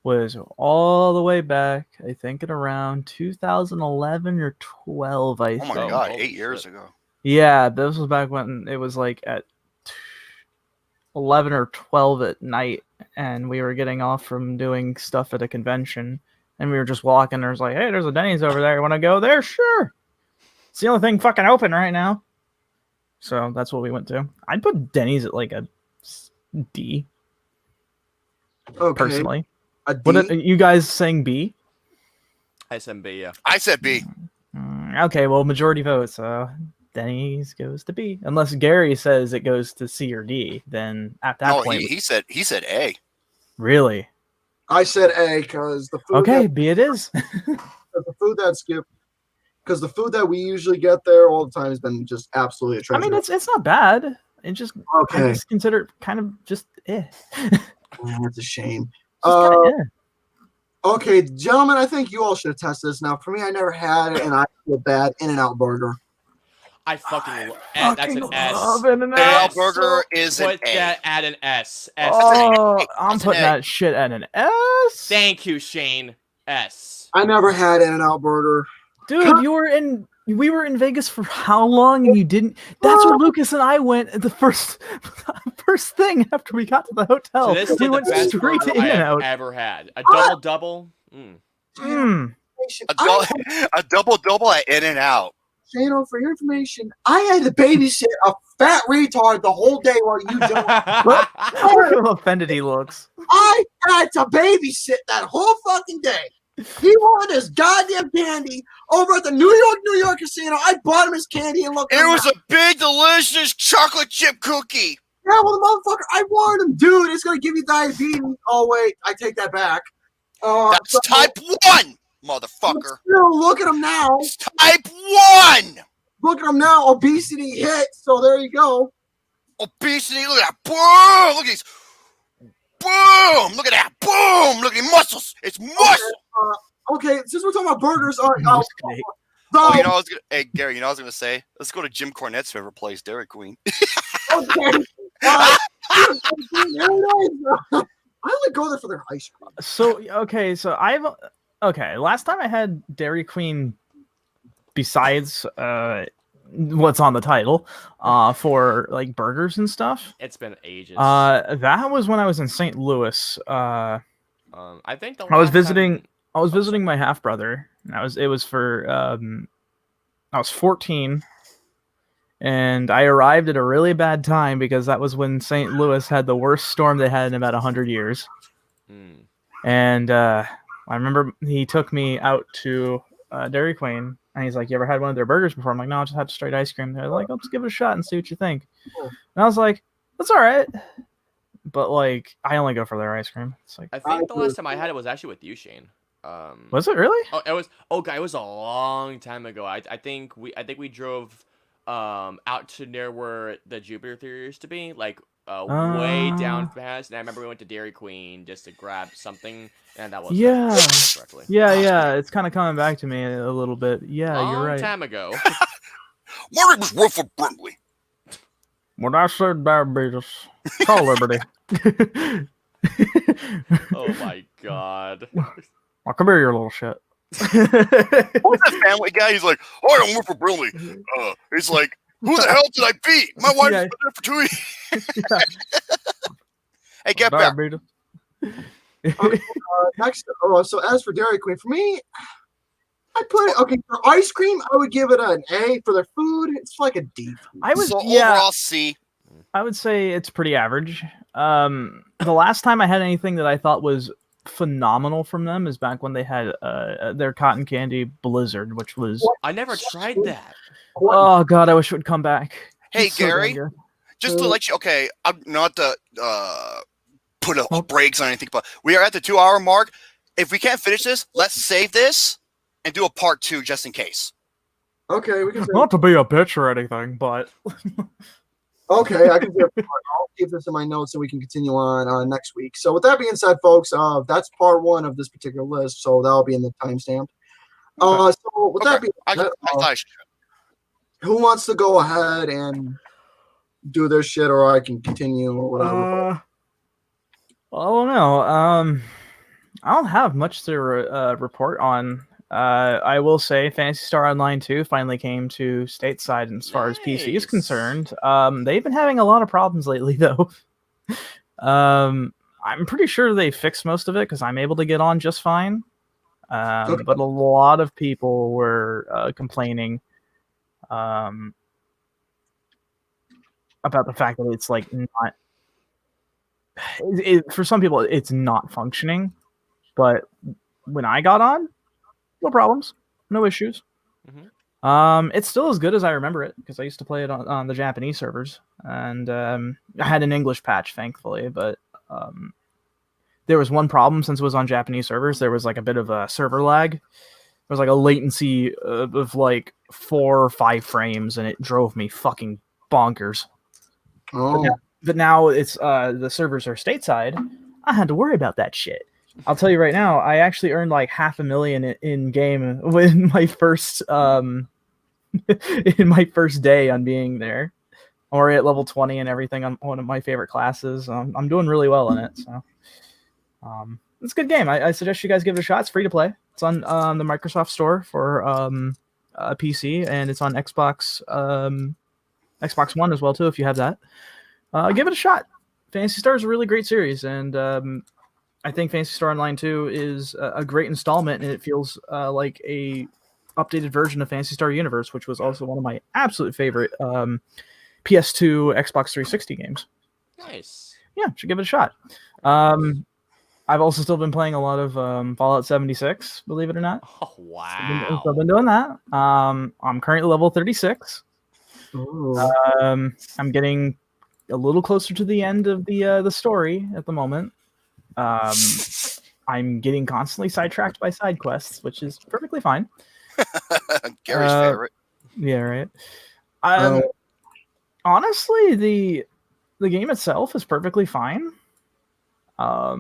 was all the way back, I think, at around 2011 or 12, I think. Oh my god, 8 years ago. Yeah, this was back when it was like at 11 or 12 at night, and we were getting off from doing stuff at a convention, and we were just walking. There's like, hey, there's a Denny's over there. You want to go there? Sure. It's the only thing fucking open right now. So that's what we went to. I'd put Denny's at like a D, Okay. personally. A D? What are you guys saying B? SMB, yeah. I said B. Okay, well, majority votes. Denny's goes to B. Unless Gary says it goes to C or D, then at that No, point... he said A. Really? I said A because the food. Okay, B it is. The food that skipped, because the food that we usually get there all the time has been just absolutely a treasure. I mean, it's not bad. It just Okay. I just consider it kind of just That's a shame. Just kinda Okay, gentlemen, I think you all should test this. Now, for me, I never had it, and I feel bad. In-N-Out Burger. I fucking that's an S. love In-N-Out. In-N-Out Burger is an Put A. that at an S. Oh, I'm That's an putting A. that shit at an S. Thank you, Shane. S. I never had In-N-Out Burger. Dude, we were in Vegas for how long and you didn't? That's where Lucas and I went the first thing after we got to the hotel. So this is we the went best straight to burger I have In-N-Out. ever had. A double-double. A double at In-N-Out. Shano, for your information, I had to babysit a fat retard the whole day while you don't. Look how offended he looks. I had to babysit that whole fucking day. He wanted his goddamn candy over at the New York casino. I bought him his candy and look. It was a big, delicious chocolate chip cookie. Yeah, well, the motherfucker, I warned him, dude, it's going to give you diabetes. Oh, wait, I take that back. That's type 1, motherfucker. Still, look at him now. It's type 1. Look at him now. Obesity hit. So there you go. Obesity, look at that. Boom. Look at these. Boom. Look at that. Boom. Look at these muscles. It's muscle. Okay, since we're talking about burgers, Oh, you know, I was gonna. Hey, Gary, you know, I was gonna say, let's go to Jim Cornette's favorite place, Dairy Queen. Okay. I only go there for their ice cream. So last time I had Dairy Queen, besides what's on the title, for like burgers and stuff. It's been ages. That was when I was in St. Louis. I think I was visiting my half brother. I was 14, and I arrived at a really bad time because that was when St. Louis had the worst storm they had in about 100 years. And I remember he took me out to Dairy Queen, and he's like, "You ever had one of their burgers before?" I'm like, "No, I just had straight ice cream." They're like, "Let's give it a shot and see what you think." And I was like, "That's all right." But like, I only go for their ice cream. It's like, I think the last time I had it was actually with you, Shane. Was it really? Oh, it was. Oh, God, it was a long time ago. I think we drove out to near where the Jupiter Theater used to be, like way down past. And I remember we went to Dairy Queen just to grab something, and that was correctly. Yeah. It's kind of coming back to me a little bit. Yeah, you're right. Long time ago. My name is Rufford Brintley. When I said diabetes, call Liberty. Oh my God. Well, come here, you little shit. What's that family guy? He's like, "Oh, I'm Rufford Brintley." He's like, "Who the hell did I beat? My wife's been there for 2 years." Hey, get back. Next, so as for Dairy Queen, for me, I put it, okay, for ice cream, I would give it an A. For their food, it's like a D. Overall C. I would say it's pretty average. The last time I had anything that I thought was phenomenal from them is back when they had their cotton candy Blizzard, which was... I never tried that. Oh, God, I wish it would come back. Hey, It's so Gary, damn good. just to let you... Okay, I'm not to put a brakes on anything, but we are at the 2-hour mark. If we can't finish this, let's save this and do a part 2 just in case. Okay, we can. Not to be a bitch or anything, but okay, I can. I'll keep this in my notes, and we can continue on next week. So, with that being said, folks, that's part 1 of this particular list. So that'll be in the timestamp. So with that being said, who wants to go ahead and do their shit, or I can continue, or whatever? I don't know. I don't have much to report on. I will say Phantasy Star Online 2 finally came to stateside as far as PC is concerned. They've been having a lot of problems lately, though. I'm pretty sure they fixed most of it because I'm able to get on just fine. But a lot of people were complaining about the fact that it's like not. For some people, it's not functioning, but when I got on, no problems, no issues. It's still as good as I remember it because I used to play it on the Japanese servers, and I had an English patch, thankfully, but there was one problem since it was on Japanese servers. There was like a bit of a server lag. There was like a latency of like 4 or 5 frames, and it drove me fucking bonkers. Oh. But now it's the servers are stateside. I had to worry about that shit. I'll tell you right now, I actually earned like $500,000 in game when my first in my first day on being there. I'm already at level 20 and everything on one of my favorite classes. I'm doing really well in it. So it's a good game. I suggest you guys give it a shot. It's free to play. It's on the Microsoft Store for PC, and it's on Xbox Xbox One as well too if you have that. Give it a shot. Phantasy Star is a really great series, and I think Phantasy Star Online 2 is a great installment, and it feels like a updated version of Phantasy Star Universe, which was also one of my absolute favorite PS2, Xbox 360 games. Nice. Yeah, should give it a shot. I've also still been playing a lot of Fallout 76, believe it or not. Oh, wow. I've been doing that. I'm currently level 36. I'm getting a little closer to the end of the story at the moment. I'm getting constantly sidetracked by side quests, which is perfectly fine. Gary's favorite. Yeah, right. Honestly, the game itself is perfectly fine. I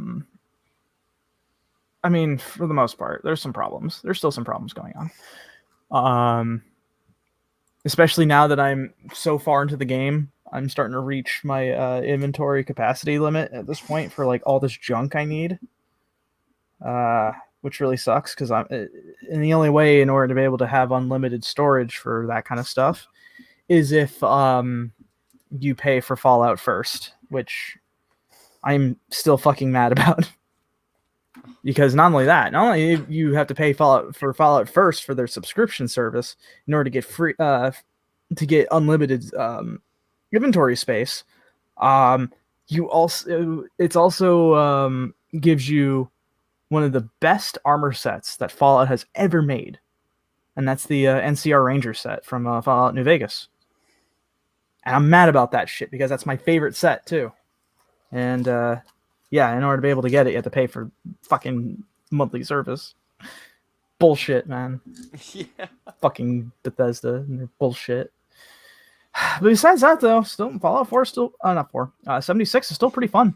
mean, for the most part, there's some problems. There's still some problems going on. Especially now that I'm so far into the game, I'm starting to reach my inventory capacity limit at this point for like all this junk I need. Which really sucks because and the only way in order to be able to have unlimited storage for that kind of stuff is if you pay for Fallout first, which I'm still fucking mad about. Because not only you have to pay Fallout first for their subscription service in order to get free to get unlimited inventory space. It also gives you one of the best armor sets that Fallout has ever made, and that's the NCR Ranger set from Fallout New Vegas. And I'm mad about that shit because that's my favorite set too. And yeah, in order to be able to get it, you have to pay for fucking monthly service. Bullshit, man. Yeah. Fucking Bethesda and their bullshit. But besides that, though, still Fallout 4 is still not 4. 76 is still pretty fun.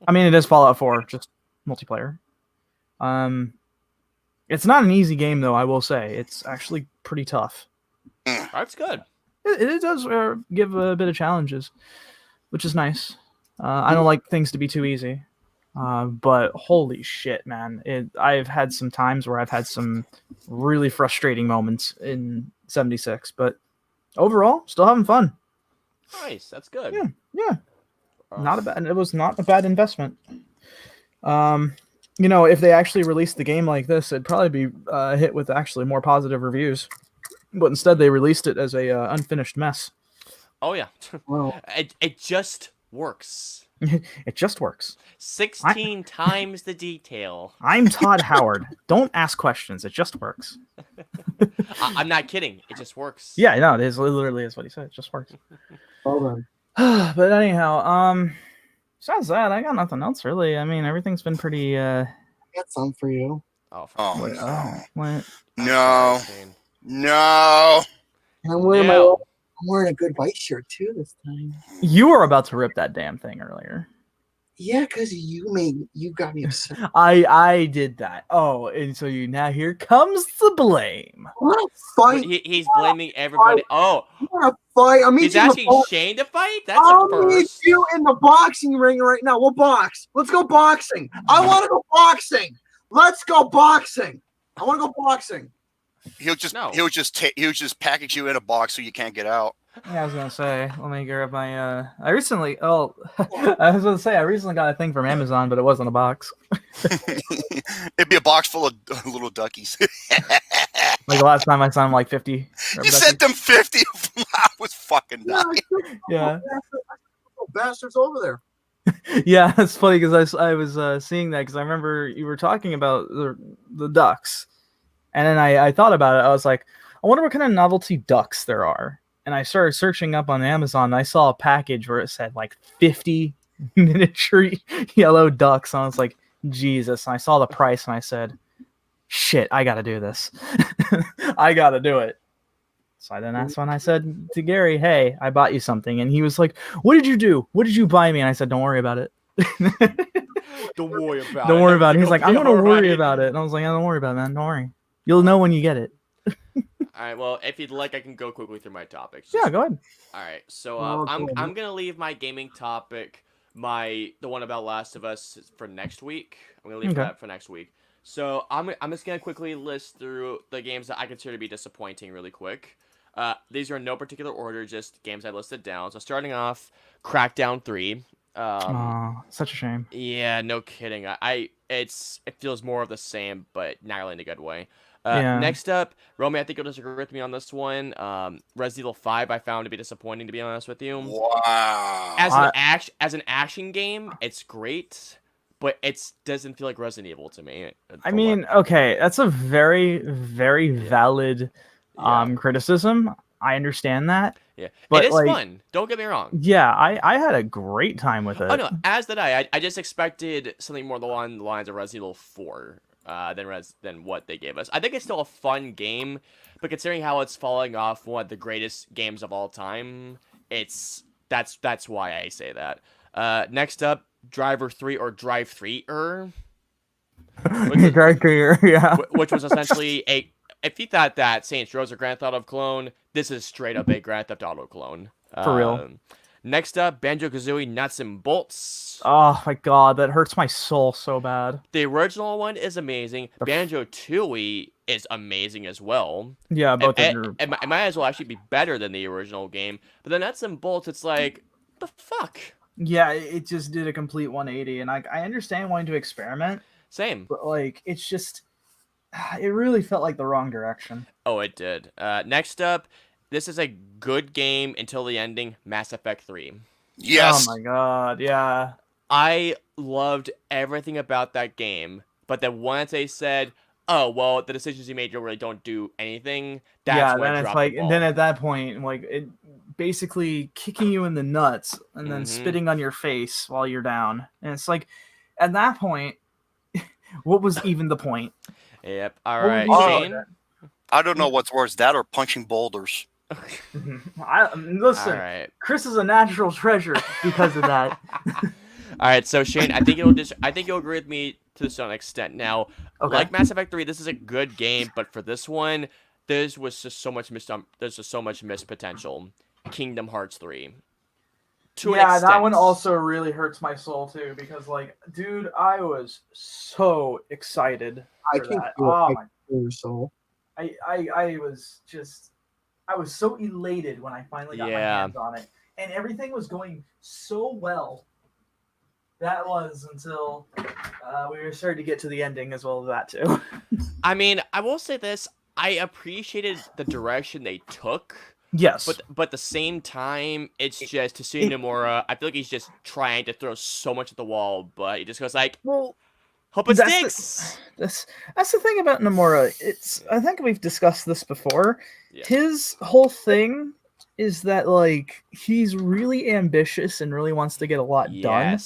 I mean, it is Fallout 4, just multiplayer. It's not an easy game, though. I will say it's actually pretty tough. That's good. It does give a bit of challenges, which is nice. I don't like things to be too easy. But holy shit, man. I've had some times where I've had some really frustrating moments in 76, but overall, still having fun. Nice, that's good. Yeah. It was not a bad investment. If they actually released the game like this, it'd probably be hit with actually more positive reviews. But instead, they released it as a unfinished mess. Oh, yeah. Well, It just works. It just works. 16 times the detail. I'm Todd Howard. Don't ask questions. It just works. I'm not kidding. It just works. Yeah, no, it literally is what he said. It just works. hold on. But anyhow, besides that, I got nothing else really. I mean, everything's been pretty. I got some for you. Oh, What? No. No. I'm wearing a good white shirt too this time. You were about to rip that damn thing earlier. Yeah, because you got me upset. I did that. Oh, and so now here comes the blame. What fight? He's blaming everybody. Oh, What a fight! I'm he's asking Shane to fight? That's I'll a meet first. you in the boxing ring right now. We'll box. Let's go boxing. I want to go boxing. Let's go boxing. I want to go boxing. He'll just package you in a box so you can't get out. Yeah, I was gonna say. Let me grab my. I recently got a thing from Amazon, but it wasn't a box. It'd be a box full of little duckies. Like the last time I saw him, like 50. You sent them 50 of them. I was fucking dying. Yeah. bastards over there. Yeah, it's funny because I was seeing that because I remember you were talking about the ducks, and then I thought about it. I was like, I wonder what kind of novelty ducks there are. And I started searching up on Amazon. And I saw a package where it said like 50 miniature yellow ducks. And I was like, Jesus. And I saw the price and I said, shit, I got to do this. I got to do it. So then that's when I said to Gary, hey, I bought you something. And he was like, what did you do? What did you buy me? And I said, don't worry about it. Don't worry about it. Don't worry about it. He's like, I'm going to worry right. about it. And I was like, don't worry about it, man. Don't worry. You'll know when you get it. All right. Well, if you'd like, I can go quickly through my topics. Yeah, go ahead. All right. So Oh, I'm cool. gonna leave my gaming topic, the one about Last of Us, for next week. I'm gonna leave that for next week. So I'm just gonna quickly list through the games that I consider to be disappointing really quick. These are in no particular order, just games I listed down. So starting off, Crackdown 3. Such a shame. Yeah, no kidding. It feels more of the same, but not really in a good way. Yeah. Next up, Romy, I think you'll disagree with me on this one. Resident Evil 5, I found to be disappointing, to be honest with you. Wow. As an action game, it's great, but it doesn't feel like Resident Evil to me. I mean, okay, that's a very, very valid criticism. I understand that. Yeah, but it is like, fun. Don't get me wrong. Yeah, I had a great time with it. Oh no, as did I. I just expected something more along the lines of Resident Evil 4 than what they gave us. I think it's still a fun game, but considering how it's falling off one of the greatest games of all time, that's why I say that. Next up, Driver 3 or Drive 3 yeah. which was essentially if you thought that Saints Row was a Grand Theft Auto clone, this is straight up a Grand Theft Auto clone. For real. Next up, Banjo-Kazooie Nuts and Bolts. Oh my god, that hurts my soul so bad. The original one is amazing. Banjo-Tooie is amazing as well. Yeah, both it might as well actually be better than the original game. But the Nuts and Bolts, it's like, the fuck? Yeah, it just did a complete 180, and I understand wanting to experiment. Same. But like, it's just, it really felt like the wrong direction. Oh, it did. Next up, this is a good game until the ending, Mass Effect 3. Yes. Oh my god, yeah. I loved everything about that game, but then once they said, oh, well, the decisions you made really don't do anything, that's when then it's like, and then at that point, like, it basically kicking you in the nuts and then spitting on your face while you're down. And it's like, at that point, what was even the point? Yep. All right, Shane? I don't know what's worse, that or punching boulders. Listen, all right. Chris is a natural treasure because of that. All right, so Shane, I think you'll agree with me to some extent. Now, like Mass Effect 3, this is a good game, but for this one, there's just so much missed potential. Kingdom Hearts 3. That one also really hurts my soul too, because like, dude, I was so excited. I can't your soul. I was so elated when I finally got my hands on it, and everything was going so well. That was until we were starting to get to the ending as well as that too. I mean, I will say this: I appreciated the direction they took. Yes, but at the same time, it's just Tetsuya Nomura. I feel like he's just trying to throw so much at the wall, but he just goes like, "Well, hope it sticks." That's the thing about Nomura. I think we've discussed this before. Yeah. His whole thing is that like he's really ambitious and really wants to get a lot done.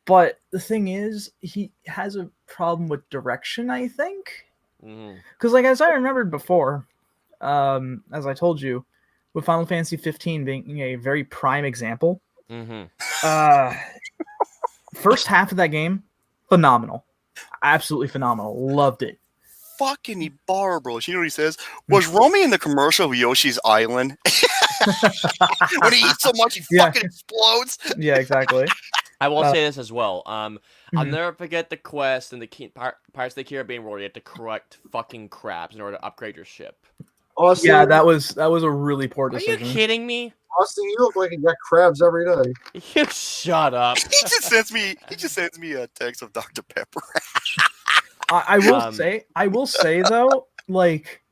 But the thing is, he has a problem with direction, I think. Because like, as I remembered before, as I told you, with Final Fantasy 15 being a very prime example, first half of that game, phenomenal. Absolutely phenomenal. Loved it. Fucking Barbros. You know what he says? Was Romy in the commercial of Yoshi's Island? When he eats so much, he fucking explodes. Yeah, exactly. I will say this as well. I'll never forget the quest in the Pirates of the Caribbean where you have to collect fucking crabs in order to upgrade your ship. Austin, yeah, that was a really poor decision. Are you kidding me? Austin, you look like you got crabs every day. You shut up. He just sends me a text of Dr. Pepper. I will say though, like,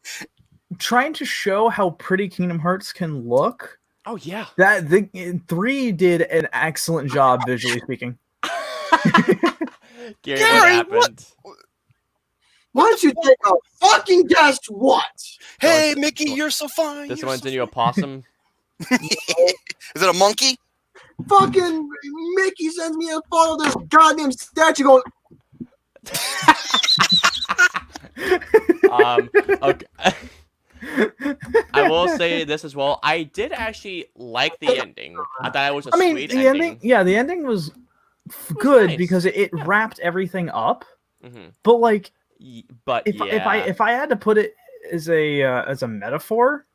trying to show how pretty Kingdom Hearts can look, Oh yeah. That the 3 did an excellent job visually speaking. Gary, Gary, what happened? Why don't you take a fucking guess what? Hey, Someone- Mickey, you're so fine. Did You're someone so send you a possum? Is it a monkey? Fucking Mickey sends me a photo of this goddamn statue going, Okay. I will say this as well. I did actually like the ending. I thought it was a sweet the ending. Yeah, the ending was good nice. because it Yeah. wrapped everything up. Mhm. But like, But if yeah. if I had to put it as a metaphor,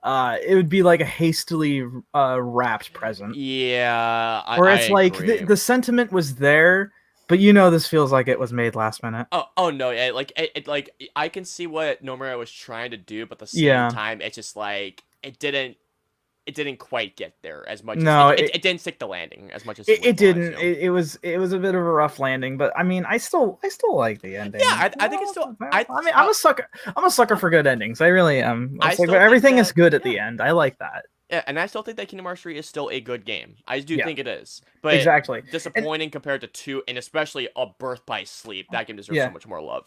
it would be like a hastily wrapped present. Yeah, Where I it's like agree. the sentiment was there, but this feels like it was made last minute. Oh no! Yeah, like like I can see what Nomura was trying to do, but at the same Yeah. time, it's just like it didn't quite get there as much. No, as, it didn't stick the landing as much as It we didn't. wanted to. It was a bit of a rough landing, but I mean, I still like the ending. Yeah, I think it's still. I mean, I'm a sucker. I'm a sucker for good endings. I really am. I It's like, still but everything think is that- good at the end. I like that. Yeah, and I still think that Kingdom Hearts 3 is still a good game. I do Yeah. think it is, but Exactly. disappointing compared to 2, and especially a Birth by Sleep. That game deserves Yeah. so much more love.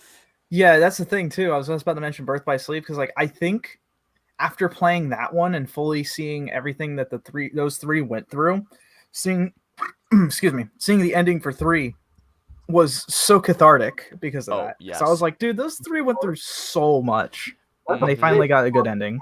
Yeah, that's the thing too. I was just about to mention Birth by Sleep because, like, I think after playing that one and fully seeing everything that those three went through, seeing seeing the ending for 3 was so cathartic because of that. yes. So I was like, dude, those 3 went through so much, and they Mhm. finally got a good ending.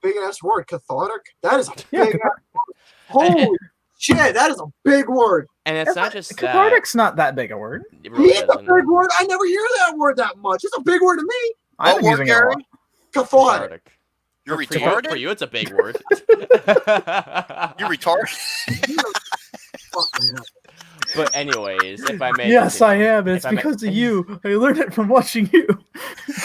big ass word, cathartic. That is a Yeah, big ass word. Holy shit, that is a big word. And it's not just that. Cathartic's not that big a word. It really It's a isn't. big word. I never hear that word that much. It's a big word to me. I've What been word, using it a lot. Gary? Cathartic. You're For you- retarded? For you, it's a big word. You're retarded? But anyways, if I may. Yes, I continue. am. It's If I may- because of you. I learned it from watching you.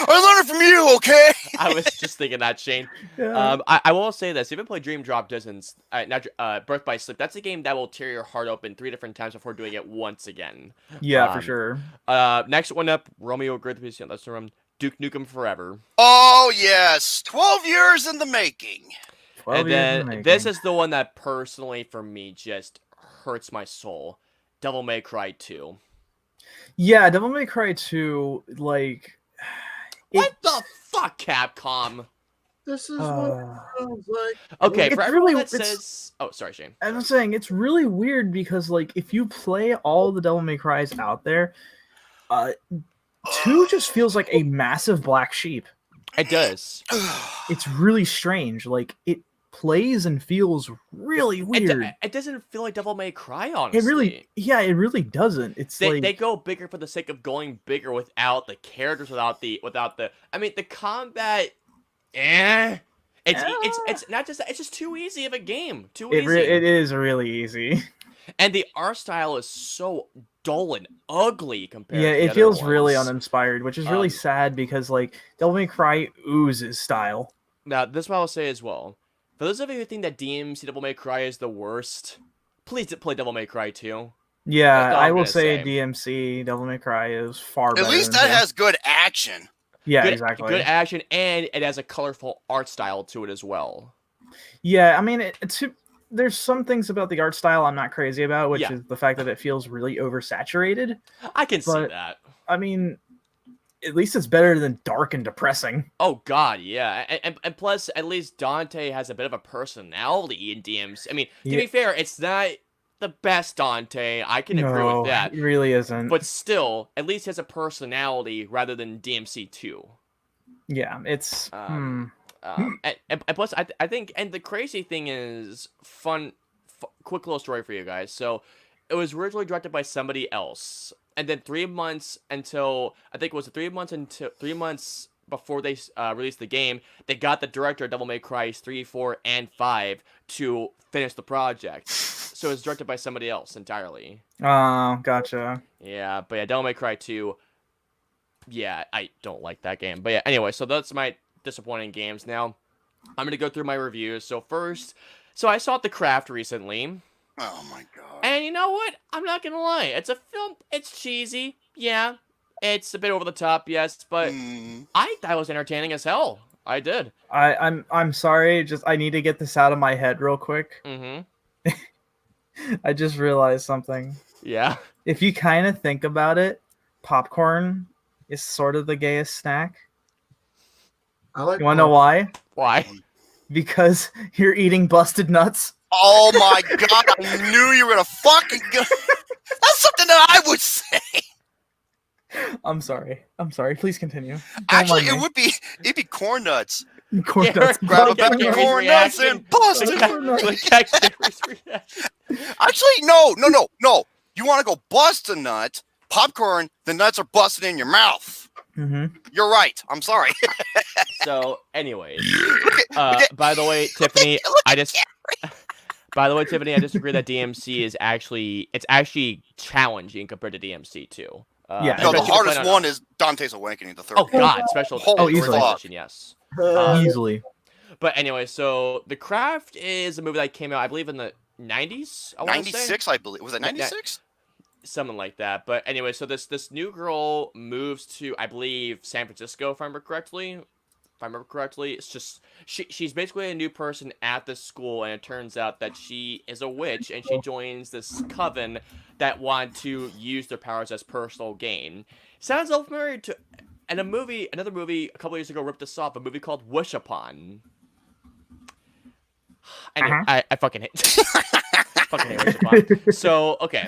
I learned it from you, okay? I was just thinking that, Shane. Yeah. I will say this: if you haven't played Dream Drop Distance, Birth by Sleep, that's a game that will tear your heart open 3 different times before doing it once again. Yeah, for um, sure. Next one up, Romeo Griffiths, that's from Duke Nukem Forever. Oh, yes. 12 years in the making. 12 And years in the then this making. is the one that personally for me just hurts my soul. Devil May Cry 2. Yeah, Devil May Cry 2, like... What it- the fuck, Capcom? This is what Uh, it sounds like. Okay, It's for everyone really- that it's- says... Oh, sorry, Shane. I'm saying, it's really weird because, like, if you play all the Devil May Cries out there, 2 just feels like a massive black sheep. It does. It's really strange. Like, it plays and feels really weird. It doesn't feel like Devil May Cry, honestly. It really doesn't. It's They, like... they go bigger for the sake of going bigger without the characters, without the I mean the combat it's not just it's just too easy of a game. Too easy. It is really easy. And the art style is so dull and ugly compared Yeah, to the it other feels really ones. uninspired, which is really Um, sad because, like, Devil May Cry oozes style. Now, this is what I'll say as well. For those of you who think that DMC Devil May Cry is the worst, please play Devil May Cry 2. Yeah, That's all I I'm will gonna say say. DMC Devil May Cry is far better. At least than that 2. has good action. Yeah, Good, exactly. Good action, and it has a colorful art style to it as well. Yeah, I mean, there's some things about the art style I'm not crazy about, which Yeah. is the fact that it feels really oversaturated. I can see But- that. I mean, at least it's better than dark and depressing. Oh god, yeah, and plus, at least Dante has a bit of a personality in DMs. I mean, to Yeah. be fair, it's not the best Dante. I can agree with that, it really isn't. but still, at least he has a personality rather than DMC 2. yeah, it's And plus, I think, and the crazy thing is, quick little story for you guys. So, it was originally directed by somebody else, and then 3 months until I think it was 3 months before they released the game, they got the director of Devil May Cry 3, 4, and 5 to finish the project. So it was directed by somebody else entirely. oh, gotcha. Yeah, but yeah, Devil May Cry 2. Yeah, I don't like that game. But yeah, anyway, so that's my disappointing games. Now, I'm gonna go through my reviews. So first, I saw The Craft recently. Oh my god. And you know what? I'm not gonna lie. It's a film. It's cheesy. Yeah. It's a bit over the top, yes. But I thought it was entertaining as hell. I did. I'm sorry. Just I need to get this out of my head real quick. Mm-hmm. I just realized something. Yeah. If you kind of think about it, popcorn is sort of the gayest snack. I like. You want to know why? Why? Because you're eating busted nuts. Oh my god! I knew you were gonna fucking go. That's something that I would say. I'm sorry. Please continue. Don't Actually, mind me. it'd be corn nuts. Corn Yeah, nuts. Grab a Look at bag of Gary's corn nuts reaction. and bust Look it. at Gary's reaction. Actually, no. You want to go bust a nut? Popcorn. The nuts are busted in your mouth. Mm-hmm. You're right. I'm sorry. So, anyways, by the way, Tiffany, By the way, Tiffany, I disagree that DMC is actually challenging compared to DMC too. Yeah. No, the especially hardest playing on- one is Dante's Awakening, the third. Oh God, special Holy first fuck. edition, yes. Easily. But anyway, so The Craft is a movie that came out, I believe, in the 90s. I want to say 96, I believe. Was it 96? something like that. But anyway, so this new girl moves to, I believe, San Francisco, if I remember correctly. It's just she's basically a new person at the school, and it turns out that she is a witch, and she joins this coven that want to use their powers as personal gain. Sounds a little familiar to another movie a couple years ago ripped this off, a movie called Wish Upon. Anyway, I fucking hate fucking hate Wish Upon. So okay,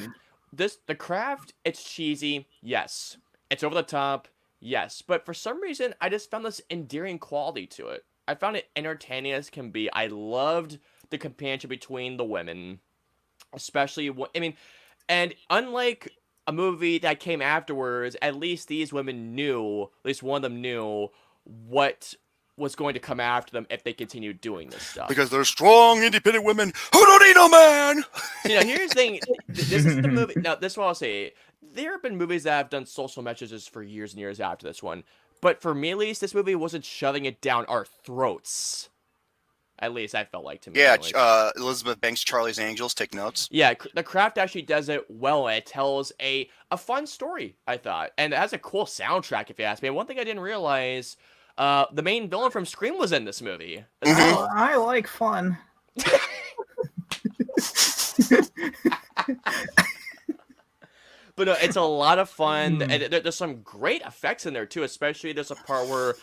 The Craft, it's cheesy, yes. It's over the top. Yes, but for some reason, I just found this endearing quality to it. I found it entertaining as can be. I loved the companionship between the women, especially, and unlike a movie that came afterwards, at least these women knew, at least one of them knew, what was going to come after them if they continued doing this stuff. Because they're strong, independent women who don't need no man! So, here's the thing. This is the movie. Now, this is what I'll say. There have been movies that have done social messages for years and years after this one. But for me, at least, this movie wasn't shoving it down our throats. At least I felt like to me. Yeah, anyways. Elizabeth Banks' Charlie's Angels, take notes. Yeah, The Craft actually does it well. It tells a fun story, I thought. And it has a cool soundtrack, if you ask me. And one thing I didn't realize, the main villain from Scream was in this movie. As well. I like fun. But no, it's a lot of fun, and there's some great effects in there too. Especially there's a part where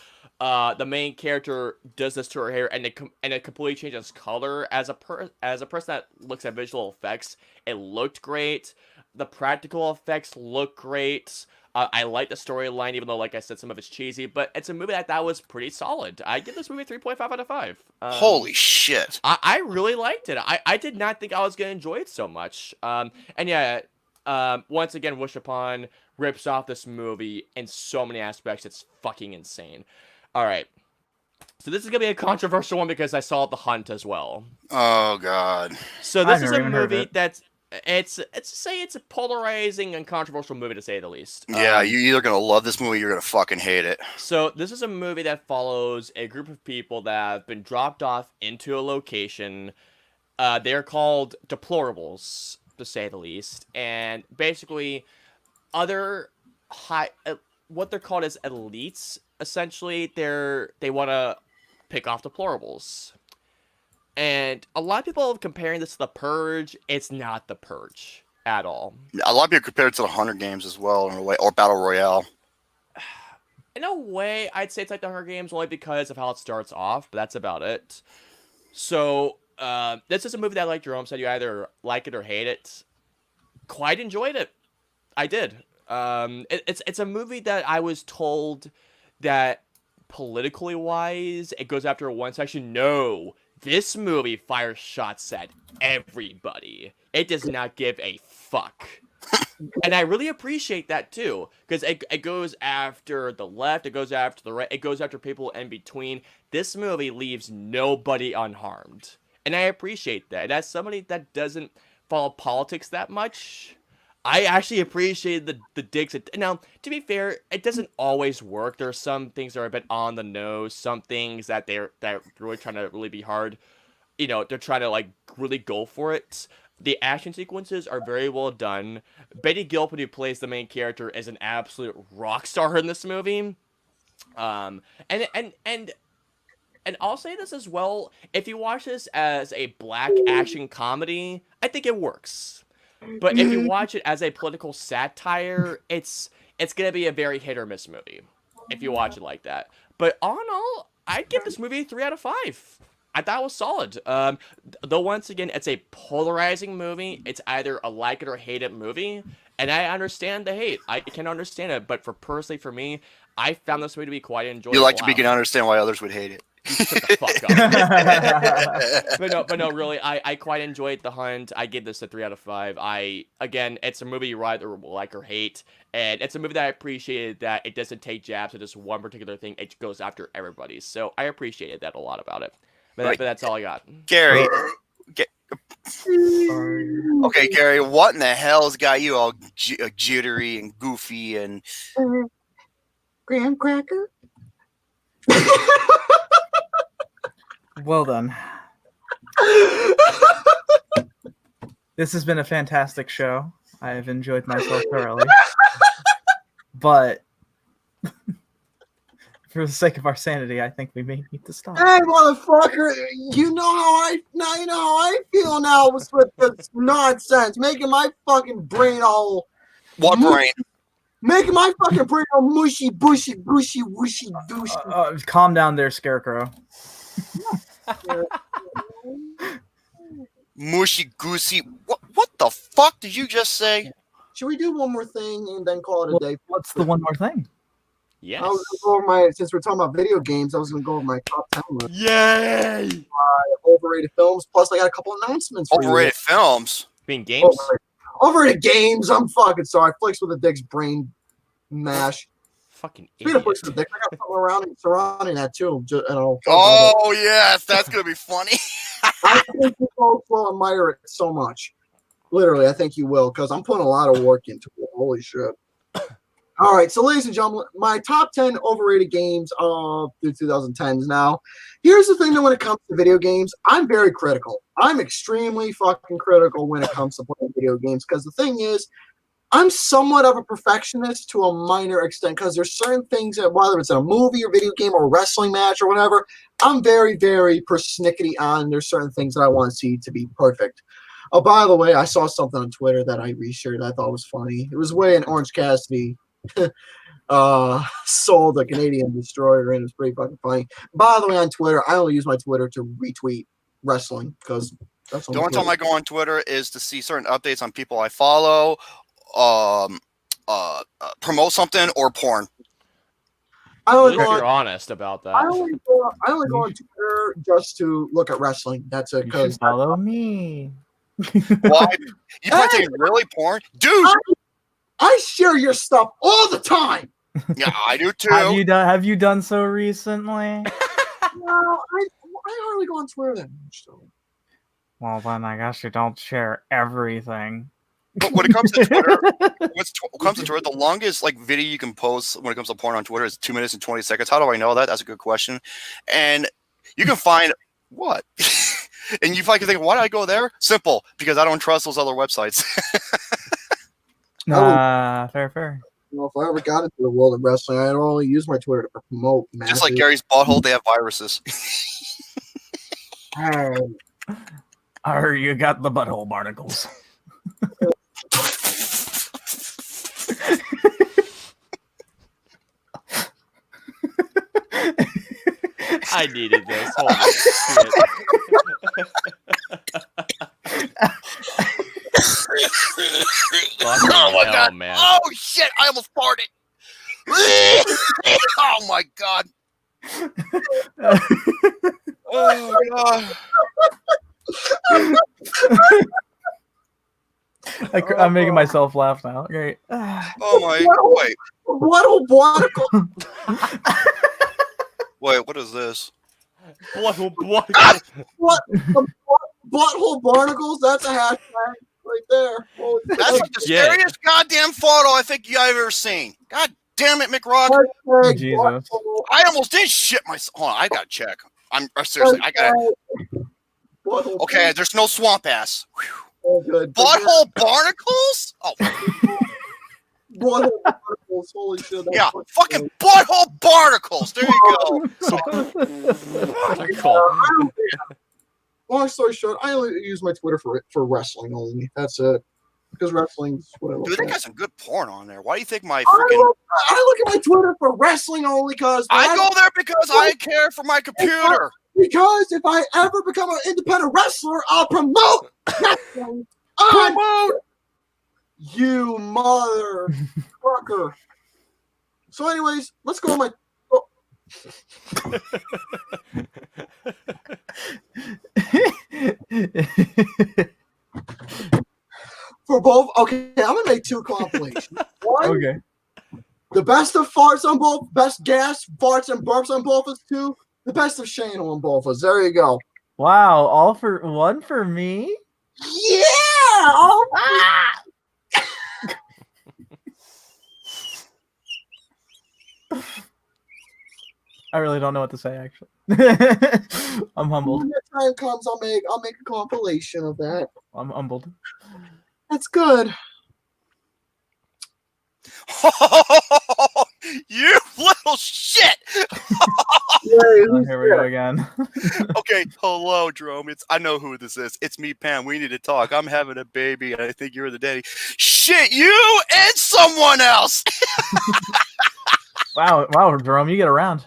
the main character does this to her hair, and it completely changes color. As a person that looks at visual effects, it looked great. The practical effects look great. I like the storyline, even though, like I said, some of it's cheesy. But it's a movie that was pretty solid. I give this movie 3.5 out of 5. Holy shit! I really liked it. I did not think I was gonna enjoy it so much. And yeah. Once again, Wish Upon rips off this movie in so many aspects. It's fucking insane. All right. So this is going to be a controversial one because I saw The Hunt as well. Oh, God. So this is never a even heard of movie it. that's... It's a polarizing and controversial movie, to say the least. Yeah, you're either going to love this movie or you're going to fucking hate it. So this is a movie that follows a group of people that have been dropped off into a location. They're called deplorables, to say the least, and basically other what they're called as elites, essentially they want to pick off deplorables, and a lot of people are comparing this to The Purge. It's not The Purge at all. A lot of people compare it to the Hunger Games as well, in a way, or Battle Royale. In a way, I'd say it's like the Hunger Games only because of how it starts off, but that's about it. So this is a movie that, like Jerome said, you either like it or hate it. Quite enjoyed it. I did. It's a movie that I was told that politically wise, it goes after one section. No, this movie fires shots at everybody. It does not give a fuck. And I really appreciate that too, because it goes after the left, it goes after the right, it goes after people in between. This movie leaves nobody unharmed. And I appreciate that. And as somebody that doesn't follow politics that much, I actually appreciate the digs. Now, to be fair, it doesn't always work. There are some things that are a bit on the nose, some things that they're really trying to really be hard. They're trying to like really go for it. The action sequences are very well done. Betty Gilpin, who plays the main character, is an absolute rock star in this movie. And And I'll say this as well. If you watch this as a black action comedy, I think it works. But if you watch it as a political satire, it's gonna be a very hit or miss movie. If you watch it like that. But all in all, I'd give this movie 3 out of 5. I thought it was solid. Though once again, it's a polarizing movie. It's either a like it or hate it movie, and I understand the hate. I can understand it, but personally for me, I found this movie to be quite enjoyable. You like to begin to understand why others would hate it. Shut the fuck up. but no, really, I quite enjoyed The Hunt. I give this a 3 out of 5. Again, it's a movie you either like or hate, and it's a movie that I appreciated that it doesn't take jabs at just one particular thing. It goes after everybody. So I appreciated that a lot about it. But that's all I got. Gary. Okay, Gary, what in the hell's got you all jittery and goofy and... Graham cracker? Well done. This has been a fantastic show. I have enjoyed myself thoroughly. But for the sake of our sanity, I think we may need to stop. Hey, motherfucker! You know how I feel now with this nonsense, making my fucking brain all. What brain? Making my fucking brain all mushy, bushy, gushy, whooshy, dooshy. Calm down there, Scarecrow. Mushy goosey. What the fuck did you just say? Should we do one more thing and then call it a day? What's the one more thing? Yes. I was gonna go over since we're talking about video games, I was gonna go over my top 10 list. Yay! Overrated films. Plus, I got a couple announcements. For Overrated films. Being games. Overrated games. I'm fucking sorry. Flicks with a dick's brain mash. Fucking Speaking of idiot. Flicks with a dick, I got something around surrounding that too. Oh yes, that's gonna be funny. I think you folks will admire it so much. Literally, I think you will, because I'm putting a lot of work into it. Holy shit. All right, so ladies and gentlemen, my top 10 overrated games of the 2010s. Now, here's the thing that when it comes to video games, I'm very critical. I'm extremely fucking critical when it comes to playing video games, because the thing is, I'm somewhat of a perfectionist to a minor extent, because there's certain things that, whether it's in a movie or video game or a wrestling match or whatever, I'm very, very persnickety on. There's certain things that I want to see to be perfect. Oh, by the way, I saw something on Twitter that I reshared that I thought was funny. It was way in Orange Cassidy sold a Canadian destroyer, and it's pretty fucking funny. By the way, on Twitter, I only use my Twitter to retweet wrestling, because that's The only time I go on Twitter is to see certain updates on people I follow, promote something, or porn. I only At go least you're on, honest about that. I only go on Twitter just to look at wrestling. That's it. You should Because follow me. Why? You probably think really porn, dude? I share your stuff all the time. Yeah, I do too. Have you done so recently? No, I hardly go on Twitter that much. So. Well, then I guess you don't share everything. But when it comes to Twitter, the longest video you can post when it comes to porn on Twitter is 2 minutes and 20 seconds. How do I know that? That's a good question. And you can find what? And you probably think, why did I go there? Simple, because I don't trust those other websites. Fair. If I ever got into the world of wrestling, I'd only use my Twitter to promote matches. Just like Gary's butthole, they have viruses. You got the butthole barnacles. I needed this. Holy shit. Oh my god, man. Oh shit, I almost farted. Oh my god. Oh god. I'm making myself laugh now. Great. Oh my wait. What? Wait, what is this? What? What? Butthole barnacles? That's a hashtag right there. Holy That's shit. like the scariest goddamn photo I think I've ever seen. God damn it, McRock. Hashtag Jesus. butthole. I almost did shit myself. Hold on, I gotta check. I'm seriously, I gotta. Butthole Okay, there's no swamp ass. Oh, good. Butthole barnacles? Oh, Butthole barnacles. Holy shit. Yeah, fucking butthole barnacles. There you go. Cool. Long story short, I only use my Twitter for wrestling only. That's it. Because wrestling's what I look Dude, they at. got some good porn on there. Why do you think my I freaking... look at my Twitter for wrestling only because I go there because I care for my computer. Because if I ever become an independent wrestler, I'll promote wrestling on you motherfucker. So, anyways, let's go on my. For both, okay, I'm gonna make 2 compilations. One, Okay. the best of farts on both, best gas, farts, and burps on BOFAS. 2, the best of Shano on BOFAS. There you go. Wow, all for one for me? Yeah! Oh, I really don't know what to say, actually. I'm humbled. when the time comes, I'll make a compilation of that. I'm humbled. That's good. You little shit! Oh, here we go again. Okay, hello, Drome. I know who this is. It's me, Pam. We need to talk. I'm having a baby, and I think you're the daddy. Shit, you and someone else! Wow, Jerome, you get around.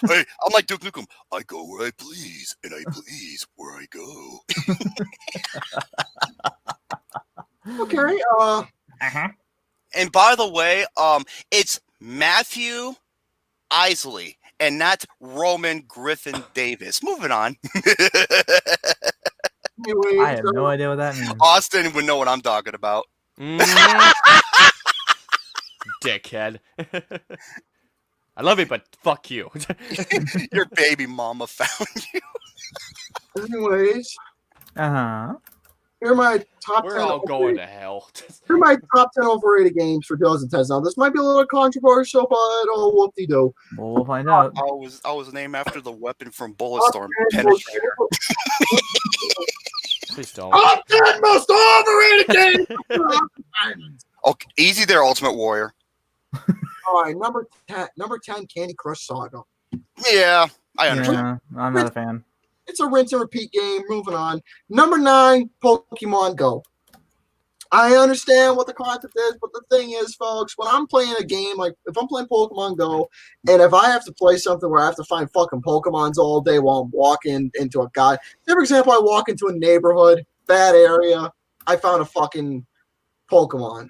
Hey, I'm like Duke Nukem. I go where I please, and I please where I go. Okay. And by the way, it's Matthew Isley and not Roman Griffin Davis. Moving on. Anyways, I have no idea what that means. Austin would know what I'm talking about. Dickhead. I love you, but fuck you. Your baby mama found you. anyways, Uh-huh. here are my top We're 10. all going to hell. Here are my top 10 overrated games for 2010. Now, this might be a little controversial, but oh, whoop-de-doo. Well, we'll find out. I was named after the weapon from Bulletstorm, Penetrator. Please don't. Top 10 most overrated games. Okay, easy there, Ultimate Warrior. All right, number 10, Candy Crush Saga. Yeah, I understand. Yeah, I'm not a fan. It's a rinse and repeat game. Moving on. Number 9, Pokemon Go. I understand what the concept is, but the thing is, folks, when I'm playing a game, like if I'm playing Pokemon Go, and if I have to play something where I have to find fucking Pokemons all day while I'm walking into a guy, say for example, I walk into a neighborhood, bad area, I found a fucking Pokemon.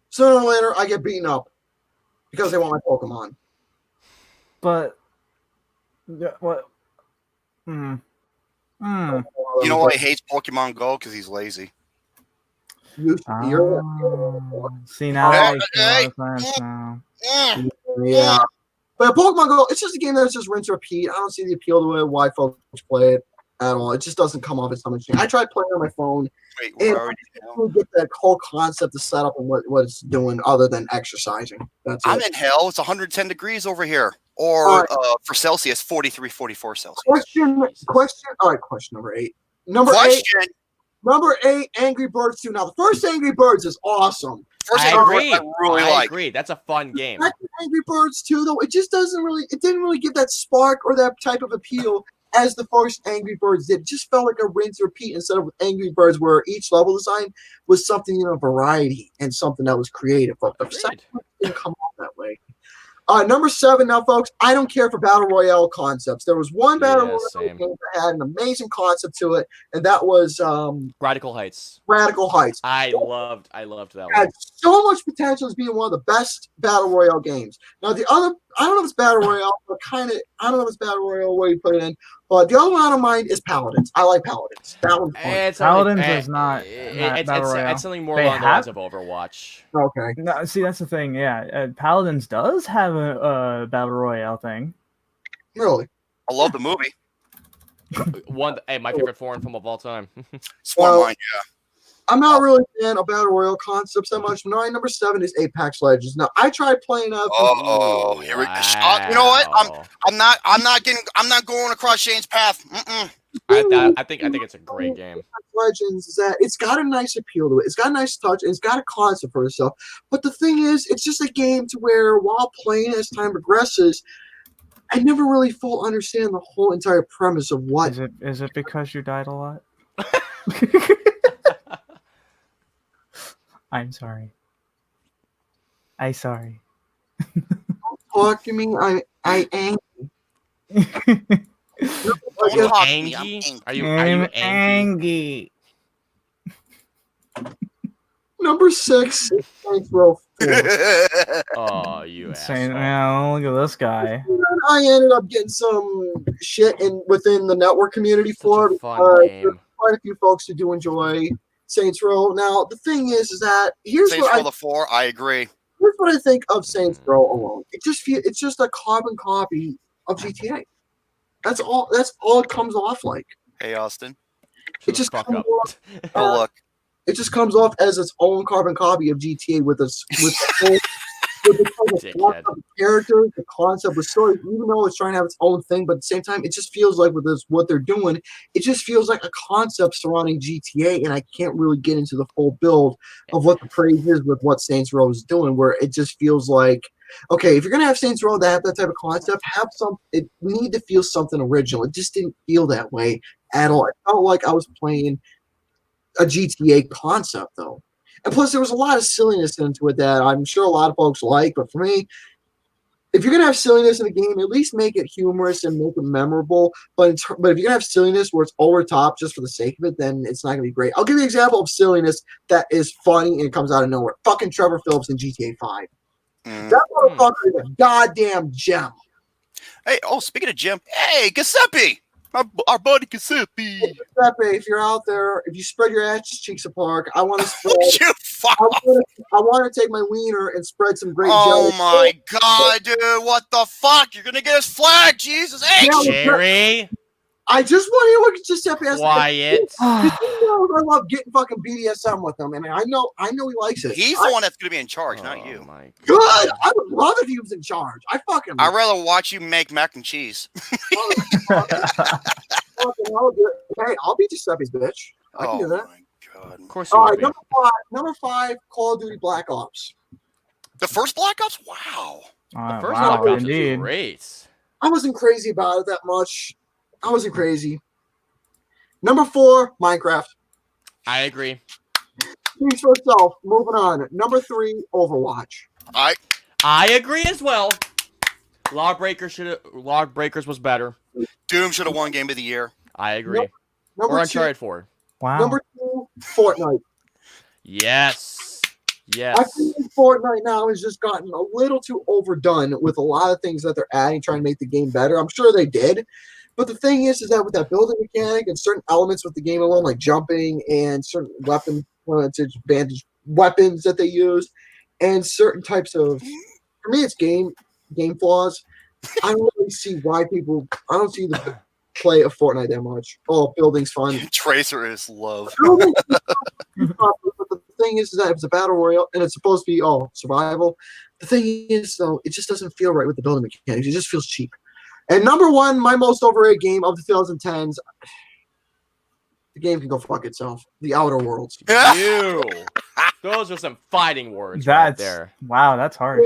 Sooner or later, I get beaten up because they want my Pokemon. But what? You know why he hates Pokemon Go? Because he's lazy. See, now Hey, that makes a hey. lot of sense now. Yeah. But Pokemon Go, it's just a game that's just rinse and repeat. I don't see the appeal to it, why folks play it at all. It just doesn't come off as something. I tried playing on my phone. Wait, And we're already I don't get that whole concept of setup and what it's doing other than exercising. That's I'm it. in hell. It's 110 degrees over here. Or for Celsius, 43, 44 Celsius. Question. All right, question number 8. Number Question. 8, Angry Birds 2. Now, the first Angry Birds is awesome. First I thing agree. I really I like. agree. That's a fun game. Second Angry Birds 2, though, it just doesn't really, it didn't really give that spark or that type of appeal as the first Angry Birds did. It just felt like a rinse and repeat instead of Angry Birds where each level design was something, variety and something that was creative. But the second one didn't come off that way. Number 7 now, folks. I don't care for Battle Royale concepts. There was one Battle Royale same. game that had an amazing concept to it, and that was Radical Heights. Radical Heights. I loved that It had one. so much potential as being one of the best Battle Royale games. Now, the other, I don't know if it's Battle Royale, but I don't know if it's Battle Royale where you put it in, but the other one I don't mind is Paladins. I like Paladins. That one's fun. Paladins is not Battle Royale. It's something more They along the have- lines of Overwatch. Okay. No, see, that's the thing. Yeah, Paladins does have a battle royale thing. Really? I love the movie. My favorite foreign film of all time. Swarm Line, yeah. I'm not really a fan of Battle Royale concepts that much. Number 7 is Apex Legends. Now, I tried playing out. Oh, here we go. You know what? I'm not going across Shane's path. I think it's a great game. Legends is that it's got a nice appeal to it. It's got a nice touch. And it's got a concept for itself. But the thing is, it's just a game to where while playing as time progresses, I never really full understand the whole entire premise of what. Is it because you died a lot? I'm sorry. I'm sorry. Talk to me. I angry. Are you angry? Are you angry? Angry. Number 6, Saints Row 4. Oh, you Saying, asshole. look at this guy. I ended up getting some shit within the network community Such for a it. fun There's game. quite a few folks who do enjoy Saints Row. Now, the thing is that here's Saints what Row the 4, I agree. here's what I think of Saints Row alone. It's just a carbon copy of GTA. That's all it comes off like. Hey, Austin. It just fuck comes up. off, Oh, look. it just comes off as its own carbon copy of GTA with the Dickhead. characters, the concept, the story. Even though it's trying to have its own thing, but at the same time, it just feels like with this what they're doing, it just feels like a concept surrounding GTA, and I can't really get into the full build of what the praise is with what Saints Row is doing. Where it just feels like, okay, if you're gonna have Saints Row that have that type of concept, have some. It need to feel something original. It just didn't feel that way at all. It felt like I was playing a GTA concept though. And plus, there was a lot of silliness into it that I'm sure a lot of folks like. But for me, if you're going to have silliness in a game, at least make it humorous and make it memorable. But if you're going to have silliness where it's over top just for the sake of it, then it's not going to be great. I'll give you an example of silliness that is funny and it comes out of nowhere. Fucking Trevor Phillips in GTA 5. That motherfucker is a goddamn gem. Hey, speaking of Jim, hey, Giuseppe! Our buddy Giuseppe. Giuseppe, if you're out there, if you spread your ass cheeks apart, I want to spread. You fuck. I want to take my wiener and spread some great Oh jelly. my god, dude! What the fuck? You're gonna get us flagged, Jesus! Hey, Yeah, Jerry, I just want to hear what Giuseppe has to say. quiet. I love getting fucking BDSM with him, and I know he likes it. he's the one that's gonna be in charge, not you. My Good. God. I would love if he was in charge. I fucking. I'd rather watch you make mac and cheese. Hey, I'll be Giuseppe's bitch. I can do that. My god! Of course you All would right, be. number five, Call of Duty Black Ops. The first Black Ops? Wow. The first wow, Black Ops is indeed. great. I wasn't crazy about it that much. I wasn't crazy. Number 4, Minecraft. I agree. Speaks for itself. Moving on. Number 3, Overwatch. I agree as well. Lawbreakers was better. Doom should have won Game of the Year. I agree. Number Or 2, Uncharted 4. Wow. Number 2, Fortnite. Yes. I Yes. think Fortnite now has just gotten a little too overdone with a lot of things that they're adding, trying to make the game better. I'm sure they did. But the thing is that with that building mechanic and certain elements with the game alone, like jumping and certain weapon advantage weapons that they use, and certain types of, for me, it's game flaws. I don't really see why people. I don't see the play of Fortnite that much. Oh, building's fun. Tracer is love. But the thing is that it's a battle royale and it's supposed to be survival. The thing is, though, it just doesn't feel right with the building mechanics. It just feels cheap. And number 1, my most overrated game of the 2010s. The game can go fuck itself. The Outer Worlds. You. Those are some fighting words right there. Wow, that's harsh.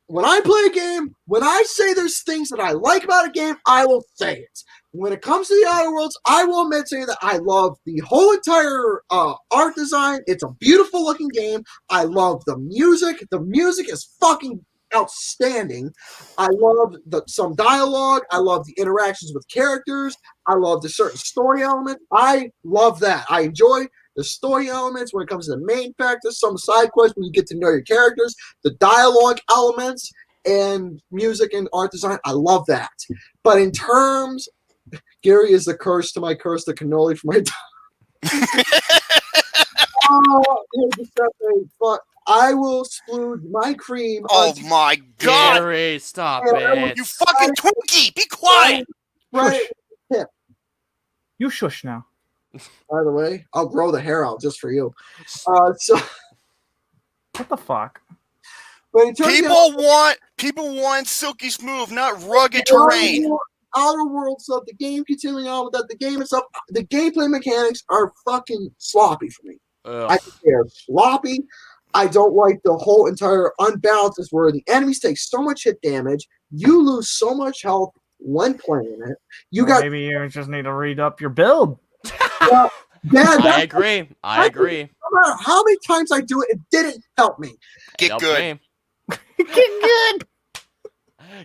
When I play a game, when I say there's things that I like about a game, I will say it. When it comes to the Outer Worlds, I will admit to you that I love the whole entire art design. It's a beautiful looking game. I love the music. The music is fucking outstanding. I love some dialogue. I love the interactions with characters. I love the certain story element. I love that. I enjoy the story elements when it comes to the main factors, some side quests when you get to know your characters, the dialogue elements, and music and art design. I love that. But in terms, Gary is the curse to my curse, the cannoli for my but I will splooge my cream. Oh my god! Gary, stop it. You fucking Twinkie! Be quiet! Right. You shush now. By the way, I'll grow the hair out just for you. So, What the fuck? but in terms People want silky smooth, not rugged terrain. Outer World stuff, the game continuing on with that, the game itself, the gameplay mechanics are fucking sloppy for me. Ugh. I think they're sloppy. I don't like the whole entire unbalances where the enemies take so much hit damage, you lose so much health when playing it. Maybe you just need to read up your build. Yeah, I agree. I agree. No matter how many times I do it, it didn't help me. Get good. Get good.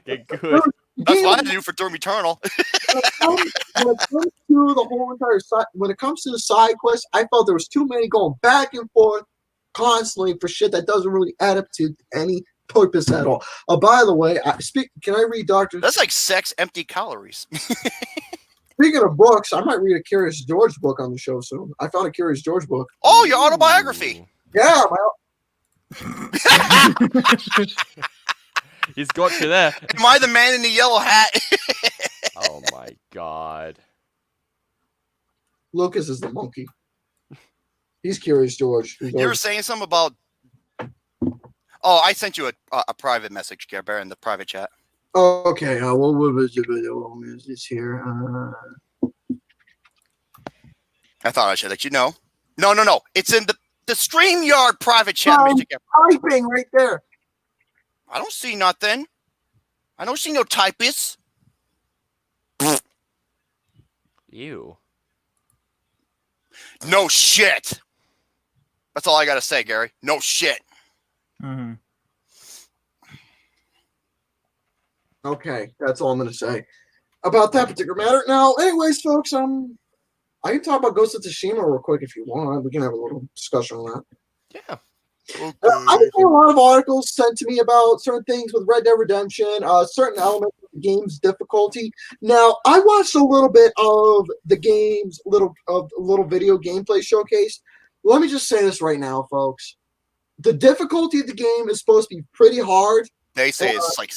Get good. That's what I do for Doom Eternal. When it comes to the whole entire side, when it comes to the side quest, I felt there was too many going back and forth constantly for shit that doesn't really add up to any purpose at all. By the way, can I read Doctor? That's like sex, empty calories. Speaking of books, I might read a Curious George book on the show soon. I found a Curious George book. Oh, your autobiography. Yeah, He's got you there. Am I the man in the yellow hat? Oh my god. Lucas is the monkey. He's Curious George. You were saying something about. Oh, I sent you a private message, GareBear, in the private chat. Oh, okay. What is this here? I thought I should let you know. No. It's in the StreamYard private chat. Typing right there. I don't see nothing. I don't see no typists. Ew. No shit. That's all I gotta say, Gary. No shit. Mm-hmm. Okay, that's all I'm gonna say about that particular matter. Now, anyways, folks, I can talk about Ghost of Tsushima real quick if you want. We can have a little discussion on that. Yeah. Okay. I've been getting a lot of articles sent to me about certain things with Red Dead Redemption, certain elements of the game's difficulty. Now, I watched a little bit of the game's little video gameplay showcase. Let me just say this right now, folks. The difficulty of the game is supposed to be pretty hard. They say it's like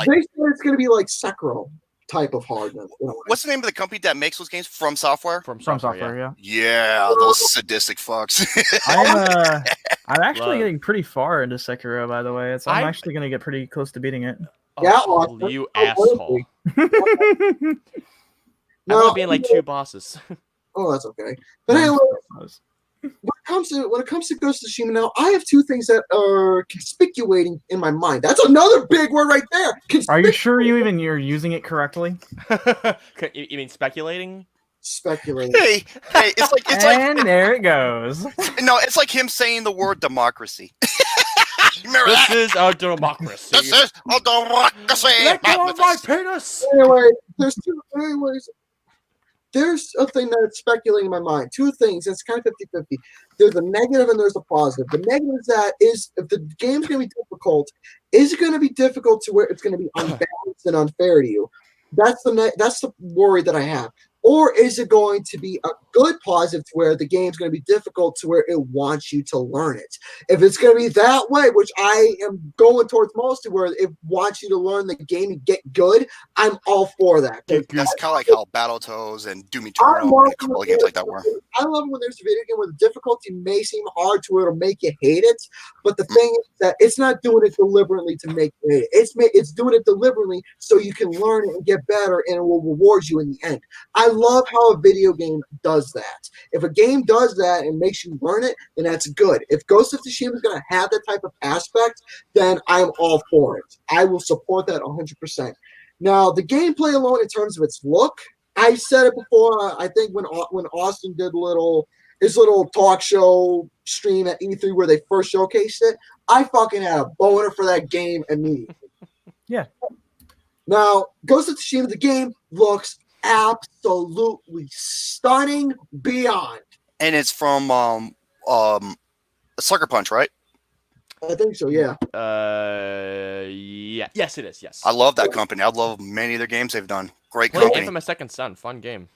They say it's going to be like Sekiro type of hardness. What's the name of the company that makes those games? From Software? From Software, yeah. Yeah, those sadistic fucks. I'm actually getting pretty far into Sekiro, by the way. I'm actually going to get pretty close to beating it. Yeah, Oh, you asshole. I'm gonna be in like 2 bosses. Oh, that's okay. But anyway, when it comes to Ghost of Tsushima now, I have 2 things that are conspicuating in my mind. That's another big word right there. Are you sure you're using it correctly? You mean speculating? Speculating. Hey, it's like there it goes. No, it's like him saying the word democracy. Remember This that? is our democracy. This is a democracy. Let go of my penis. Anyway, there's a thing that's speculating in my mind. 2 things. It's kind of 50-50. There's a negative and there's a positive. The negative is if the game's going to be difficult, is it going to be difficult to where it's going to be unbalanced and unfair to you? That's the worry that I have. Or is it going to be a good positive to where the game's going to be difficult to where it wants you to learn it? If it's going to be that way, which I am going towards mostly where it wants you to learn the game and get good, I'm all for that. That's kind of like how Battletoads and Doom Eternal and a couple of games like that were. I love when there's a video game where the difficulty may seem hard to where it'll make you hate it, but the thing is that it's not doing it deliberately to make you hate it. It's doing it deliberately so you can learn it and get better, and it will reward you in the end. I love how a video game does that. If a game does that and makes you learn it, then that's good. If Ghost of Tsushima is going to have that type of aspect, then I'm all for it. I will support that 100%. Now, the gameplay alone in terms of its look, I said it before. I think when Austin did his little talk show stream at E3 where they first showcased it, I fucking had a boner for that game immediately. Yeah. Now, Ghost of Tsushima, the game looks absolutely stunning beyond. And it's from Sucker Punch, right? I think so, yeah. Yeah. Yes, it is. Yes. I love that company. I love many of their games they've done. Great Playing company. Infamous Second Son, fun game.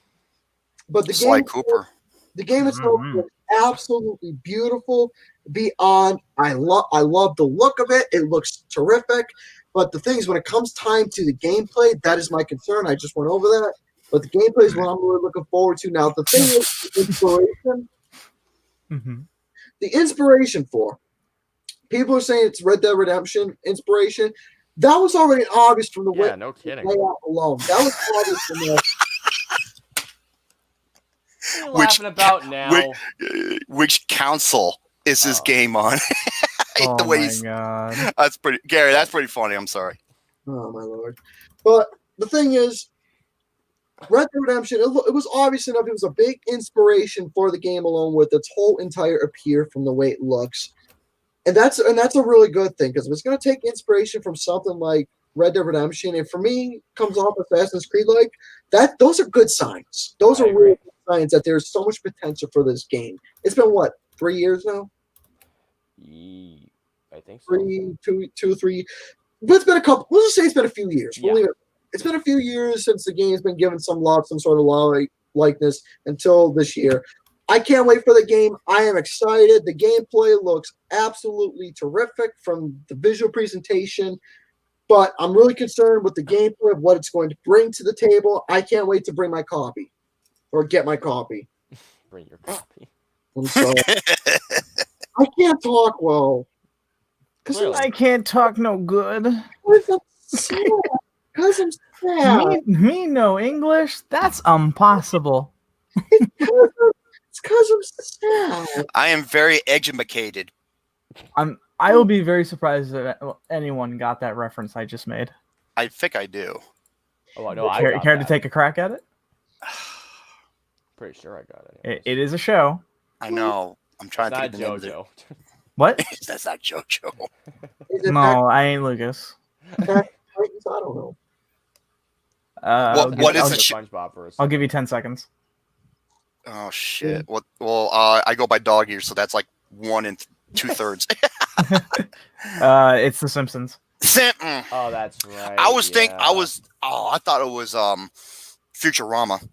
But the Sly game, Cooper. The game itself looks absolutely beautiful beyond. I love the look of it. It looks terrific. But the thing is, when it comes time to the gameplay, that is my concern. I just went over that. But the gameplay is what I'm really looking forward to. Now, the thing is, the inspiration. The inspiration for people are saying it's Red Dead Redemption inspiration. That was already obvious from the way. Yeah, no kidding. Layout alone. That was obvious from the. What are you laughing about now? Which console is this game on? Oh The way my he's- god. That's pretty, Gary. That's pretty funny. I'm sorry. Oh my lord! But the thing is, Red Dead Redemption. It was obvious enough. It was a big inspiration for the game alone, with its whole entire appeal from the way it looks, and that's a really good thing because if it's going to take inspiration from something like Red Dead Redemption, and for me comes off Assassin's Creed like that, those are good signs. Those I are agree. really good signs that there's so much potential for this game. It's been what, 3 years now? I think so. 3. But it's been a couple. We'll just say it's been a few years. Yeah. It's been a few years since the game's been given some love, some sort of likeness until this year. I can't wait for the game. I am excited. The gameplay looks absolutely terrific from the visual presentation, but I'm really concerned with the gameplay of what it's going to bring to the table. I can't wait to bring my copy or get my copy. Bring your copy. I'm sorry. I can't talk well. Clearly. I can't talk no good. Because I'm sad. Me no English? That's impossible. It's because I'm sad. I am very educated. I will be very surprised if anyone got that reference I just made. I think I do. Oh, I know. I Care got to that. take a crack at it? Pretty sure I got it. anyways. It is a show. I know. I'm trying It's to not think of the name of JoJo. What? it. That's not JoJo. Is it No, I ain't Lucas. Titans? I don't know. What is I'll it? give SpongeBob for a I'll second. give you 10 seconds. Oh shit. Well, I go by dog ears, so that's like 1 2/3. It's The Simpsons. Oh, that's right. I thought it was Futurama.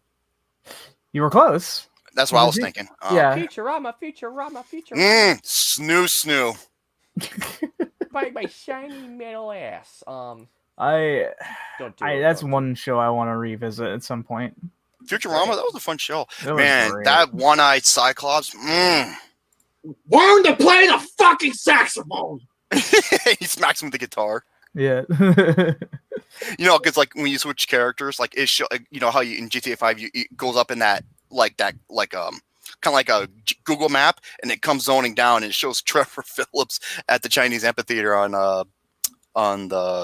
You were close. That's what I was thinking. Yeah. Futurama. Snoo. My shiny metal ass. Don't do it. That's don't. one show I want to revisit at some point. Futurama, that was a fun show. That was Man, great. that one-eyed Cyclops. Learn to play the fucking saxophone. He smacks him with the guitar. Yeah. You know, because like when you switch characters, like it show, you know how you in GTA 5 it goes up in that kind of like a Google map, and it comes zoning down, and it shows Trevor Phillips at the Chinese amphitheater on the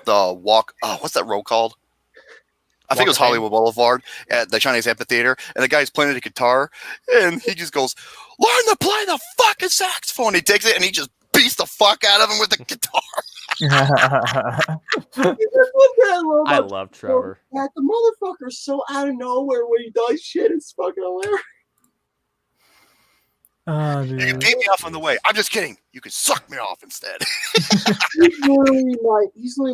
walk. Oh, what's that road called? I think it was Hollywood Boulevard at the Chinese amphitheater, and the guy's playing the guitar, and he just goes, "Learn to play the fucking saxophone." He takes it and he just beats the fuck out of him with the guitar. I love Trevor. That the motherfucker's so out of nowhere when he does shit. It's fucking hilarious. Oh, You can dude. beat me off on the way. I'm just kidding. You can suck me off instead. He's literally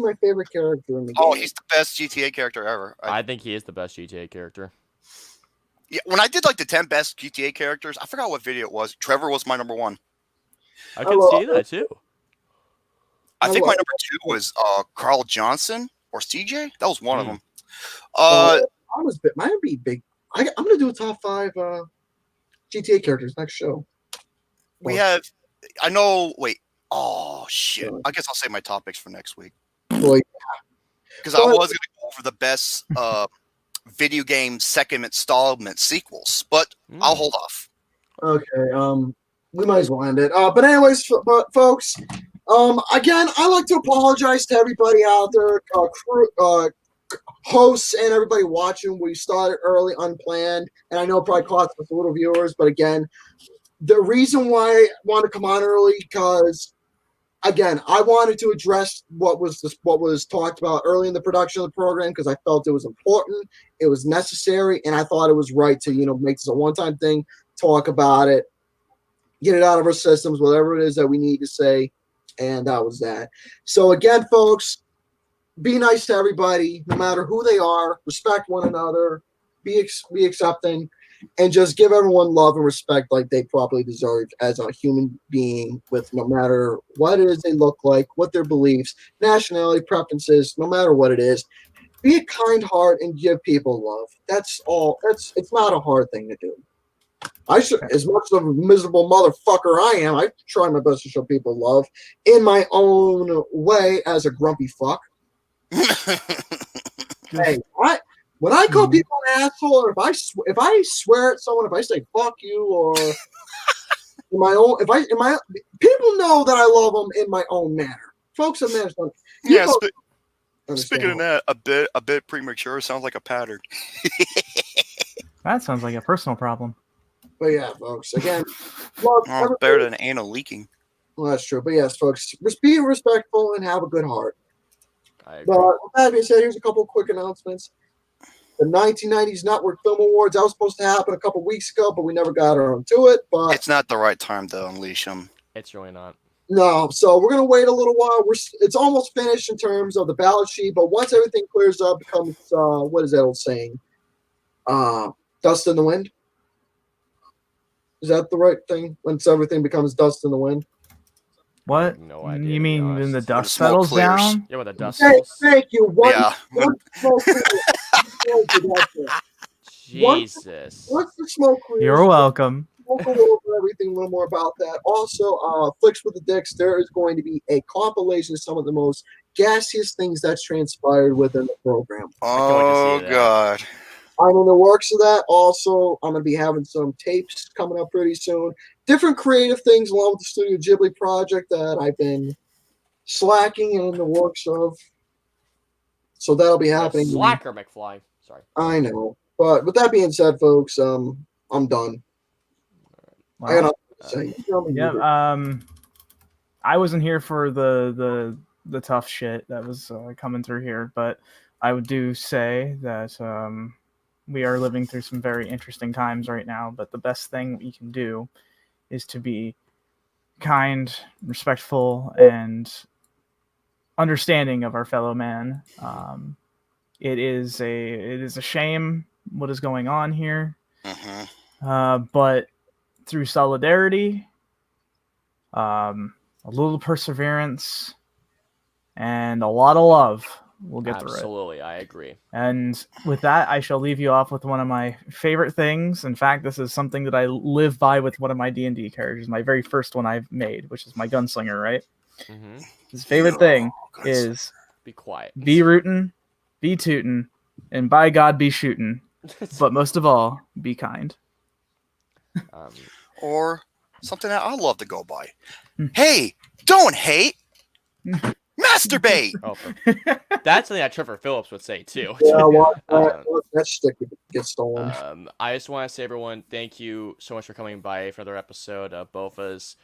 my favorite character in the game. Oh, he's the best GTA character ever. I think he is the best GTA character. Yeah, when I did like the 10 best GTA characters, I forgot what video it was. Trevor was my number 1. I can see that too. I think my number 2 was Carl Johnson or CJ. That was one of them. Mine would be big. I'm gonna do a top 5 GTA characters next show. We have. I know. Wait. Oh shit. I guess I'll save my topics for next week. Boy, Because I was going to go over the best video game second installment sequels, but I'll hold off. okay. We might as well end it. But anyways, folks. Again, I like to apologize to everybody out there, crew, hosts, and everybody watching. We started early, unplanned, and I know it probably cost us a little viewers. But again, the reason why I want to come on early because. Again, I wanted to address what was talked about early in the production of the program because I felt it was important, it was necessary, and I thought it was right to make this a one-time thing, talk about it, get it out of our systems, whatever it is that we need to say, and that was that. So again, folks, be nice to everybody, no matter who they are, respect one another, be accepting, and just give everyone love and respect like they properly deserve as a human being with no matter what it is they look like, what their beliefs, nationality, preferences, no matter what it is. Be a kind heart and give people love. That's all. It's not a hard thing to do. As much of a miserable motherfucker I am, I try my best to show people love in my own way as a grumpy fuck. Hey, when I call people an asshole, or if I swear at someone, if I say fuck you, or in my own, people know that I love them in my own manner. Folks have managed to. Yeah, speaking of that, a bit premature. Sounds like a pattern. That sounds like a personal problem. But yeah, folks, again, love better than anal leaking. Well, that's true. But yes, folks, just be respectful and have a good heart. I agree. But with that being said, here's a couple quick announcements. The 1990s Network Film Awards, that was supposed to happen a couple weeks ago, but we never got around to it. But it's not the right time to unleash them. It's really not. No, so we're gonna wait a little while. It's almost finished in terms of the ballot sheet, but once everything clears up, it becomes what is that old saying? Dust in the wind. Is that the right thing? Once everything becomes dust in the wind. What? No idea. You mean when the When dust smoke settles clears. down? Yeah, with the dust. Thank you. Yeah. Jesus. Once the smoke clears, You're welcome. we'll go over everything a little more about that. Also, Flicks with the Dicks, there is going to be a compilation of some of the most gaseous things that's transpired within the program. Oh, that. God. I'm in the works of that. Also, I'm going to be having some tapes coming up pretty soon. Different creative things along with the Studio Ghibli project that I've been slacking and in the works of. So that'll be happening. Slacker McFly. Sorry. I know. But with that being said, folks, I'm done. Wow. I got nothing to say. You tell me. Yep. I wasn't here for the tough shit that was coming through here, but I would do say that we are living through some very interesting times right now. But the best thing we can do is to be kind, respectful, and understanding of our fellow man. It is a shame what is going on here, but through solidarity, a little perseverance, and a lot of love, we'll get through it. Absolutely, I agree. And with that, I shall leave you off with one of my favorite things. In fact, this is something that I live by with one of my D&D characters, my very first one I've made, which is my gunslinger, right? Mm-hmm. His favorite thing is Be quiet. be rootin', be tootin', and by God, be shootin'. But most of all, be kind. Or something that I love to go by. Hey, don't hate. Masturbate. Oh, that's something that Trevor Phillips would say too. Yeah, that stick gets stolen. I just want to say, everyone, thank you so much for coming by for another episode of BOFAS.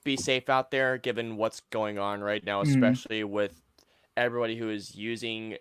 Be safe out there, given what's going on right now, especially with everybody who is using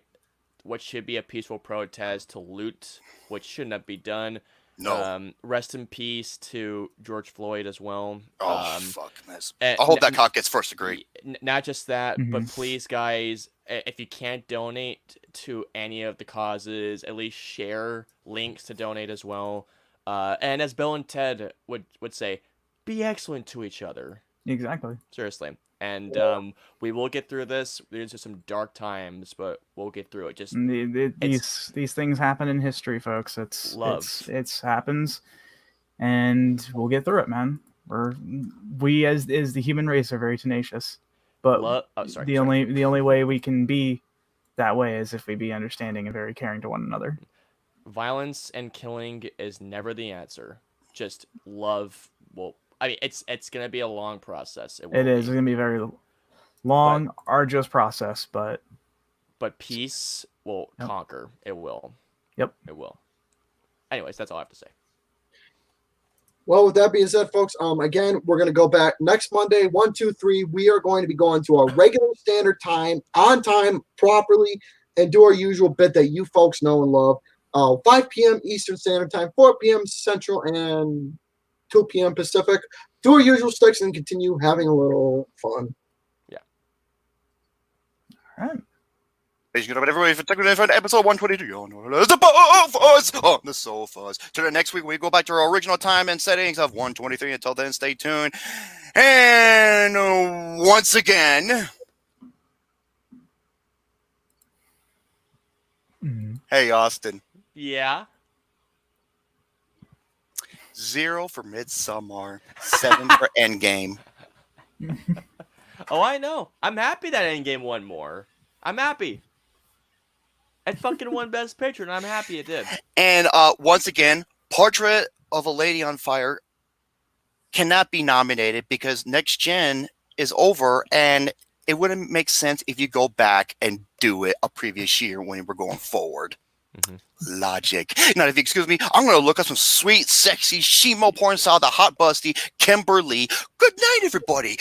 what should be a peaceful protest to loot, which should not be done. No. Rest in peace to George Floyd as well. Oh, fuck this. I hope that cop gets first degree. Not just that, but please, guys, if you can't donate to any of the causes, at least share links to donate as well. And as Bill and Ted would say, be excellent to each other. Exactly. Seriously. And we will get through this. There's just some dark times, but we'll get through it. Just these things happen in history, folks. It's happens, and we'll get through it, man. We as the human race are very tenacious, but the only way we can be that way is if we be understanding and very caring to one another. Violence and killing is never the answer. Just love will. I mean, it's gonna be a long process. It is. It's gonna be a very long, arduous process, but peace will conquer. It will. Yep. It will. Anyways, that's all I have to say. Well, with that being said, folks, again, we're gonna go back next Monday, 1, 2, 3. We are going to be going to our regular standard time, on time, properly, and do our usual bit that you folks know and love. 5 p.m. Eastern Standard Time, 4 p.m. Central, and 2 p.m. Pacific. Do our usual sticks and continue having a little fun. Yeah. All right. Ladies and gentlemen, everybody, for episode 122 the BOFAS on the SOFAS. To the next week, we go back to our original time and settings of 123. Until then, stay tuned. And once again, hey, Austin. Yeah. 0 for Midsommar, 7 for Endgame. Oh, I know. I'm happy that Endgame won more. I'm happy. It fucking won Best Picture, and I'm happy it did. And once again, Portrait of a Lady on Fire cannot be nominated because Next Gen is over, and it wouldn't make sense if you go back and do it a previous year when we're going forward. Mm-hmm. Logic. Now, if you excuse me, I'm going to look up some sweet, sexy, shimo porn style, the hot busty Kimberly. Good night, everybody.